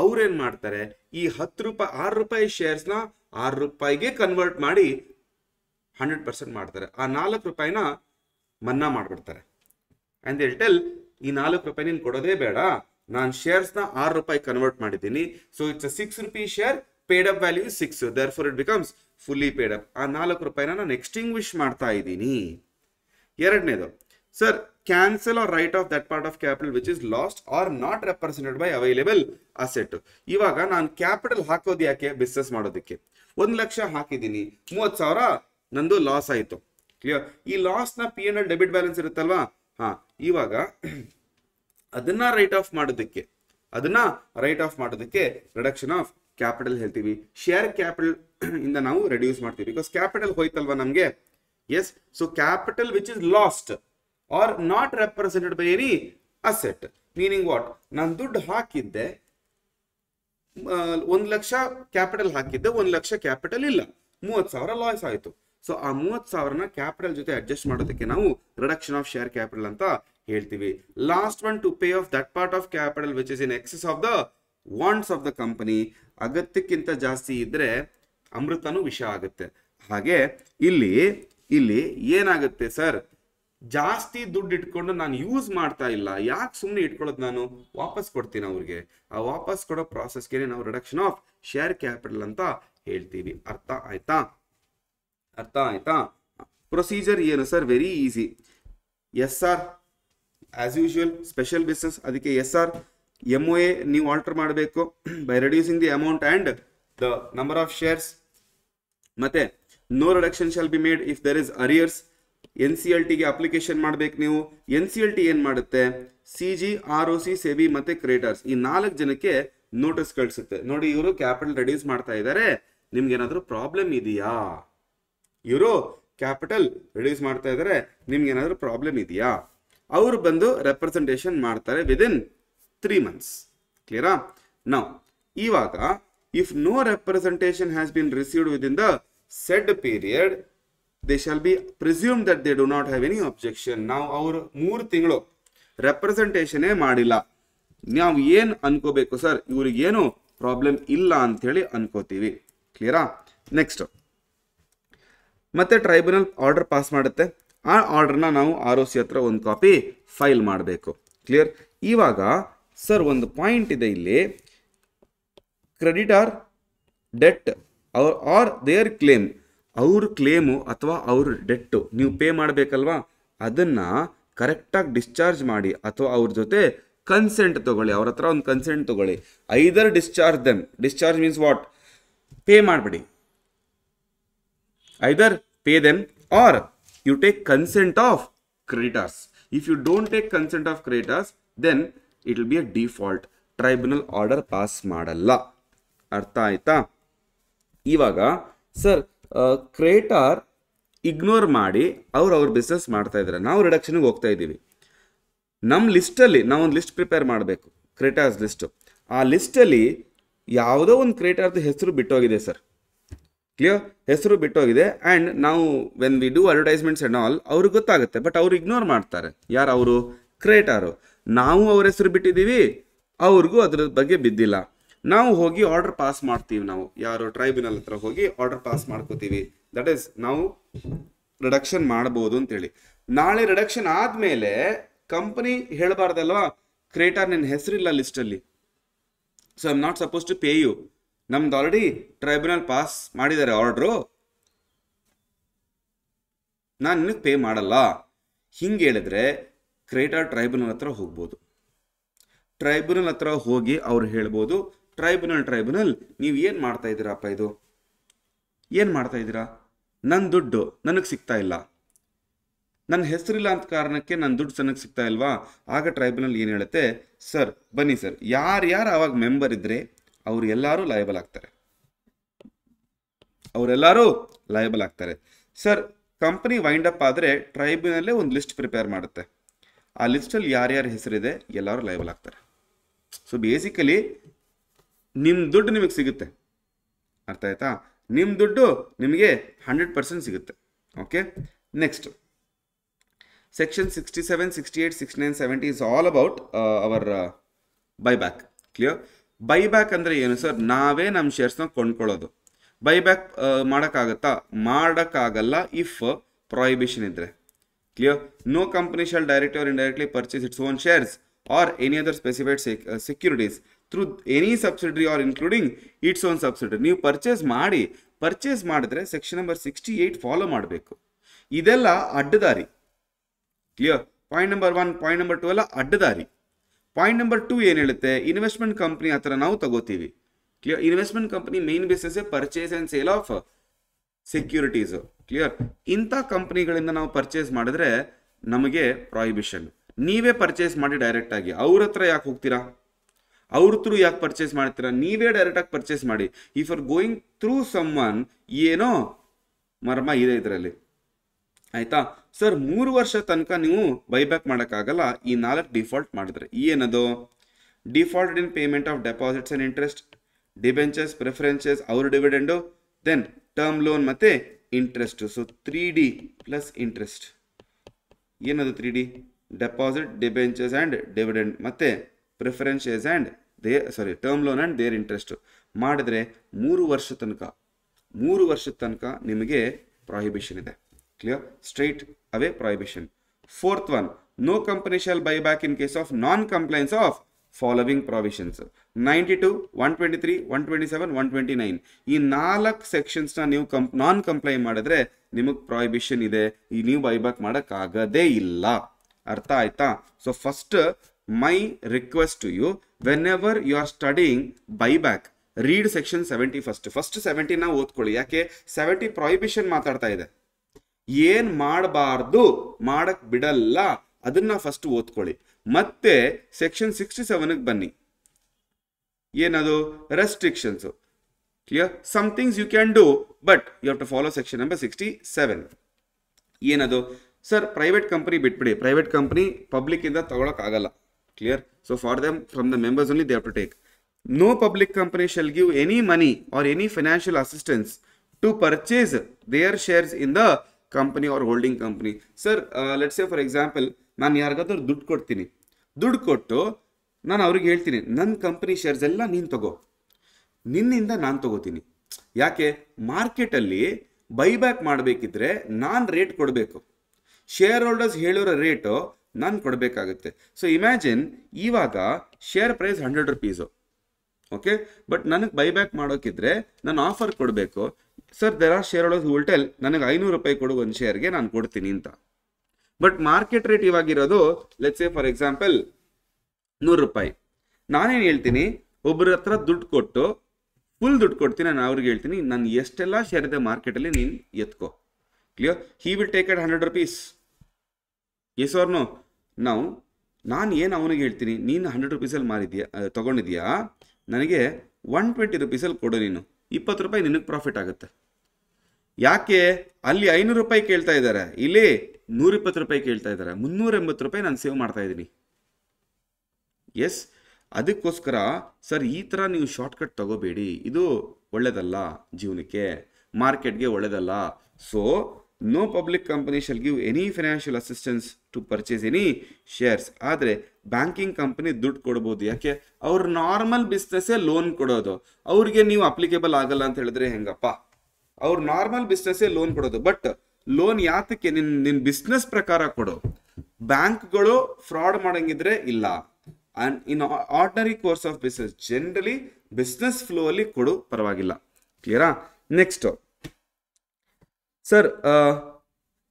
ಅವ್ರೇನ್ ಮಾಡ್ತಾರೆ, ಈ 10 ರೂಪಾಯಿ 6 ರೂಪಾಯಿ ಶೇರ್ಸ್ನ 6 ರೂಪಾಯಿಗೆ ಕನ್ವರ್ಟ್ ಮಾಡಿ 100% ಮಾಡ್ತಾರೆ. ಆ 4 ರೂಪಾಯಿನ ಮನ್ನಾ ಮಾಡ್ಬಿಡ್ತಾರೆ. ಅಂಡ್ ದೇ ಟೆಲ್, ಈ 4 ರೂಪಾಯಿ ನೀನು ಕೊಡೋದೇ ಬೇಡ, ನಾನು ಶೇರ್ಸ್ನ 6 ರೂಪಾಯಿ ಕನ್ವರ್ಟ್ ಮಾಡಿದ್ದೀನಿ. So it's a 6 rupee share, paid up value 6, therefore it becomes fully paid up. ಆ 4 ರೂಪಾಯಿನ ನಾನು ಎಕ್ಸ್ಟಿಂಗ್ವಿಶ್ ಮಾಡ್ತಾ ಇದ್ದೀನಿ. ಎರಡನೇದು, sir, cancel or write off that part of capital which is lost or not represented by available asset. ಇವಾಗ ನಾನು capital ಹಾಕೋದು ಯಾಕೆ? ಬಿಸ್ನೆಸ್ ಮಾಡೋದಕ್ಕೆ. 1 ಲಕ್ಷ ಹಾಕಿದ್ದೀನಿ, 30,000 ನಂದು ಲಾಸ್ ಆಯಿತು. ಕ್ಲಿಯರ್? ಈ ಲಾಸ್ನ P&L ಡೆಬಿಟ್ ಬ್ಯಾಲೆನ್ಸ್ ಇರುತ್ತಲ್ವಾ? ಇವಾಗ ಅದನ್ನ ರೈಟ್ ಆಫ್ ಮಾಡೋದಕ್ಕೆ ರಿಡಕ್ಷನ್ ಆಫ್ ಕ್ಯಾಪಿಟಲ್ ಹೇಳ್ತೀವಿ. ಶೇರ್ ಕ್ಯಾಪಿಟಲ್ ಇಂದ ನಾವು ರೆಡ್ಯೂಸ್ ಮಾಡ್ತೀವಿ, ಬಿಕಾಸ್ ಕ್ಯಾಪಿಟಲ್ ಹೋಯ್ತಲ್ವಾ ನಮಗೆ. Yes, so capital which is lost or not represented by any asset. Meaning what? ನಾನು ದುಡ್ಡು ಹಾಕಿದ್ದೆ, 1 ಲಕ್ಷ ಕ್ಯಾಪಿಟಲ್ ಹಾಕಿದ್ದೆ, 1 ಲಕ್ಷ ಕ್ಯಾಪಿಟಲ್ ಇಲ್ಲ, 30,000 ಲಾಸ್ ಆಯಿತು. ಸೊ ಆ 30,000ನ ಕ್ಯಾಪಿಟಲ್ ಜೊತೆ ಅಡ್ಜಸ್ಟ್ ಮಾಡೋದಕ್ಕೆ ನಾವು ರಿಡಕ್ಷನ್ ಆಫ್ ಶೇರ್ ಕ್ಯಾಪಿಟಲ್ ಅಂತ ಹೇಳ್ತೀವಿ. Lost one to pay off that part of capital which is in excess of the wants of the company. ಅಗತ್ಯಕ್ಕಿಂತ ಜಾಸ್ತಿ ಇದ್ರೆ ಅಮೃತನೂ ವಿಷ ಆಗುತ್ತೆ. ಹಾಗೆ ಇಲ್ಲಿ ಏನಾಗುತ್ತೆ ಸರ್, ಜಾಸ್ತಿ ದುಡ್ಡು ಇಟ್ಕೊಂಡು ನಾನು ಯೂಸ್ ಮಾಡ್ತಾ ಇಲ್ಲ, ಯಾಕೆ ಸುಮ್ಮನೆ ಇಟ್ಕೊಳ್ಳೋದು, ನಾನು ವಾಪಸ್ ಕೊಡ್ತೀನಿ ಅವ್ರಿಗೆ. ಆ ವಾಪಸ್ ಕೊಡೋ ಪ್ರಾಸೆಸ್ಗೆ ನಾವು ರಿಡಕ್ಷನ್ ಆಫ್ ಶೇರ್ ಕ್ಯಾಪಿಟಲ್ ಅಂತ ಹೇಳ್ತೀವಿ. ಅರ್ಥ ಆಯ್ತಾ? ಪ್ರೊಸೀಜರ್ ಏನು sir? Very easy. SR as usual, special business, ಅದಕ್ಕೆ SR MOA ನೀವು ಆಲ್ಟರ್ ಮಾಡಬೇಕು by reducing the amount and the number of shares. ಮತ್ತೆ no reduction shall be made if there is arrears. NCLT ಗೆ application ಮಾಡ್ಬೇಕು ನೀವು. NCLT ಏನ್ ಮಾಡುತ್ತೆ? CG, ROC, SEBI ಮತ್ತೆ ಕ್ರೆಡಿಟರ್ಸ್, ಈ 4 ಜನಕ್ಕೆ ನೋಟಿಸ್ ಕಳಿಸುತ್ತೆ. ನೋಡಿ, ಇವರು ಕ್ಯಾಪಿಟಲ್ ರೆಡ್ಯೂಸ್ ಮಾಡ್ತಾ ಇದ್ದಾರೆ, ನಿಮ್ಗೆ ಏನಾದ್ರು ಪ್ರಾಬ್ಲಮ್ ಇದೆಯಾ? ಇವರು ಕ್ಯಾಪಿಟಲ್ ರಿಡ್ಯೂಸ್ ಮಾಡ್ತಾ ಇದ್ದಾರೆ, ನಿಮ್ಗೆ ಏನಾದ್ರು ಪ್ರಾಬ್ಲಮ್ ಇದೆಯಾ? ಅವರು ಬಂದು ರೆಪ್ರೆಸೆಂಟೇಷನ್ ಮಾಡ್ತಾರೆ ವಿದಿನ್ 3 months. ಕ್ಲಿಯರಾ? ನೌ ಇವಾಗ if no representation has been received within the said period, they shall be presumed that they do not have any objection. ನಾವು ಅವರು 3 ತಿಂಗಳು ರೆಪ್ರೆಸೆಂಟೇಷನ್ನೇ ಮಾಡಿಲ್ಲ, ನಾವು ಏನ್ ಅನ್ಕೋಬೇಕು ಸರ್, ಇವ್ರಿಗೇನು ಪ್ರಾಬ್ಲಮ್ ಇಲ್ಲ ಅಂತ ಹೇಳಿ ಅನ್ಕೋತೀವಿ. ಕ್ಲಿಯರಾ? ನೆಕ್ಸ್ಟ್, ಮತ್ತೆ ಟ್ರೈಬ್ಯುನಲ್ ಆರ್ಡರ್ ಪಾಸ್ ಮಾಡುತ್ತೆ. ಆ ಆರ್ಡರ್ನ ನಾವು ROC ಹತ್ರ ಒಂದು ಕಾಪಿ ಫೈಲ್ ಮಾಡಬೇಕು. ಕ್ಲಿಯರ್? ಇವಾಗ ಸರ್ ಒಂದು ಪಾಯಿಂಟ್ ಇದೆ ಇಲ್ಲಿ, creditor debt or their claim, ಅವ್ರ ಕ್ಲೇಮು ಅಥವಾ ಅವ್ರ ಡೆಟ್ಟು ನೀವು ಪೇ ಮಾಡಬೇಕಲ್ವಾ, ಅದನ್ನ ಕರೆಕ್ಟಾಗಿ ಡಿಸ್ಚಾರ್ಜ್ ಮಾಡಿ ಅಥವಾ ಅವ್ರ ಜೊತೆ ಕನ್ಸೆಂಟ್ ತಗೊಳ್ಳಿ, ಅವ್ರ ಹತ್ರ ಒಂದು ಕನ್ಸೆಂಟ್ ತಗೊಳ್ಳಿ. Either discharge them, discharge means what? Pay ಮಾಡಬೇಡಿ. Either pay them or you take consent of creditors. If you don't take consent of creditors then it will be a default. Tribunal order pass ಮಾಡಲ್ಲ. ಅರ್ಥ ಆಯ್ತಾ? ಇವಾಗ sir ಕ್ರೇಟಾರ್ ignore ಮಾಡಿ ಅವ್ರ business ಮಾಡ್ತಾ ಇದ್ದಾರೆ, ನಾವು ರಿಡಕ್ಷನ್ಗೆ ಹೋಗ್ತಾ ಇದ್ದೀವಿ. ನಮ್ಮ ಲಿಸ್ಟಲ್ಲಿ ನಾವೊಂದು ಲಿಸ್ಟ್ ಪ್ರಿಪೇರ್ ಮಾಡಬೇಕು, ಕ್ರೇಟಾರ್ಸ್ ಲಿಸ್ಟು. ಆ ಲಿಸ್ಟಲ್ಲಿ ಯಾವುದೋ ಒಂದು ಕ್ರೇಟಾರ್ದು ಹೆಸರು ಬಿಟ್ಟೋಗಿದೆ ಸರ್, ಕ್ಲಿಯರ್? ಹೆಸರು ಬಿಟ್ಟೋಗಿದೆ. ಆ್ಯಂಡ್ ನಾವು when we do advertisements and all ಅವ್ರಿಗೆ ಗೊತ್ತಾಗುತ್ತೆ, ಬಟ್ ಅವ್ರು ಇಗ್ನೋರ್ ಮಾಡ್ತಾರೆ. ಯಾರು ಅವರು? ಕ್ರೇಟಾರು. ನಾವು ಅವ್ರ ಹೆಸರು ಬಿಟ್ಟಿದ್ದೀವಿ, ಅವ್ರಿಗೂ ಅದ್ರ ಬಗ್ಗೆ ಬಿದ್ದಿಲ್ಲ. ನಾವು ಹೋಗಿ ಆರ್ಡರ್ ಪಾಸ್ ಮಾಡ್ತೀವಿ, ನಾವು ಯಾರು ಟ್ರೈಬ್ಯುನಲ್ ಹತ್ರ ಹೋಗಿ ಆರ್ಡರ್ ಪಾಸ್ ಮಾಡ್ಕೋತೀವಿ. ದಟ್ ಈಸ್ ನಾವು ರಿಡಕ್ಷನ್ ಮಾಡ್ಬೋದು ಅಂತೇಳಿ. ನಾಳೆ ರಿಡಕ್ಷನ್ ಆದಮೇಲೆ ಕಂಪನಿ ಹೇಳಬಾರ್ದಲ್ವಾ, ಕ್ರೇಟಾರ್ ನಿನ್ನ ಹೆಸರಿಲ್ಲ ಲಿಸ್ಟಲ್ಲಿ, so I am not suppose to pay you. ನಮ್ದು ಆಲ್ರೆಡಿ ಟ್ರೈಬ್ಯುನಲ್ ಪಾಸ್ ಮಾಡಿದ್ದಾರೆ ಆರ್ಡ್ರು, ನಾನು ನಿನಗೆ ಪೇ ಮಾಡಲ್ಲ. ಹಿಂಗೆ ಹೇಳಿದ್ರೆ ಕ್ರೇಟಾರ್ ಟ್ರೈಬ್ಯುನಲ್ ಹತ್ರ ಹೋಗ್ಬೋದು. ಟ್ರೈಬ್ಯುನಲ್ ಹತ್ರ ಹೋಗಿ ಅವ್ರು ಹೇಳ್ಬೋದು, ಟ್ರೈಬ್ಯುನಲ್ ನೀವು ಏನು ಮಾಡ್ತಾ ಇದ್ದೀರಪ್ಪ, ಇದು ಏನು ಮಾಡ್ತಾ ಇದ್ದೀರಾ? ನನ್ನ ದುಡ್ಡು ನನಗೆ ಸಿಗ್ತಾ ಇಲ್ಲ, ನನ್ನ ಹೆಸರಿಲ್ಲ ಅಂತ ಕಾರಣಕ್ಕೆ ನನ್ನ ದುಡ್ಡು ನನಗೆ ಸಿಗ್ತಾ ಇಲ್ವಾ? ಆಗ ಟ್ರೈಬ್ಯುನಲ್ ಏನು ಹೇಳುತ್ತೆ, ಸರ್ ಬನ್ನಿ ಸರ್, ಯಾರ್ಯಾರು ಅವಾಗ ಮೆಂಬರ್ ಇದ್ರೆ ಅವ್ರು ಎಲ್ಲರೂ ಲಯಬಲ್ ಆಗ್ತಾರೆ, ಅವರೆಲ್ಲರೂ ಲಯಬಲ್ ಆಗ್ತಾರೆ. ಸರ್ ಕಂಪನಿ ವೈಂಡ್ ಅಪ್ ಆದರೆ ಟ್ರೈಬ್ಯುನಲ್ಲೇ ಒಂದು ಲಿಸ್ಟ್ ಪ್ರಿಪೇರ್ ಮಾಡುತ್ತೆ, ಆ ಲಿಸ್ಟಲ್ಲಿ ಯಾರ್ಯಾರ ಹೆಸರಿದೆ ಎಲ್ಲರೂ ಲಯಬಲ್ ಆಗ್ತಾರೆ. ಸೊ ಬೇಸಿಕಲಿ ನಿಮ್ಮ ದುಡ್ಡು ನಿಮಗೆ ಸಿಗುತ್ತೆ. ಅರ್ಥ ಆಯ್ತಾ? ನಿಮ್ಮ ದುಡ್ಡು ನಿಮಗೆ 100% ಸಿಗುತ್ತೆ. Okay, next section 67, 68, 69, 70 is all about our buyback. Clear? Buyback ಅಂದರೆ ಏನು ಸರ್? ನಾವೇ ನಮ್ಮ ಶೇರ್ಸ್ನ ಕೊಂಡ್ಕೊಳ್ಳೋದು. ಬೈಬ್ಯಾಕ್ ಮಾಡೋಕ್ಕಾಗತ್ತಾ? ಮಾಡೋಕ್ಕಾಗಲ್ಲ ಇಫ್ ಪ್ರೊಹಿಬಿಷನ್ ಇದ್ದರೆ. Clear? No company shall directly or indirectly purchase its own shares or any other specified securities through any subsidiary or including its own subsidiary. ನೀವು purchase ಮಾಡಿದ್ರೆ section number 68 follow ಮಾಡಬೇಕು. ಇದೆಲ್ಲ ಅಡ್ಡದಾರಿ. Clear? Point number 1, point number 2 ಎಲ್ಲ ಅಡ್ಡದಾರಿ. Point number 2 ಏನು ಹೇಳುತ್ತೆ? Investment company ಹತ್ರ ನಾವು ತಗೋತೀವಿ. Clear? Investment company main business purchase and sale of securities. Clear? ಇಂಥ ಕಂಪ್ನಿಗಳಿಂದ ನಾವು ಪರ್ಚೇಸ್ ಮಾಡಿದ್ರೆ ನಮಗೆ ಪ್ರಾಹಿಬಿಷನ್. ನೀವೇ ಪರ್ಚೇಸ್ ಮಾಡಿ ಡೈರೆಕ್ಟ್ ಆಗಿ, ಅವ್ರ ಹತ್ರ ಯಾಕೆ ಹೋಗ್ತೀರಾ? ಅವ್ರ ಥ್ರೂ ಯಾಕೆ ಪರ್ಚೇಸ್ ಮಾಡ್ತೀರಾ? ನೀವೇ ಡೈರೆಕ್ಟಾಗಿ ಪರ್ಚೇಸ್ ಮಾಡಿ. If are going through someone, ಏನೋ ಮರ್ಮ ಇದೆ ಇದರಲ್ಲಿ. ಆಯ್ತಾ ಸರ್? 3 ವರ್ಷ ತನಕ ನೀವು ಬೈಬ್ಯಾಕ್ ಮಾಡೋಕ್ಕಾಗಲ್ಲ ಈ 4 ಡಿಫಾಲ್ಟ್ ಮಾಡಿದ್ರೆ. ಏನದು? Default in payment of deposits and interest, debentures, preferences, ಅವ್ರ ಡಿವಿಡೆಂಡು, ದೆನ್ ಟರ್ಮ್ ಲೋನ್ ಮತ್ತು interest. So 3D plus interest. ಏನದು 3D? Deposit, debentures and dividend ಮತ್ತು preference shares and term loan and their interest ಮಾಡಿದ್ರೆ 3 ವರ್ಷದ ತನಕ ನಿಮಗೆ prohibition ಇದೆ. Clear? Straight away prohibition. 4th one, no company shall buy back in case of non compliance of following provisions. 92, 123, 127, 129 ಈ 4 ಸೆಕ್ಷನ್ಸ್ನ ನೀವು ನಾನ್ comply ಮಾಡಿದ್ರೆ ನಿಮಗೆ ಪ್ರಾಹಿಬಿಷನ್ ಇದೆ. ಈ ನೀವು ಬೈಬ್ಯಾಕ್ ಮಾಡೋಕ್ಕಾಗದೇ ಇಲ್ಲ. ಅರ್ಥ ಆಯ್ತಾ? So first my request to you, whenever you are studying buyback, read section 70 first 70ನ ಓದ್ಕೊಳ್ಳಿ. ಯಾಕೆ? 70 ಪ್ರಾಹಿಬಿಷನ್ ಮಾತಾಡ್ತಾ ಇದೆ. ಏನ್ ಮಾಡಬಾರ್ದು, ಮಾಡಕ್ ಬಿಡಲ್ಲ, ಅದನ್ನ ಫಸ್ಟ್ ಓದ್ಕೊಳ್ಳಿ. ಮತ್ತೆ ಸೆಕ್ಷನ್ 67ಗೆ ಬನ್ನಿ. ಏನದು? Restrictions. Clear? Some things you can do but you have to follow section number 67. ಏನದು? ಸರ್ ಪ್ರೈವೇಟ್ ಕಂಪನಿ ಬಿಟ್ಬಿಡಿ, ಪ್ರೈವೇಟ್ ಕಂಪನಿ ಪಬ್ಲಿಕ್ ಇಂದ ತಗೊಳಕ್ಕಾಗಲ್ಲ. Clear? So for them from the members only they have to take. No public company shall give any money or any financial assistance to purchase their shares in the company or holding company. Sir let's say for example, ನಾನು ಯಾರಿಗಾದ್ರೂ ದುಡ್ಡು ಕೊಡ್ತೀನಿ, ದುಡ್ಡು ಕೊಟ್ಟು ನಾನು ಅವ್ರಿಗೆ ಹೇಳ್ತೀನಿ ನನ್ನ ಕಂಪನಿ ಶೇರ್ಸ್ ಎಲ್ಲ ನೀನು ತಗೋ, ನಿನ್ನಿಂದ ನಾನು ತಗೋತೀನಿ. ಯಾಕೆ? ಮಾರ್ಕೆಟಲ್ಲಿ ಬೈಬ್ಯಾಕ್ ಮಾಡಬೇಕಿದ್ರೆ ನಾನು ರೇಟ್ ಕೊಡಬೇಕು, ಶೇರ್ ಹೋಲ್ಡರ್ಸ್ ಹೇಳಿರೋ ರೇಟು ನಾನು ಕೊಡಬೇಕಾಗುತ್ತೆ. ಸೊ ಇಮ್ಯಾಜಿನ್ ಇವಾಗ share price 100 rupees. Okay, but ನನಗೆ ಬೈಬ್ಯಾಕ್ ಮಾಡೋಕ್ಕಿದ್ರೆ ನಾನು ಆಫರ್ ಕೊಡಬೇಕು. Sir there are shareholders who will tell ನನಗೆ 500 ರೂಪಾಯಿ ಕೊಡು ಒಂದು ಶೇರ್ಗೆ, ನಾನು ಕೊಡ್ತೀನಿ ಅಂತ. ಬಟ್ ಮಾರ್ಕೆಟ್ ರೇಟ್ ಇವಾಗಿರೋದು ಲೆಟ್ಸ್ ಸೇ ಫಾರ್ ಎಕ್ಸಾಂಪಲ್ 100 ರೂಪಾಯಿ. ನಾನೇನು ಹೇಳ್ತೀನಿ, ಒಬ್ಬರ ಹತ್ರ ದುಡ್ಡು ಕೊಟ್ಟು ಫುಲ್ ದುಡ್ಡು ಕೊಡ್ತೀನಿ, ನಾನು ಅವ್ರಿಗೆ ಹೇಳ್ತೀನಿ ನಾನು ಎಷ್ಟೆಲ್ಲ ಶೇರ್ ಇದೆ ಮಾರ್ಕೆಟಲ್ಲಿ ನೀನು ಎತ್ಕೋ. Clear? He will take at 100 rupees. Yes or no? ನಾವು ನಾನು ಏನು ಅವನಿಗೆ ಹೇಳ್ತೀನಿ, ನೀನು 100 ರೂಪೀಸಲ್ಲಿ ಮಾರಿದ್ಯಾ ತೊಗೊಂಡಿದ್ಯಾ, ನನಗೆ 120 ರೂಪೀಸಲ್ಲಿ ಕೊಡು, ನೀನು 20 ರೂಪಾಯಿ ನಿನಗೆ ಪ್ರಾಫಿಟ್ ಆಗುತ್ತೆ. ಯಾಕೆ ಅಲ್ಲಿ 500 ರೂಪಾಯಿ ಕೇಳ್ತಾ ಇದ್ದಾರೆ, ಇಲ್ಲಿ 120 ರೂಪಾಯಿ ಕೇಳ್ತಾ ಇದ್ದಾರೆ, 380 ರೂಪಾಯಿ ನಾನು ಸೇವ್ ಮಾಡ್ತಾ ಇದ್ದೀನಿ. ಎಸ್, ಅದಕ್ಕೋಸ್ಕರ ಸರ್ ಈ ಥರ ನೀವು ಶಾರ್ಟ್ಕಟ್ ತಗೋಬೇಡಿ, ಇದು ಒಳ್ಳೆಯದಲ್ಲ, ಜೀವನಕ್ಕೆ ಮಾರ್ಕೆಟ್ಗೆ ಒಳ್ಳೆಯದಲ್ಲ. So no public company shall give any financial assistance to purchase any shares. ಆದರೆ ಬ್ಯಾಂಕಿಂಗ್ ಕಂಪನಿ ದುಡ್ಡು ಕೊಡ್ಬೋದು. ಯಾಕೆ? ಅವ್ರ ನಾರ್ಮಲ್ ಬಿಸ್ನೆಸ್ಸೇ ಲೋನ್ ಕೊಡೋದು, ಅವ್ರಿಗೆ ನೀವು ಅಪ್ಲಿಕೇಬಲ್ ಆಗಲ್ಲ ಅಂತ ಹೇಳಿದ್ರೆ ಹೆಂಗಪ್ಪ? ಅವ್ರ ನಾರ್ಮಲ್ ಬಿಸ್ನೆಸ್ಸೇ ಲೋನ್ ಕೊಡೋದು. ಬಟ್ ಲೋನ್ ಯಾತಕ್ಕೆ? ನಿನ್ನ ಬಿಸ್ನೆಸ್ ಪ್ರಕಾರ ಕೊಡು. ಬ್ಯಾಂಕ್ಗಳು ಫ್ರಾಡ್ ಮಾಡಂಗಿದ್ರೆ ಇಲ್ಲ. And in ordinary course of business, generally business flow ಅಲ್ಲಿ ಕೊಡು, ಪರವಾಗಿಲ್ಲ. ಕ್ಲಿಯರಾ? ನೆಕ್ಸ್ಟ್ ಸರ್,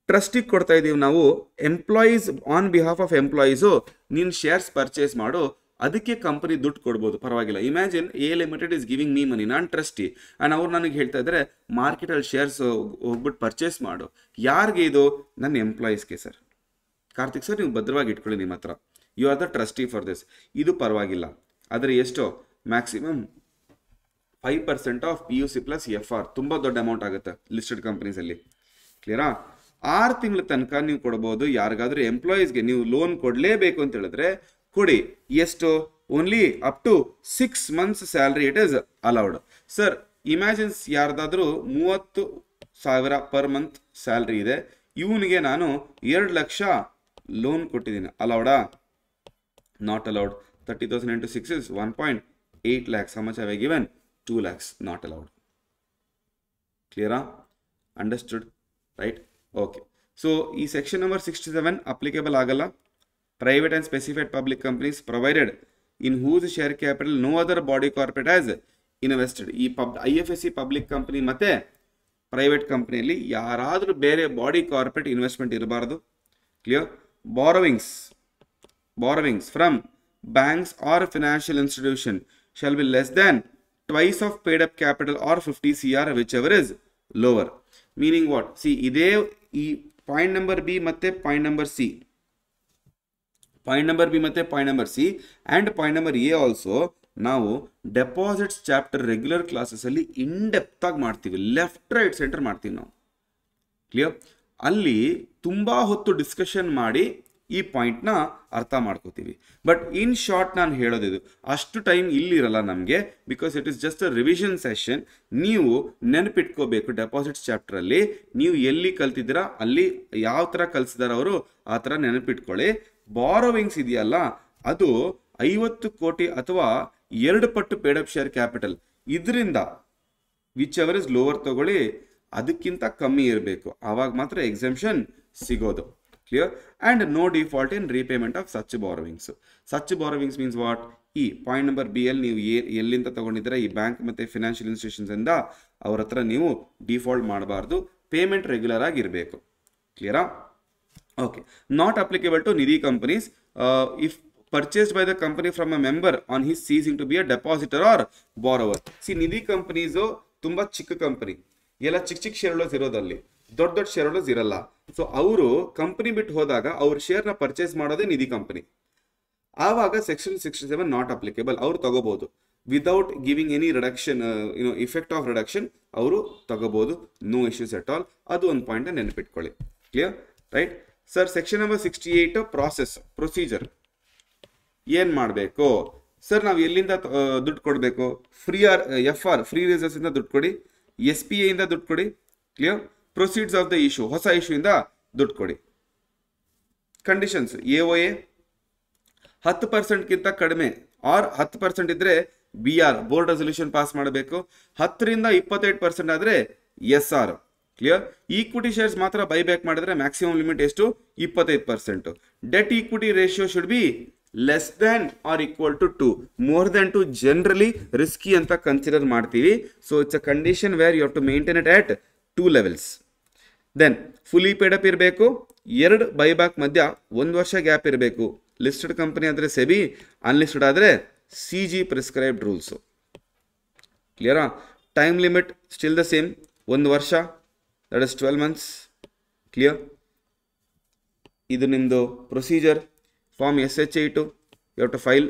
ಟ್ರಸ್ಟಿಗೆ ಕೊಡ್ತಾ ಇದ್ದೀವಿ ನಾವು. Employees on behalf of employees ನೀನು ಶೇರ್ಸ್ ಪರ್ಚೇಸ್ ಮಾಡು, ಅದಕ್ಕೆ ಕಂಪನಿ ದುಡ್ಡು ಕೊಡ್ಬೋದು, ಪರವಾಗಿಲ್ಲ. Imagine A limited is giving me money, ನಾನು ಟ್ರಸ್ಟಿ ಆ್ಯಂಡ್ ಅವ್ರು ನನಗೆ ಹೇಳ್ತಾ ಇದ್ದಾರೆ ಮಾರ್ಕೆಟಲ್ಲಿ ಶೇರ್ಸ್ ಹೋಗ್ಬಿಟ್ಟು ಪರ್ಚೇಸ್ ಮಾಡು. ಯಾರಿಗೆ ಇದು? ನನ್ನ ಎಂಪ್ಲಾಯೀಸ್ಗೆ. ಸರ್ ಕಾರ್ತಿಕ್ ಸರ್, ನೀವು ಭದ್ರವಾಗಿ ಇಟ್ಕೊಳ್ಳಿ ನಿಮ್ಮ ಹತ್ರ, you are the trustee for this. ಇದು ಪರವಾಗಿಲ್ಲ. ಆದರೆ ಎಷ್ಟು? Maximum 5% of PUC plus FR, ತುಂಬ ದೊಡ್ಡ ಅಮೌಂಟ್ ಆಗುತ್ತೆ ಲಿಸ್ಟೆಡ್ ಕಂಪನೀಸಲ್ಲಿ. ಕ್ಲಿಯರಾ? 6 ತಿಂಗಳ ತನಕ ನೀವು ಕೊಡ್ಬೋದು. ಯಾರಿಗಾದ್ರೂ ಎಂಪ್ಲಾಯೀಸ್ಗೆ ನೀವು ಲೋನ್ ಕೊಡಲೇಬೇಕು ಅಂತ ಹೇಳಿದ್ರೆ ಕೊಡಿ. ಎಷ್ಟು? Only up to 6 months salary it is allowed. Sir imagines, ಯಾರ್ದಾದ್ರೂ 30,000 ಪರ್ ಮಂತ್ ಸ್ಯಾಲ್ರಿ ಇದೆ, ಇವನಿಗೆ ನಾನು 2 ಲಕ್ಷ ಲೋನ್ ಕೊಟ್ಟಿದ್ದೀನಿ, ಅಲೌಡಾ? Not allowed. 30,000 into 6 is 1.8 lakhs. How much have I given? 2 lakhs. Not allowed. Clear? Understood? Right? Okay. So, ಈ section number 67 applicable ಆಗಲ್ಲ. Private and specified public companies provided in whose share capital no other body corporate has invested. ಈ IFSC public company ಮತ್ತೆ private ಕಂಪನಿಯಲ್ಲಿ ಯಾರಾದರೂ ಬೇರೆ body corporate investment ಇರಬಾರ್ದು. Clear? Borrowings from banks or financial institution shall be less than twice of paid up capital or 50 CR, whichever is lower. Meaning what? See, ಇದೇ ಈ point number B ಮತ್ತೆ point number C, point number B ಮತ್ತೆ point number C and point number A also ನಾವು deposits chapter regular ಕ್ಲಾಸಸ್ಸಲ್ಲಿ in depth ಆಗಿ ಮಾಡ್ತೀವಿ, left right centre ಮಾಡ್ತೀವಿ ನಾವು. ಕ್ಲಿಯರ್? ಅಲ್ಲಿ ತುಂಬ ಹೊತ್ತು ಡಿಸ್ಕಷನ್ ಮಾಡಿ ಈ ಪಾಯಿಂಟ್ನ ಅರ್ಥ ಮಾಡ್ಕೋತೀವಿ. ಬಟ್ ಇನ್ ಶಾರ್ಟ್ ನಾನು ಹೇಳೋದಿದು, ಅಷ್ಟು ಟೈಮ್ ಇಲ್ಲಿರಲ್ಲ ನಮಗೆ, because it is just a revision session. ನೀವು ನೆನಪಿಟ್ಕೋಬೇಕು ಡೆಪಾಸಿಟ್ಸ್ ಚಾಪ್ಟ್ರಲ್ಲಿ ನೀವು ಎಲ್ಲಿ ಕಲ್ತಿದ್ದೀರಾ, ಅಲ್ಲಿ ಯಾವ ಥರ ಕಲಿಸಿದಾರ ಅವರು ಆ ಥರ ನೆನಪಿಟ್ಕೊಳ್ಳಿ. ಬಾರೋವಿಂಗ್ಸ್ ಇದೆಯಲ್ಲ, ಅದು 50 ಕೋಟಿ ಅಥವಾ 2 ಪಟ್ಟು ಪೇಡ್ ಅಪ್ ಶೇರ್ ಕ್ಯಾಪಿಟಲ್, ಇದರಿಂದ ವಿಚ್ ಎವರ್ ಇಸ್ ಲೋವರ್ ತಗೊಳ್ಳಿ, ಅದಕ್ಕಿಂತ ಕಮ್ಮಿ ಇರಬೇಕು, ಆವಾಗ ಮಾತ್ರ ಎಕ್ಸೆಂಪ್ಷನ್ ಸಿಗೋದು. Clear? And no default in repayment of such borrowings. Such borrowings means what? ಈ ಪಾಯಿಂಟ್ ನಂಬರ್ ಬಿ ಅಲ್ಲಿ ನೀವು ಎಲ್ಲಿಂದ ತಗೊಂಡಿದ್ದೀರಾ, ಈ ಬ್ಯಾಂಕ್ ಮತ್ತು ಫಿನಾನ್ಷಿಯಲ್ ಇನ್ಸ್ಟಿಟ್ಯೂಷನ್ಸ್ ಇಂದ ಅವ್ರ ಹತ್ರ ನೀವು ಡಿಫಾಲ್ಟ್ ಮಾಡಬಾರ್ದು, ಪೇಮೆಂಟ್ ರೆಗ್ಯುಲರ್ ಆಗಿರಬೇಕು. ಕ್ಲಿಯರಾ? Okay. Not applicable to Nidhi companies if purchased by the company from a member on his ceasing to be a depositor or borrower. See, Nidhi companies ತುಂಬ ಚಿಕ್ಕ ಕಂಪನಿ, ಎಲ್ಲ ಚಿಕ್ಕ ಚಿಕ್ಕ ಶೇರ್ ಹೋಲ್ಡರ್ಸ್ ಇರೋದಲ್ಲಿ, ದೊಡ್ಡ ದೊಡ್ಡ ಶೇರ್ ಹೋಲ್ಡರ್ಸ್ ಇರಲ್ಲ. ಸೊ ಅವರು ಕಂಪನಿ ಬಿಟ್ಟು ಹೋದಾಗ ಅವ್ರ ಶೇರ್ನ ಪರ್ಚೇಸ್ ಮಾಡೋದೇ ನಿಧಿ ಕಂಪನಿ. ಆವಾಗ ಸೆಕ್ಷನ್ 67 ನಾಟ್ ಅಪ್ಲಿಕೇಬಲ್. ಅವರು ತಗೋಬಹುದು without giving any reduction, effect of reduction ಅವರು ತಗೋಬಹುದು, ನೋ ಇಶ್ಯೂಸ್ ಎಟ್ ಆಲ್. ಅದು ಒಂದು ಪಾಯಿಂಟ್ ನೆನಪಿಟ್ಕೊಳ್ಳಿ. Clear? Right sir. Section number 68 procedure. ಏನು ಮಾಡಬೇಕು ಸರ್? ನಾವು ಎಲ್ಲಿಂದ ದುಡ್ಡು ಕೊಡಬೇಕು? FR ಫ್ರೀ ರಿಸರ್ವ್ಸ್ ಇಂದ ದುಡ್ಡು ಕೊಡಿ, SPA ಇಂದ ದುಡ್ಡು ಕೊಡಿ. Clear? Proceeds of the issue, ಹೊಸ ಇಶ್ಯೂ ಇಂದ ದುಡ್ಡು ಕೊಡಿ. ಕಂಡೀಷನ್ಸ್: AOA 10%ಗಿಂತ ಕಡಿಮೆ ಆರ್ 10% ಇದ್ರೆ BR ಬೋರ್ಡ್ ರೆಸೊಲ್ಯೂಷನ್ ಪಾಸ್ ಮಾಡಬೇಕು. 10ರಿಂದ 28% ಆದರೆ SR. ಕ್ಲಿಯರ್? ಈಕ್ವಿಟಿ ಶೇರ್ಸ್ ಮಾತ್ರ ಬೈಬ್ಯಾಕ್ ಮಾಡಿದ್ರೆ ಮ್ಯಾಕ್ಸಿಮಮ್ ಲಿಮಿಟ್ ಎಷ್ಟು? 25%. Debt equity ratio should be less than or equal to 2. More than 2 generally risky ಅಂತ ಕನ್ಸಿಡರ್ ಮಾಡ್ತೀವಿ. So it's a condition where you have to maintain it at 2 levels. Then fully paid up ಇರಬೇಕು. 2 buyback ಮಧ್ಯ 1 ವರ್ಷ gap ಇರಬೇಕು. Listed company ಆದರೆ SEBI, unlisted ಆದರೆ CG prescribed rules. ಕ್ಲಿಯರಾ? Time limit still the same, 1 ವರ್ಷ, ದಟ್ ಇಸ್ 12 months. ಕ್ಲಿಯರ್? ಇದು ನಿಮ್ಮದು procedure. Form SHA2, you have to file.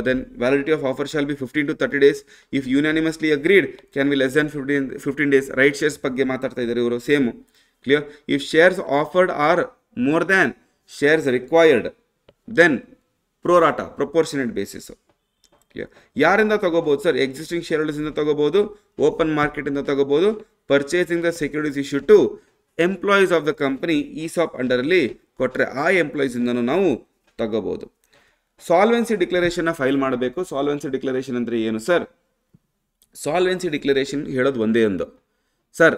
Then validity of offer shall be 15 to 30 days. If unanimously agreed, can be less than 15 days. Right shares ಬಗ್ಗೆ ಮಾತಾಡ್ತಾ ಇದ್ದಾರೆ ಇವರು, same. Clear? If shares offered are more than shares required, then pro rata, proportionate basis. Clear? ಯಾರಿಂದ ತಗೋಬಹುದು sir? Existing share holders ಇಂದ ತಗೋಬಹುದು, open market ಇಂದ ತಗೋಬಹುದು. Purchasing the securities issue to employees of the company ESOP under ಅಲ್ಲಿ ಕೊಟ್ಟರೆ ಆ employees ಇಂದನೂ ನಾವು ತಗೋಬಹುದು. ಸಾಲ್ವೆನ್ಸಿ ಡಿಕ್ಲರೇಷನ್ನ ಫೈಲ್ ಮಾಡಬೇಕು. ಸಾಲ್ವೆನ್ಸಿ ಡಿಕ್ಲರೇಷನ್ ಅಂದರೆ ಏನು ಸರ್? ಸಾಲ್ವೆನ್ಸಿ ಡಿಕ್ಲರೇಷನ್ ಹೇಳೋದು ಒಂದೇ ಒಂದು, ಸರ್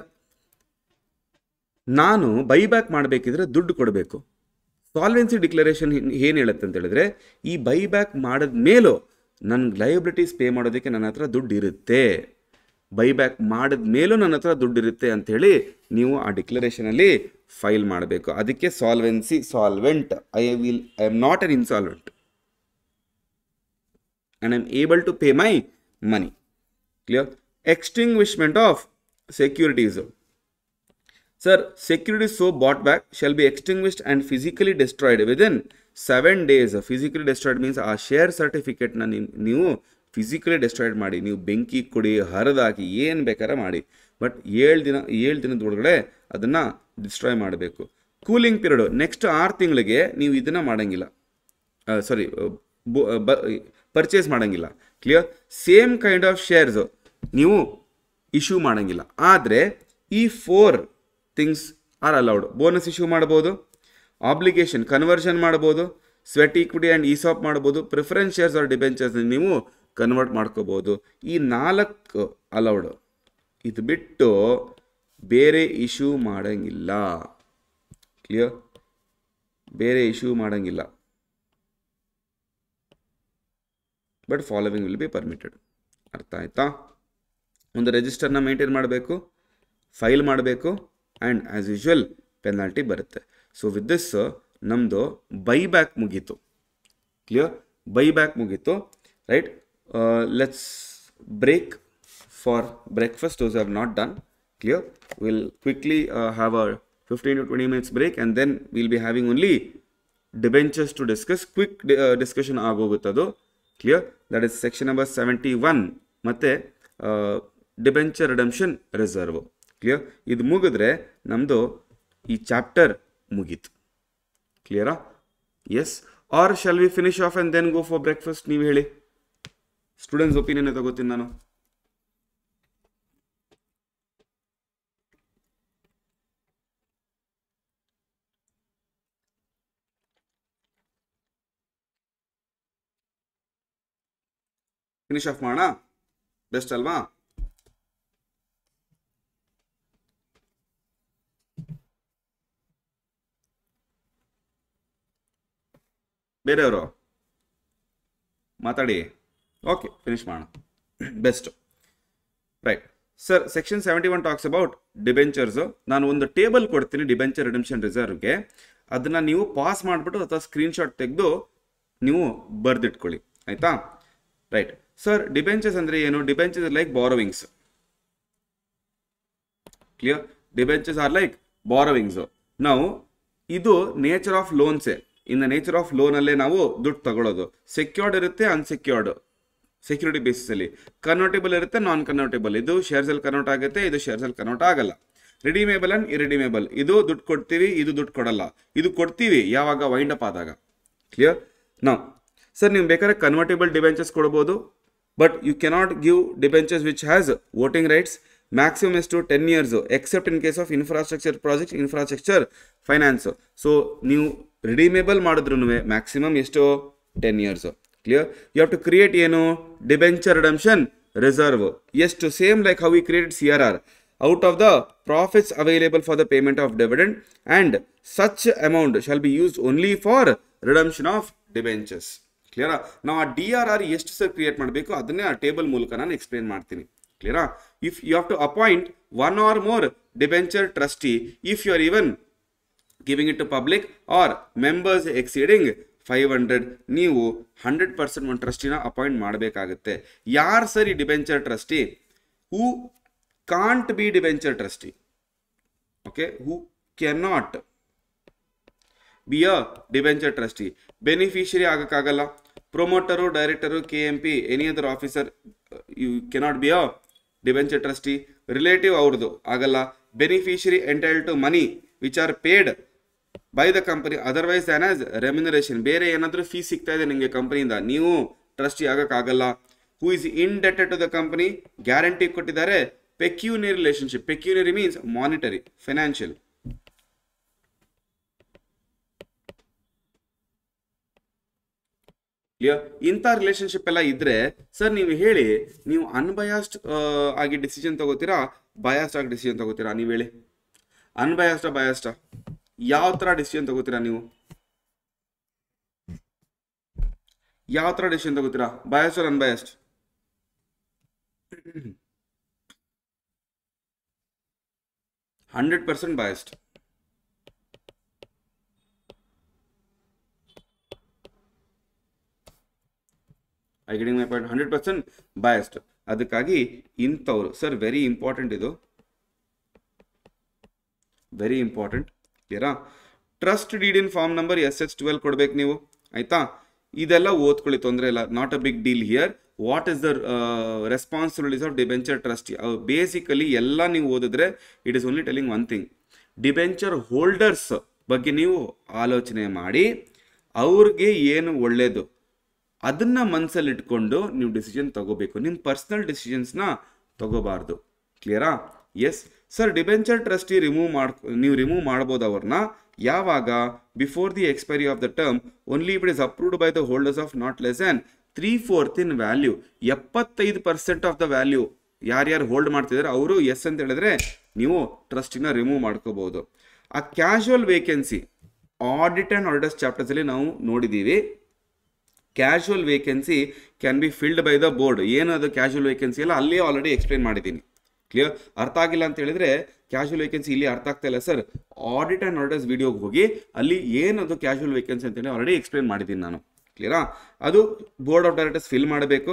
ನಾನು ಬೈಬ್ಯಾಕ್ ಮಾಡಬೇಕಿದ್ರೆ ದುಡ್ಡು ಕೊಡಬೇಕು. ಸಾಲ್ವೆನ್ಸಿ ಡಿಕ್ಲರೇಷನ್ ಏನು ಹೇಳುತ್ತೆ ಅಂತ ಹೇಳಿದ್ರೆ, ಈ ಬೈಬ್ಯಾಕ್ ಮಾಡಿದ ಮೇಲೂ ನನ್ನ ಲಯಬಿಲಿಟೀಸ್ ಪೇ ಮಾಡೋದಕ್ಕೆ ನನ್ನ ಹತ್ರ ದುಡ್ಡು ಇರುತ್ತೆ, ಬೈಬ್ಯಾಕ್ ಮಾಡಿದ ಮೇಲೂ ನನ್ನ ಹತ್ರ ದುಡ್ಡು ಇರುತ್ತೆ ಅಂಥೇಳಿ ನೀವು ಆ ಡಿಕ್ಲರೇಷನಲ್ಲಿ ಫೈಲ್ ಮಾಡಬೇಕು. ಅದಕ್ಕೆ solvency. Solvent, I am not an insolvent and I am able to pay my money. Clear? Extinguishment of securities. Sir, securities so bought back shall be extinguished and physically destroyed within 7 days. Physically destroyed means ಆ share ಸರ್ಟಿಫಿಕೇಟ್ನ ನೀವು physically destroyed ಮಾಡಿ, ನೀವು ಬೆಂಕಿ ಕೊಡಿ, ಹರಿದಾಕಿ, ಏನು ಬೇಕಾದ್ರೆ ಮಾಡಿ, but 7 ದಿನದ ಒಳಗಡೆ ಅದನ್ನು ಡಿಸ್ಟ್ರಾಯ್ ಮಾಡಬೇಕು. ಕೂಲಿಂಗ್ ಪೀರಿಯಡ್, ನೆಕ್ಸ್ಟ್ 6 ತಿಂಗಳಿಗೆ ನೀವು ಇದನ್ನು ಮಾಡೋಂಗಿಲ್ಲ, ಪರ್ಚೇಸ್ ಮಾಡೋಂಗಿಲ್ಲ. Clear? Same kind of shares ನೀವು ಇಶ್ಯೂ ಮಾಡೋಂಗಿಲ್ಲ. ಆದರೆ ಈ 4 things are allowed. Bonus issue ಮಾಡ್ಬೋದು, ಆಬ್ಲಿಗೇಷನ್ ಕನ್ವರ್ಷನ್ ಮಾಡ್ಬೋದು, ಸ್ವೆಟ್ ಈಕ್ವಿಟಿ ಆ್ಯಂಡ್ ESOP ಮಾಡ್ಬೋದು, ಪ್ರಿಫರೆನ್ಸ್ ಶೇರ್ಸ್ ಆರ್ ಡಿಬೆಂಚರ್ಸ್ ನೀವು ಕನ್ವರ್ಟ್ ಮಾಡ್ಕೋಬೋದು. ಈ 4 ಅಲೌಡ್. ಇದು ಬಿಟ್ಟು ಬೇರೆ ಇಶ್ಯೂ ಮಾಡೋಂಗಿಲ್ಲ. ಕ್ಲಿಯರ್? ಬೇರೆ ಇಶ್ಯೂ ಮಾಡೋಂಗಿಲ್ಲ. But following will be permitted. ಅರ್ಥ ಆಯ್ತಾ? ಒಂದು ರಿಜಿಸ್ಟರ್ನ ಮೇಂಟೈನ್ ಮಾಡಬೇಕು, ಫೈಲ್ ಮಾಡಬೇಕು, ಆ್ಯಂಡ್ ಆ್ಯಸ್ ಯೂಶ್ವಲ್ ಪೆನಾಲ್ಟಿ ಬರುತ್ತೆ. ಸೊ ವಿತ್ ದಿಸ್ ನಮ್ಮದು ಬೈಬ್ಯಾಕ್ ಮುಗೀತು. ಕ್ಲಿಯರ್? ಬೈಬ್ಯಾಕ್ ಮುಗೀತು. Right? Let's break for breakfast. Those have not done. Clear? Will quickly have a 15 to 20 minutes break, and then we'll be having only debentures to discuss. Quick discussion ಆಗೋಗುತ್ತದು. Clear? That is section number 71 ಮತ್ತು debenture redemption reserve. Clear? ಇದು ಮುಗಿದ್ರೆ ನಮ್ಮದು ಈ chapter ಮುಗೀತು. ಕ್ಲಿಯರಾ? Yes or shall we finish off and then go for breakfast? ನೀವು ಹೇಳಿ. Students opinion ತಗೋತೀನಿ ನಾನು. ಫಿನಿಶ್ ಆಫ್ ಮಾಡೋಣ, ಬೆಸ್ಟ್ ಅಲ್ವಾ? ಬೇರೆಯವರು ಮಾತಾಡಿ. ಓಕೆ, ಫಿನಿಶ್ ಮಾಡೋಣ, best. Right sir, section 71 talks about debentures. ನಾನು ಒಂದು ಟೇಬಲ್ ಕೊಡ್ತೀನಿ ಡಿಬೆಂಚರ್ ರಿಡೆಂಪ್ಷನ್ ರಿಸರ್ವ್ಗೆ. ಅದನ್ನು ನೀವು ಪಾಸ್ ಮಾಡಿಬಿಟ್ಟು ಅಥವಾ ಸ್ಕ್ರೀನ್ಶಾಟ್ ತೆಗೆದು ನೀವು ಬರೆದಿಟ್ಕೊಳ್ಳಿ. ಆಯಿತಾ? ರೈಟ್ ಸರ್, ಡಿಬೆಂಚರ್ಸ್ ಅಂದರೆ ಏನು? Debentures are like borrowings. Clear? Debentures are like borrowings. ನಾವು ಇದು ನೇಚರ್ ಆಫ್ ಲೋನ್ಸೇ. ಇನ್ ದ ನೇಚರ್ ಆಫ್ ಲೋನಲ್ಲೇ ನಾವು ದುಡ್ಡು ತಗೊಳ್ಳೋದು. ಸೆಕ್ಯೂರ್ಡ್ ಇರುತ್ತೆ, ಅನ್ಸೆಕ್ಯೂರ್ಡ್ ಸೆಕ್ಯೂರಿಟಿ ಬೇಸಿಸಲ್ಲಿ. ಕನ್ವರ್ಟೇಬಲ್ ಇರುತ್ತೆ, ನಾನ್ ಕನ್ವರ್ಟೇಬಲ್. ಇದು ಶೇರ್ಸಲ್ಲಿ ಕನ್ವರ್ಟ್ ಆಗುತ್ತೆ, ಇದು ಶೇರ್ಸಲ್ಲಿ ಕನ್ವರ್ಟ್ ಆಗಲ್ಲ. Redeemable and irredeemable. ಇದು ದುಡ್ಡು ಕೊಡ್ತೀವಿ, ಇದು ದುಡ್ಡು ಕೊಡಲ್ಲ. ಇದು ಕೊಡ್ತೀವಿ ಯಾವಾಗ? ವೈಂಡ್ ಅಪ್ ಆದಾಗ. ಕ್ಲಿಯರ್? ನಾವು ಸರ್, ನೀವು ಬೇಕಾದ್ರೆ ಕನ್ವರ್ಟೇಬಲ್ ಡಿಬೆಂಚರ್ಸ್ ಕೊಡ್ಬೋದು, but you cannot give debentures which has voting rights. Maximum ಎಷ್ಟು? 10 years, except in case of infrastructure project, infrastructure finance. So ನೀವು ರಿಡೀಮೇಬಲ್ ಮಾಡಿದ್ರು ಮ್ಯಾಕ್ಸಿಮಮ್ ಎಷ್ಟು? 10 years. Clear? You have to create ಏನು? Debenture redemption reserve. ಎಷ್ಟು? Same like how V created CRR. Out of the profits available for the payment of dividend, and such amount shall be used only for redemption of debentures. ಕ್ಲಿಯರಾ? ನಾವು ಆ DRR ಎಷ್ಟು sir create ಮಾಡಬೇಕು ಅದನ್ನೇ ಆ table ಮೂಲಕ ನಾನು explain ಮಾಡ್ತೀನಿ. ಕ್ಲಿಯರಾ? If you have to appoint 1 or more debenture trustee, if you are even giving it to public or members exceeding 500, ನೀವು 100% ಒಂದು ಟ್ರಸ್ಟಿನ ಅಪಾಯಿಂಟ್ ಮಾಡಬೇಕಾಗುತ್ತೆ. ಯಾರು ಸರ್ ಈ debenture trustee? Who can't be debenture trustee. Okay, who cannot be a debenture trustee. Beneficiary ಆಗಕ್ಕಾಗಲ್ಲ. Promoter, director, KMP, any other officer, you cannot be a debenture trustee. Relative ಅವ್ರದ್ದು ಆಗಲ್ಲ. Beneficiary entitled to money which are paid by the company otherwise on as remuneration. ಬೇರೆ ಏನಾದರೂ fees ಸಿಗ್ತಾ ಇದೆ ನಿಮಗೆ ಕಂಪನಿಯಿಂದ, ನೀವು ಟ್ರಸ್ಟಿ ಆಗಕ್ಕಾಗಲ್ಲ. Who is indebted to the company, guarantee ಕೊಟ್ಟಿದ್ದಾರೆ. Pecuniary relationship, ಪೆಕ್ಯೂನರಿ means monetary, financial. ಇಂಥ ರಿಲೇಶನ್ಶಿಪ್ ಎಲ್ಲ ಇದ್ರೆ ಸರ್ ನೀವು ಹೇಳಿ, ನೀವು ಅನ್ಬಯಾಸ್ಡ್ ಆಗಿ ಡಿಸಿಷನ್ ತಗೋತೀರಾ, ಬಯಾಸ್ಡ್ ಆಗಿ ಡಿಸಿಷನ್ ತಗೋತೀರಾ? ನೀವು ಹೇಳಿ, ಅನ್ಬಯಾಸ್ಡ ಬಯಾಸ್ಡ ಯಾವ ತರ ಡಿಸಿಷನ್ ತಗೋತೀರಾ ನೀವು? ಯಾವ ತರ ಡಿಸಿಷನ್ ತಗೋತೀರಾ? Biased or unbiased? 100% biased. I getting my point? 100% biased. ಅದಕ್ಕಾಗಿ ಇಂಥವ್ರು ಸರ್ ವೆರಿ ಇಂಪಾರ್ಟೆಂಟ್, ಇದು ವೆರಿ ಇಂಪಾರ್ಟೆಂಟ್. ಕ್ಲಿಯರಾ? Trust deed in form number SS12 ಕೊಡ್ಬೇಕು ನೀವು, ಆಯ್ತಾ? ಇದೆಲ್ಲ ಓದ್ಕೊಳ್ಳಿ, ತೊಂದರೆ ಇಲ್ಲ, not a big deal here. What is the responsibilities of debenture trustee? Basically ಎಲ್ಲ ನೀವು ಓದಿದ್ರೆ it is only telling one thing, debenture holders ಬಗ್ಗೆ ನೀವು ಆಲೋಚನೆ ಮಾಡಿ ಅವ್ರಿಗೆ ಏನು ಒಳ್ಳೇದು ಅದನ್ನ ಮನಸ್ಸಲ್ಲಿ ಇಟ್ಕೊಂಡು ನೀವು ಡಿಸಿಷನ್ ತಗೋಬೇಕು. ನಿಮ್ಮ ಪರ್ಸನಲ್ ಡಿಸಿಷನ್ಸ್ನ ತಗೋಬಾರ್ದು. ಕ್ಲಿಯರಾ? ಎಸ್ ಸರ್, ಡಿಬೆಂಚರ್ ಟ್ರಸ್ಟಿ ನೀವು ರಿಮೂವ್ ಮಾಡ್ಬೋದು ಅವ್ರನ್ನ ಯಾವಾಗ? Before the expiry of the term only it is approved by the holders of not less on 3/4 in value. 75% of the value ಯಾರ್ಯಾರು ಹೋಲ್ಡ್ ಮಾಡ್ತಿದ್ದಾರೆ ಅವರು ಎಸ್ ಅಂತ ಹೇಳಿದ್ರೆ ನೀವು ಟ್ರಸ್ಟಿನ ರಿಮೂವ್ ಮಾಡ್ಕೋಬಹುದು. ಆ casual vacancy audit and auditors ಚಾಪ್ಟರ್ಸಲ್ಲಿ ನಾವು ನೋಡಿದ್ದೀವಿ. Casual vacancy can be filled by the board. ಏನು ಅದು ಕ್ಯಾಶುವಲ್ ವೇಕೆನ್ಸಿ ಎಲ್ಲ ಅಲ್ಲೇ ಆಲ್ರೆಡಿ ಎಕ್ಸ್ಪ್ಲೇನ್ ಮಾಡಿದ್ದೀನಿ. ಕ್ಲಿಯರ್? ಅರ್ಥ ಆಗಿಲ್ಲ ಅಂತ ಹೇಳಿದ್ರೆ ಕ್ಯಾಶುವಲ್ ವೇಕೆನ್ಸಿ ಇಲ್ಲಿ ಅರ್ಥ ಆಗ್ತಾ ಇಲ್ಲ ಸರ್, ಆಡಿಟ್ ಆ್ಯಂಡ್ ಆಡಿಟರ್ಸ್ ವಿಡಿಯೋಗೆ ಹೋಗಿ ಅಲ್ಲಿ ಏನದು ಕ್ಯಾಶುವಲ್ ವೇಕೆನ್ಸಿ ಅಂತೇಳಿ ಆಲ್ರೆಡಿ ಎಕ್ಸ್ಪ್ಲೇನ್ ಮಾಡಿದ್ದೀನಿ ನಾನು. ಕ್ಲಿಯರಾ? ಅದು ಬೋರ್ಡ್ ಆಫ್ ಡೈರೆಕ್ಟರ್ಸ್ ಫಿಲ್ ಮಾಡಬೇಕು.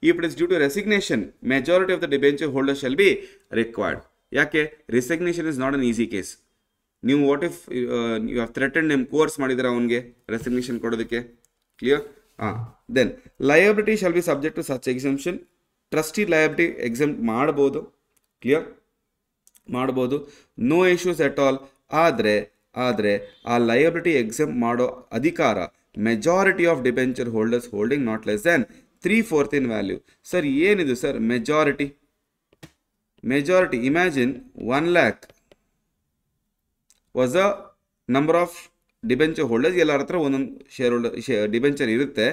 If it is due to resignation majority of the debenture holder shall be required. ಯಾಕೆ? Resignation is not an easy case. ನೀವು what if you have threatened ನಿಮ್ಮ course ಮಾಡಿದ್ರೆ ಅವನಿಗೆ ರೆಸಿಗ್ನೇಷನ್ ಕೊಡೋದಕ್ಕೆ. Clear? Then liability shall be subject to such exemption. Trustee liability exempt ಮಾಡ್ಬೋದು. Clear? ಮಾಡ್ಬೋದು, no issues at all. ಆದರೆ ಆ ಲಯಬಿಲಿಟಿ ಎಕ್ಸೆಂಪ್ಟ್ ಮಾಡೋ ಅಧಿಕಾರ majority of debenture holders holding not less than 3/4 in value. Sir ಏನಿದು sir majority? Imagine 1 lakh was a number of debenture holders. ಎಲ್ಲರ ಹತ್ರ ಒಂದೊಂದು ಶೇರ್ ಹೋಲ್ಡರ್ ಡಿಬೆಂಚರ್ ಇರುತ್ತೆ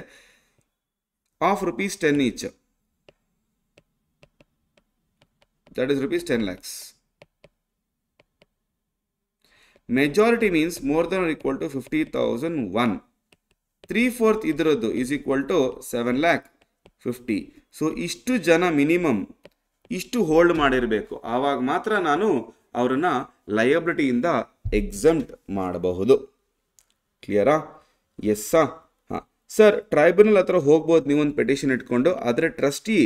of ₹10 each. That is ₹10 lakhs. Majority means more than or equal to 50,001. 3/4 ಇದರದ್ದು is equal to 7,50,000. So ಇಷ್ಟು ಜನ minimum ಇಷ್ಟು hold ಮಾಡಿರಬೇಕು, ಆವಾಗ ಮಾತ್ರ ನಾನು ಅವರನ್ನ ಲಯಬಿಲಿಟಿಯಿಂದ ಎಕ್ಸಮ್ಟ್ ಮಾಡಬಹುದು. ಕ್ಲಿಯರಾ? ಎಸ್ಸಾ? ಹಾಂ ಸರ್, ಟ್ರೈಬ್ಯುನಲ್ ಹತ್ರ ಹೋಗ್ಬೋದು ನೀವೊಂದು ಪೆಟಿಷನ್ ಇಟ್ಕೊಂಡು. ಆದರೆ ಟ್ರಸ್ಟಿ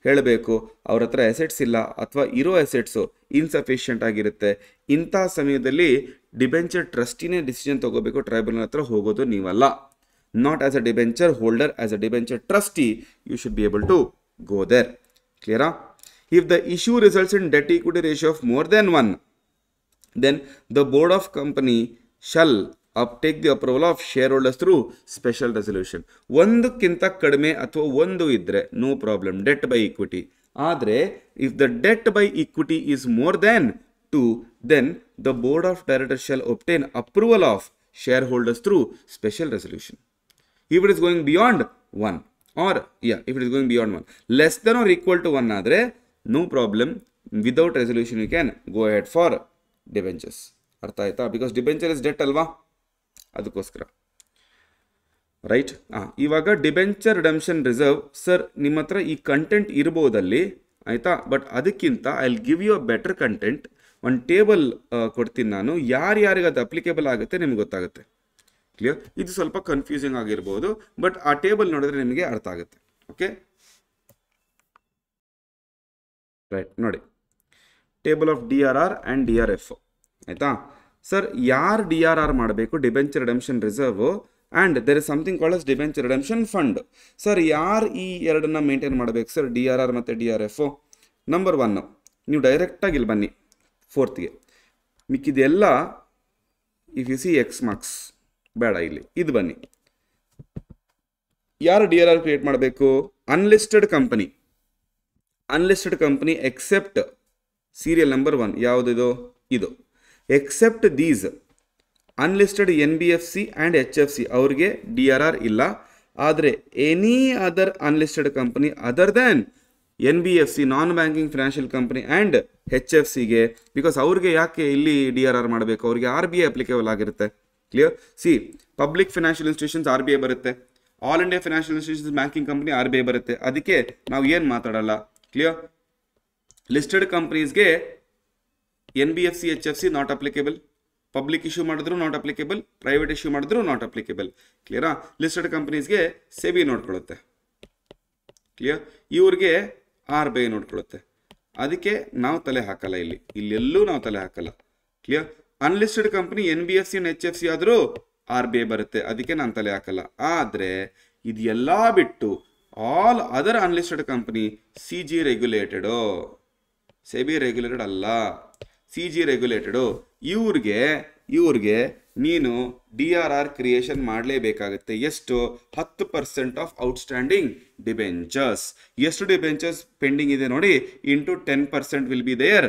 ಹೇಳಬೇಕು ಅವ್ರ ಹತ್ರ ಎಸೆಟ್ಸ್ ಇಲ್ಲ ಅಥವಾ ಇರೋ ಎಸೆಟ್ಸು ಇನ್ಸಫಿಷಿಯೆಂಟ್ ಆಗಿರುತ್ತೆ. ಇಂಥ ಸಮಯದಲ್ಲಿ ಡಿಬೆಂಚರ್ ಟ್ರಸ್ಟಿನೇ ಡಿಸಿಷನ್ ತಗೋಬೇಕು, ಟ್ರೈಬ್ಯುನಲ್ ಹತ್ರ ಹೋಗೋದು ನೀವಲ್ಲ. Not as a debenture holder, as a debenture trustee you should be able to go there. ಕ್ಲಿಯರಾ? If the issue results in debt equity ratio of more than 1, then the board of company shall uptake the approval of shareholders through special resolution. ಒಂದಕ್ಕಿಂತ ಕಡಿಮೆ ಅಥವಾ ಒಂದು ಇದ್ರೆ no problem, debt by equity. ಆದರೆ if the debt by equity is more than 2, then the board of directors shall obtain approval of shareholders through special resolution. If it is going beyond 1, or if it is going beyond 1, less than or equal to 1 ಆದರೆ no problem, without resolution you can go ahead for debentures. ಅರ್ಥ ಆಯ್ತಾ? Because debenture is debt ಅಲ್ವಾ, ಅದಕ್ಕೋಸ್ಕರ. Right? ಇವಾಗ debenture redemption reserve sir ನಿಮ್ಮ ಹತ್ರ ಈ content ಇರ್ಬೋದಲ್ಲಿ, ಆಯಿತಾ? ಬಟ್ ಅದಕ್ಕಿಂತ I will give you a better content. ಒಂದು ಟೇಬಲ್ ಕೊಡ್ತೀನಿ ನಾನು, ಯಾರ್ಯಾರಿಗೆ ಅದು ಅಪ್ಲಿಕೇಬಲ್ ಆಗುತ್ತೆ ನಿಮ್ಗೆ ಗೊತ್ತಾಗುತ್ತೆ. ಕ್ಲಿಯರ್? ಇದು ಸ್ವಲ್ಪ ಕನ್ಫ್ಯೂಸಿಂಗ್ ಆಗಿರ್ಬೋದು, ಬಟ್ ಆ ಟೇಬಲ್ ನೋಡಿದ್ರೆ ನಿಮಗೆ ಅರ್ಥ ಆಗುತ್ತೆ. ಓಕೆ ರೈಟ್, ನೋಡಿ table of DRR and DRF. ಆಯಿತಾ? ಸರ್ ಯಾರು DRR ಮಾಡಬೇಕು, debenture redemption reserve and there is something called as debenture redemption fund. Sir ಯಾರು ಈ ಎರಡನ್ನ ಮೇಂಟೈನ್ ಮಾಡಬೇಕು ಸರ್, DRR ಮತ್ತು DRF? ನಂಬರ್ 1 ನೀವು ಡೈರೆಕ್ಟಾಗಿ ಇಲ್ಲಿ ಬನ್ನಿ 4th ಮಿಕ್ಕಿದೆಲ್ಲ if you see x marks ಬೇಡ, ಇಲ್ಲಿ ಇದು ಬನ್ನಿ. ಯಾರು DRR ಕ್ರಿಯೇಟ್ ಮಾಡಬೇಕು? Unlisted company, unlisted company except serial number 1 ಯಾವುದಿದು, ಇದು. Accept these unlisted NBFC and HFC ಅವ್ರಿಗೆ DRR ಇಲ್ಲ. ಆದರೆ any other unlisted company other than NBFC non banking financial company and HFCಗೆ, ಬಿಕಾಸ್ ಅವ್ರಿಗೆ ಯಾಕೆ ಇಲ್ಲಿ DRR ಮಾಡಬೇಕು, ಅವ್ರಿಗೆ RBI ಅಪ್ಲಿಕೇಬಲ್ ಆಗಿರುತ್ತೆ. Clear? See public financial institutions RBI ಬರುತ್ತೆ, all India financial institutions banking company RBI ಬರುತ್ತೆ. ಅದಕ್ಕೆ ನಾವು ಏನು ಮಾತಾಡಲ್ಲ. ಕ್ಲಿಯರ್? ಲಿಸ್ಟೆಡ್ ಕಂಪನೀಸ್ಗೆ NBFC HFC not applicable, public issue ಮಾಡಿದ್ರು ನಾಟ್ ಅಪ್ಲಿಕೇಬಲ್, ಪ್ರೈವೇಟ್ ಇಶ್ಯೂ ಮಾಡಿದ್ರು ನಾಟ್ ಅಪ್ಲಿಕೇಬಲ್. ಕ್ಲಿಯರಾ? ಲಿಸ್ಟೆಡ್ ಕಂಪನೀಸ್ಗೆ ಸೆಬಿ ನೋಡ್ಕೊಳ್ಳುತ್ತೆ. ಕ್ಲಿಯರ್? ಇವ್ರಿಗೆ RBI ನೋಡ್ಕೊಳ್ಳುತ್ತೆ. ಅದಕ್ಕೆ ನಾವು ತಲೆ ಹಾಕಲ್ಲ, ಇಲ್ಲೆಲ್ಲೂ ನಾವು ತಲೆ ಹಾಕಲ್ಲ. Clear? Unlisted company NBFC and HFC ಆದರೂ RBI ಬರುತ್ತೆ, ಅದಕ್ಕೆ ನಾನು ತಲೆ ಹಾಕಲ್ಲ. ಆದರೆ ಇದೆಲ್ಲ ಬಿಟ್ಟು all other unlisted company CG regulated, SEBI regulated ಅಲ್ಲ, CG ರೆಗ್ಯುಲೇಟೆಡು. ಇವ್ರಿಗೆ ನೀನು DRR ಕ್ರಿಯೇಷನ್ ಮಾಡಲೇಬೇಕಾಗುತ್ತೆ. ಎಷ್ಟು? 10% ಆಫ್ ಔಟ್ಸ್ಟ್ಯಾಂಡಿಂಗ್ ಡಿಬೆಂಚರ್ಸ್. ಎಷ್ಟು ಡಿಬೆಂಚರ್ಸ್ ಪೆಂಡಿಂಗ್ ಇದೆ ನೋಡಿ, into 10% will be their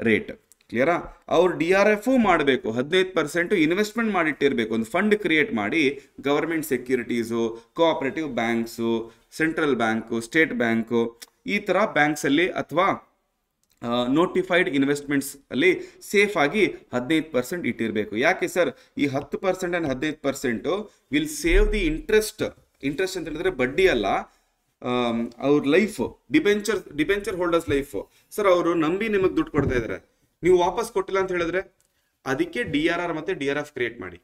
rate. ಕ್ಲಿಯರಾ? ಅವ್ರು DRF ಮಾಡಬೇಕು, 15% ಇನ್ವೆಸ್ಟ್ಮೆಂಟ್ ಮಾಡಿಟ್ಟಿರಬೇಕು. ಒಂದು ಫಂಡ್ ಕ್ರಿಯೇಟ್ ಮಾಡಿ government securities, cooperative banks, central bank, state bank, ಈ ಥರ ಬ್ಯಾಂಕ್ಸಲ್ಲಿ ಅಥವಾ ನೋಟಿಫೈಡ್ ಇನ್ವೆಸ್ಟ್ಮೆಂಟ್ಸ್ ಅಲ್ಲಿ ಸೇಫ್ ಆಗಿ 15% ಇಟ್ಟಿರಬೇಕು. ಯಾಕೆ ಸರ್? ಈ 10% and 15% will save the interest ಅಂತ ಹೇಳಿದ್ರೆ ಬಡ್ಡಿ ಅಲ್ಲ, ಅವ್ರ life, debenture holders life. Sir ಅವರು ನಂಬಿ ನಿಮಗೆ ದುಡ್ಡು ಕೊಡ್ತಾ ಇದ್ದಾರೆ, ನೀವು ವಾಪಸ್ ಕೊಟ್ಟಿಲ್ಲ ಅಂತ ಹೇಳಿದ್ರೆ, ಅದಕ್ಕೆ DRR ಮತ್ತು DRF ಕ್ರಿಯೇಟ್ ಮಾಡಿ.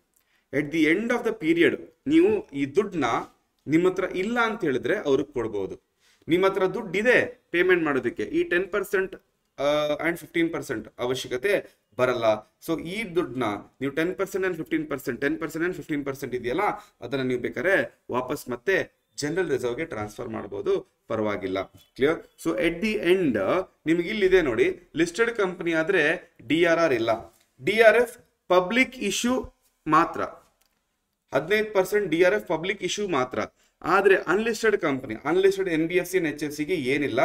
ಎಟ್ the end of the period ನೀವು ಈ ದುಡ್ಡನ್ನ ನಿಮ್ಮ ಹತ್ರ ಇಲ್ಲ ಅಂತ ಹೇಳಿದ್ರೆ ಅವ್ರಿಗೆ ಕೊಡ್ಬೋದು. ನಿಮ್ಮ ಹತ್ರ ದುಡ್ಡಿದೆ ಪೇಮೆಂಟ್ ಮಾಡೋದಕ್ಕೆ, ಈ 10% ಆ್ಯಂಡ್ 15% ಅವಶ್ಯಕತೆ ಬರಲ್ಲ. ಸೊ ಈ ದುಡ್ಡನ್ನ ನೀವು 10% ಆ್ಯಂಡ್ 15%, 10% ಆ್ಯಂಡ್ 15% ಇದೆಯಲ್ಲ, ಅದನ್ನು ನೀವು ಬೇಕಾದ್ರೆ ವಾಪಸ್ ಮತ್ತೆ ಜನರಲ್ ರಿಸರ್ವ್ಗೆ ಟ್ರಾನ್ಸ್ಫರ್ ಮಾಡ್ಬೋದು, ಪರವಾಗಿಲ್ಲ. Clear? So at the end ನಿಮ್ಗೆ ಇಲ್ಲಿದೆ ನೋಡಿ, ಲಿಸ್ಟೆಡ್ ಕಂಪನಿ ಆದರೆ DRR ಇಲ್ಲ, DRF ಪಬ್ಲಿಕ್ ಇಶ್ಯೂ ಮಾತ್ರ, 15% DRF ಪಬ್ಲಿಕ್ ಇಶ್ಯೂ ಮಾತ್ರ. ಆದರೆ unlisted company, unlisted NBFC and HFCಗೆ ಏನಿಲ್ಲ.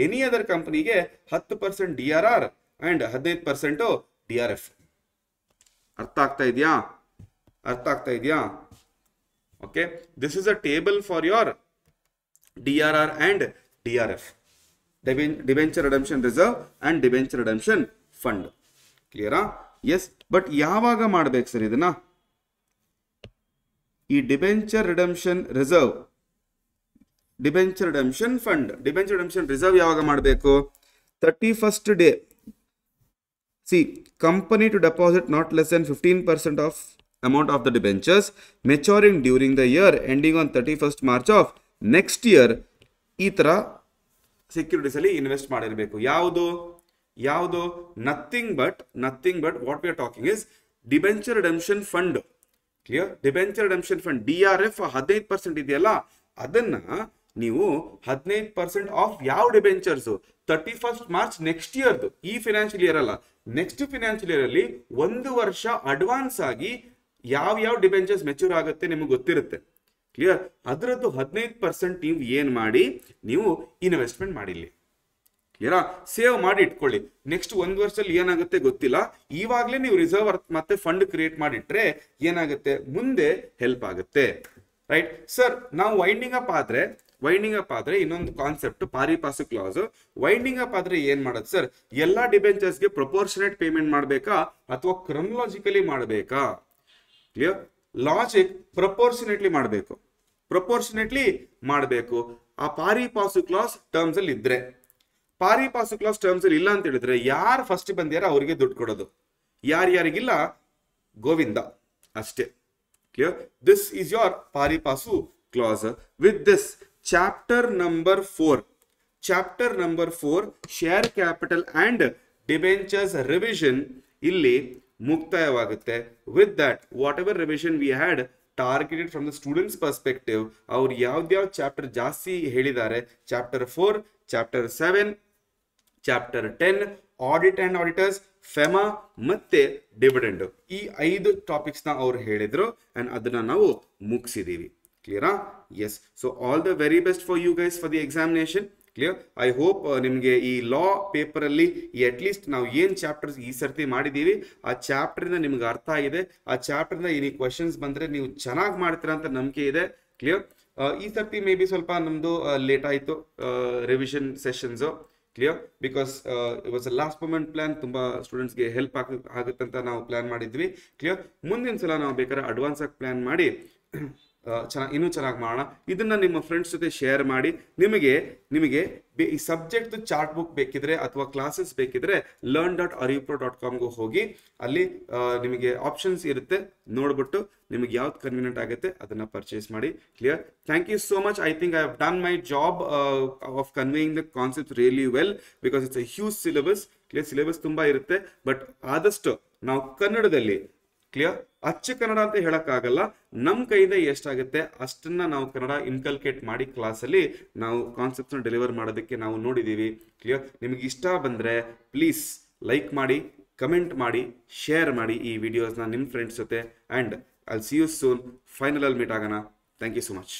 ಎನಿ ಅದರ್ ಕಂಪನಿಗೆ 10% DRR ಆ್ಯಂಡ್ 15% DRF. ಅರ್ಥ ಆಗ್ತಾ ಇದೆಯಾ? Okay, this is a table for your DRR and DRF, debenture redemption reserve and debenture redemption fund. ಕ್ಲಿಯರಾ? ಎಸ್. ಬಟ್ ಯಾವಾಗ ಮಾಡ್ಬೇಕು ಸರ್ ಇದನ್ನ? ಈ debenture redemption reserve, debenture redemption fund, debenture redemption reserve ಯಾವಾಗ ಮಾಡಬೇಕು? 31st day. See company to deposit not less than 15% of amount of the debentures maturing during the year ending on 31st March of next year. ಈ ಥರ securities ಅಲ್ಲಿ invest ಮಾಡಿರಬೇಕು. ಯಾವುದು? Nothing but what we are talking is debenture redemption fund. Clear? Debenture redemption fund DRF 15% ಇದೆಯಲ್ಲ, ಅದನ್ನ ನೀವು 15% of ಯಾವ debentures 31st March next ಇಯರ್ದು, ಈ ಫಿನಾನ್ಷಿಯಲ್ ಇಯರ್ ಅಲ್ಲ, ನೆಕ್ಸ್ಟ್ ಫಿನಾನ್ಷಿಯಲ್ ಇಯರ್ ಅಲ್ಲಿ 1 ವರ್ಷ ಅಡ್ವಾನ್ಸ್ ಆಗಿ ಯಾವ ಡಿಬೆಂಚರ್ಸ್ ಮೆಚೂರ್ ಆಗುತ್ತೆ ನಿಮಗೆ ಗೊತ್ತಿರುತ್ತೆ. ಕ್ಲಿಯರ್? ಅದರದ್ದು 15% ನೀವು ಏನ್ ಮಾಡಿ, ನೀವು ಇನ್ವೆಸ್ಟ್ಮೆಂಟ್ ಮಾಡಿಲ್ಲಿ. ಕ್ಲಿಯರಾ? ಸೇವ್ ಮಾಡಿ ಇಟ್ಕೊಳ್ಳಿ. ನೆಕ್ಸ್ಟ್ 1 ವರ್ಷದಲ್ಲಿ ಏನಾಗುತ್ತೆ ಗೊತ್ತಿಲ್ಲ, ಇವಾಗಲೇ ನೀವು ರಿಸರ್ವ್ ಮತ್ತೆ ಫಂಡ್ ಕ್ರಿಯೇಟ್ ಮಾಡಿಟ್ರೆ ಏನಾಗುತ್ತೆ, ಮುಂದೆ ಹೆಲ್ಪ್ ಆಗುತ್ತೆ. Right sir? ನಾವು ವೈಂಡಿಂಗ್ ಅಪ್ ಆದ್ರೆ ಇನ್ನೊಂದು ಕಾನ್ಸೆಪ್ಟ್ ಪಾರಿ ಪಾಸು ಕ್ಲಾಸ್. ವೈಂಡಿಂಗ್ ಅಪ್ ಆದ್ರೆ ಏನ್ ಮಾಡೋದು ಸರ್? ಎಲ್ಲಾ ಡಿಬೆಂಚರ್ಸ್ಗೆ ಪ್ರಪೋರ್ಷನೇಟ್ ಪೇಮೆಂಟ್ ಮಾಡಬೇಕಾ ಅಥವಾ ಕ್ರೊನಾಲಜಿಕಲಿ ಮಾಡಬೇಕಾ? ಕ್ಲಿಯರ್? ಲಾಜಿಕ್ ಪ್ರಪೋರ್ಷನೇಟ್ಲಿ ಮಾಡಬೇಕು. ಆ ಪಾರಿ ಪಾಸು ಕ್ಲಾಸ್ ಟರ್ಮ್ಸ್ ಅಲ್ಲಿ ಇದ್ರೆ, ಪಾರಿ ಪಾಸು ಕ್ಲಾಸ್ ಟರ್ಮ್ಸ್ ಅಲ್ಲಿ ಇಲ್ಲ ಅಂತ ಹೇಳಿದ್ರೆ ಯಾರು ಫಸ್ಟ್ ಬಂದ್ಯಾರ ಅವರಿಗೆ ದುಡ್ಡು ಕೊಡೋದು, ಯಾರ್ಯಾರಿಗಿಲ್ಲ ಗೋವಿಂದ ಅಷ್ಟೇ. Clear? This is your pari passu clause. With this, chapter number 4, share capital and debentures revision, illi ಮುಕ್ತಾಯವಾಗುತ್ತೆ. With that what ever revision we had targeted from the students perspective, ಅವ್ರು ಯಾವ್ದ್ಯಾವ ಚಾಪ್ಟರ್ ಜಾಸ್ತಿ ಹೇಳಿದ್ದಾರೆ, chapter 4, chapter 7, chapter 10, audit and auditors, FEMA ಮತ್ತೆ dividend, ಈ 5 topics ನ ಅವ್ರು ಹೇಳಿದ್ರು ಅಂಡ್ ಅದನ್ನ ನಾವು ಮುಗಿಸಿದೀವಿ. ಕ್ಲಿಯರಾ? Yes. So all the very best for you guys for the examination. Clear? I hope ನಿಮಗೆ ಈ ಲಾ ಪೇಪರ್ ಅಲ್ಲಿ ಅಟ್ ಲೀಸ್ಟ್ ನಾವು ಏನ್ ಚಾಪ್ಟರ್ಸ್ ಈ ಸರ್ತಿ ಮಾಡಿದೀವಿ ಆ ಚಾಪ್ಟರ್ ಇಂದ ನಿಮ್ಗೆ ಅರ್ಥ ಆಗಿದೆ, ಆ ಚಾಪ್ಟರ್ ಇಂದ ಈ ಕ್ವಶನ್ಸ್ ಬಂದ್ರೆ ನೀವು ಚೆನ್ನಾಗಿ ಮಾಡ್ತೀರಾ ಅಂತ ನಂಬಿಕೆ ಇದೆ. ಕ್ಲಿಯರ್? ಈ ಸರ್ತಿ ಮೇ ಬಿ ಸ್ವಲ್ಪ ನಮ್ದು ಲೇಟ್ ಆಯ್ತು revision sessions. Clear? Because it was a last moment plan, ತುಂಬಾ ಸ್ಟೂಡೆಂಟ್ಸ್ಗೆ ಹೆಲ್ಪ್ ಆಗುತ್ತಂತ ನಾವು ಪ್ಲಾನ್ ಮಾಡಿದ್ವಿ. ಕ್ಲಿಯರ್? ಮುಂದಿನ ಸಲ ನಾವು ಬೇಕಾದ್ರೆ ಅಡ್ವಾನ್ಸ್ ಆಗಿ ಪ್ಲಾನ್ ಮಾಡಿ ಇನ್ನೂ ಚೆನ್ನಾಗಿ ಮಾಡೋಣ. ಇದನ್ನ ನಿಮ್ಮ ಫ್ರೆಂಡ್ಸ್ ಜೊತೆ ಶೇರ್ ಮಾಡಿ. ನಿಮಗೆ ಈ ಸಬ್ಜೆಕ್ಟ್ ಚಾರ್ಟ್ ಬುಕ್ ಬೇಕಿದ್ರೆ ಅಥವಾ ಕ್ಲಾಸಸ್ ಬೇಕಿದ್ರೆ learn.aripro.com ಹೋಗಿ ಅಲ್ಲಿ ನಿಮಗೆ ಆಪ್ಷನ್ಸ್ ಇರುತ್ತೆ, ನೋಡ್ಬಿಟ್ಟು ನಿಮಗೆ ಯಾವ್ದು ಕನ್ವೀನಿಯಂಟ್ ಆಗುತ್ತೆ ಅದನ್ನ ಪರ್ಚೇಸ್ ಮಾಡಿ. Clear? Thank you so much. I think I have done my job of conveying the concept really well because it's a huge syllabus. Clear? Syllabus ತುಂಬಾ ಇರುತ್ತೆ, ಬಟ್ ಆದಷ್ಟು ನಾವು ಕನ್ನಡದಲ್ಲಿ, ಕ್ಲಿಯರ್, ಅಚ್ಚ ಕನ್ನಡ ಅಂತ ಹೇಳಕ್ಕಾಗಲ್ಲ, ನಮ್ಮ ಕೈಯಿಂದ ಎಷ್ಟಾಗುತ್ತೆ ಅಷ್ಟನ್ನ ನಾವು ಕನ್ನಡ ಇನ್ಕಲ್ಕೇಟ್ ಮಾಡಿ ಕ್ಲಾಸಲ್ಲಿ ನಾವು ಕಾನ್ಸೆಪ್ಟ್ನ ಡೆಲಿವರ್ ಮಾಡೋದಕ್ಕೆ ನಾವು ನೋಡಿದ್ದೀವಿ. ಕ್ಲಿಯರ್? ನಿಮಗೆ ಇಷ್ಟ ಬಂದರೆ ಪ್ಲೀಸ್ ಲೈಕ್ ಮಾಡಿ, ಕಮೆಂಟ್ ಮಾಡಿ, ಶೇರ್ ಮಾಡಿ ಈ ವಿಡಿಯೋಸ್ನ ನಿಮ್ಮ ಫ್ರೆಂಡ್ಸ್ ಜೊತೆ. And I will see you soon. Final ಅಲ್ಲಿ ಮೀಟ್ ಆಗೋಣ. Thank you so much.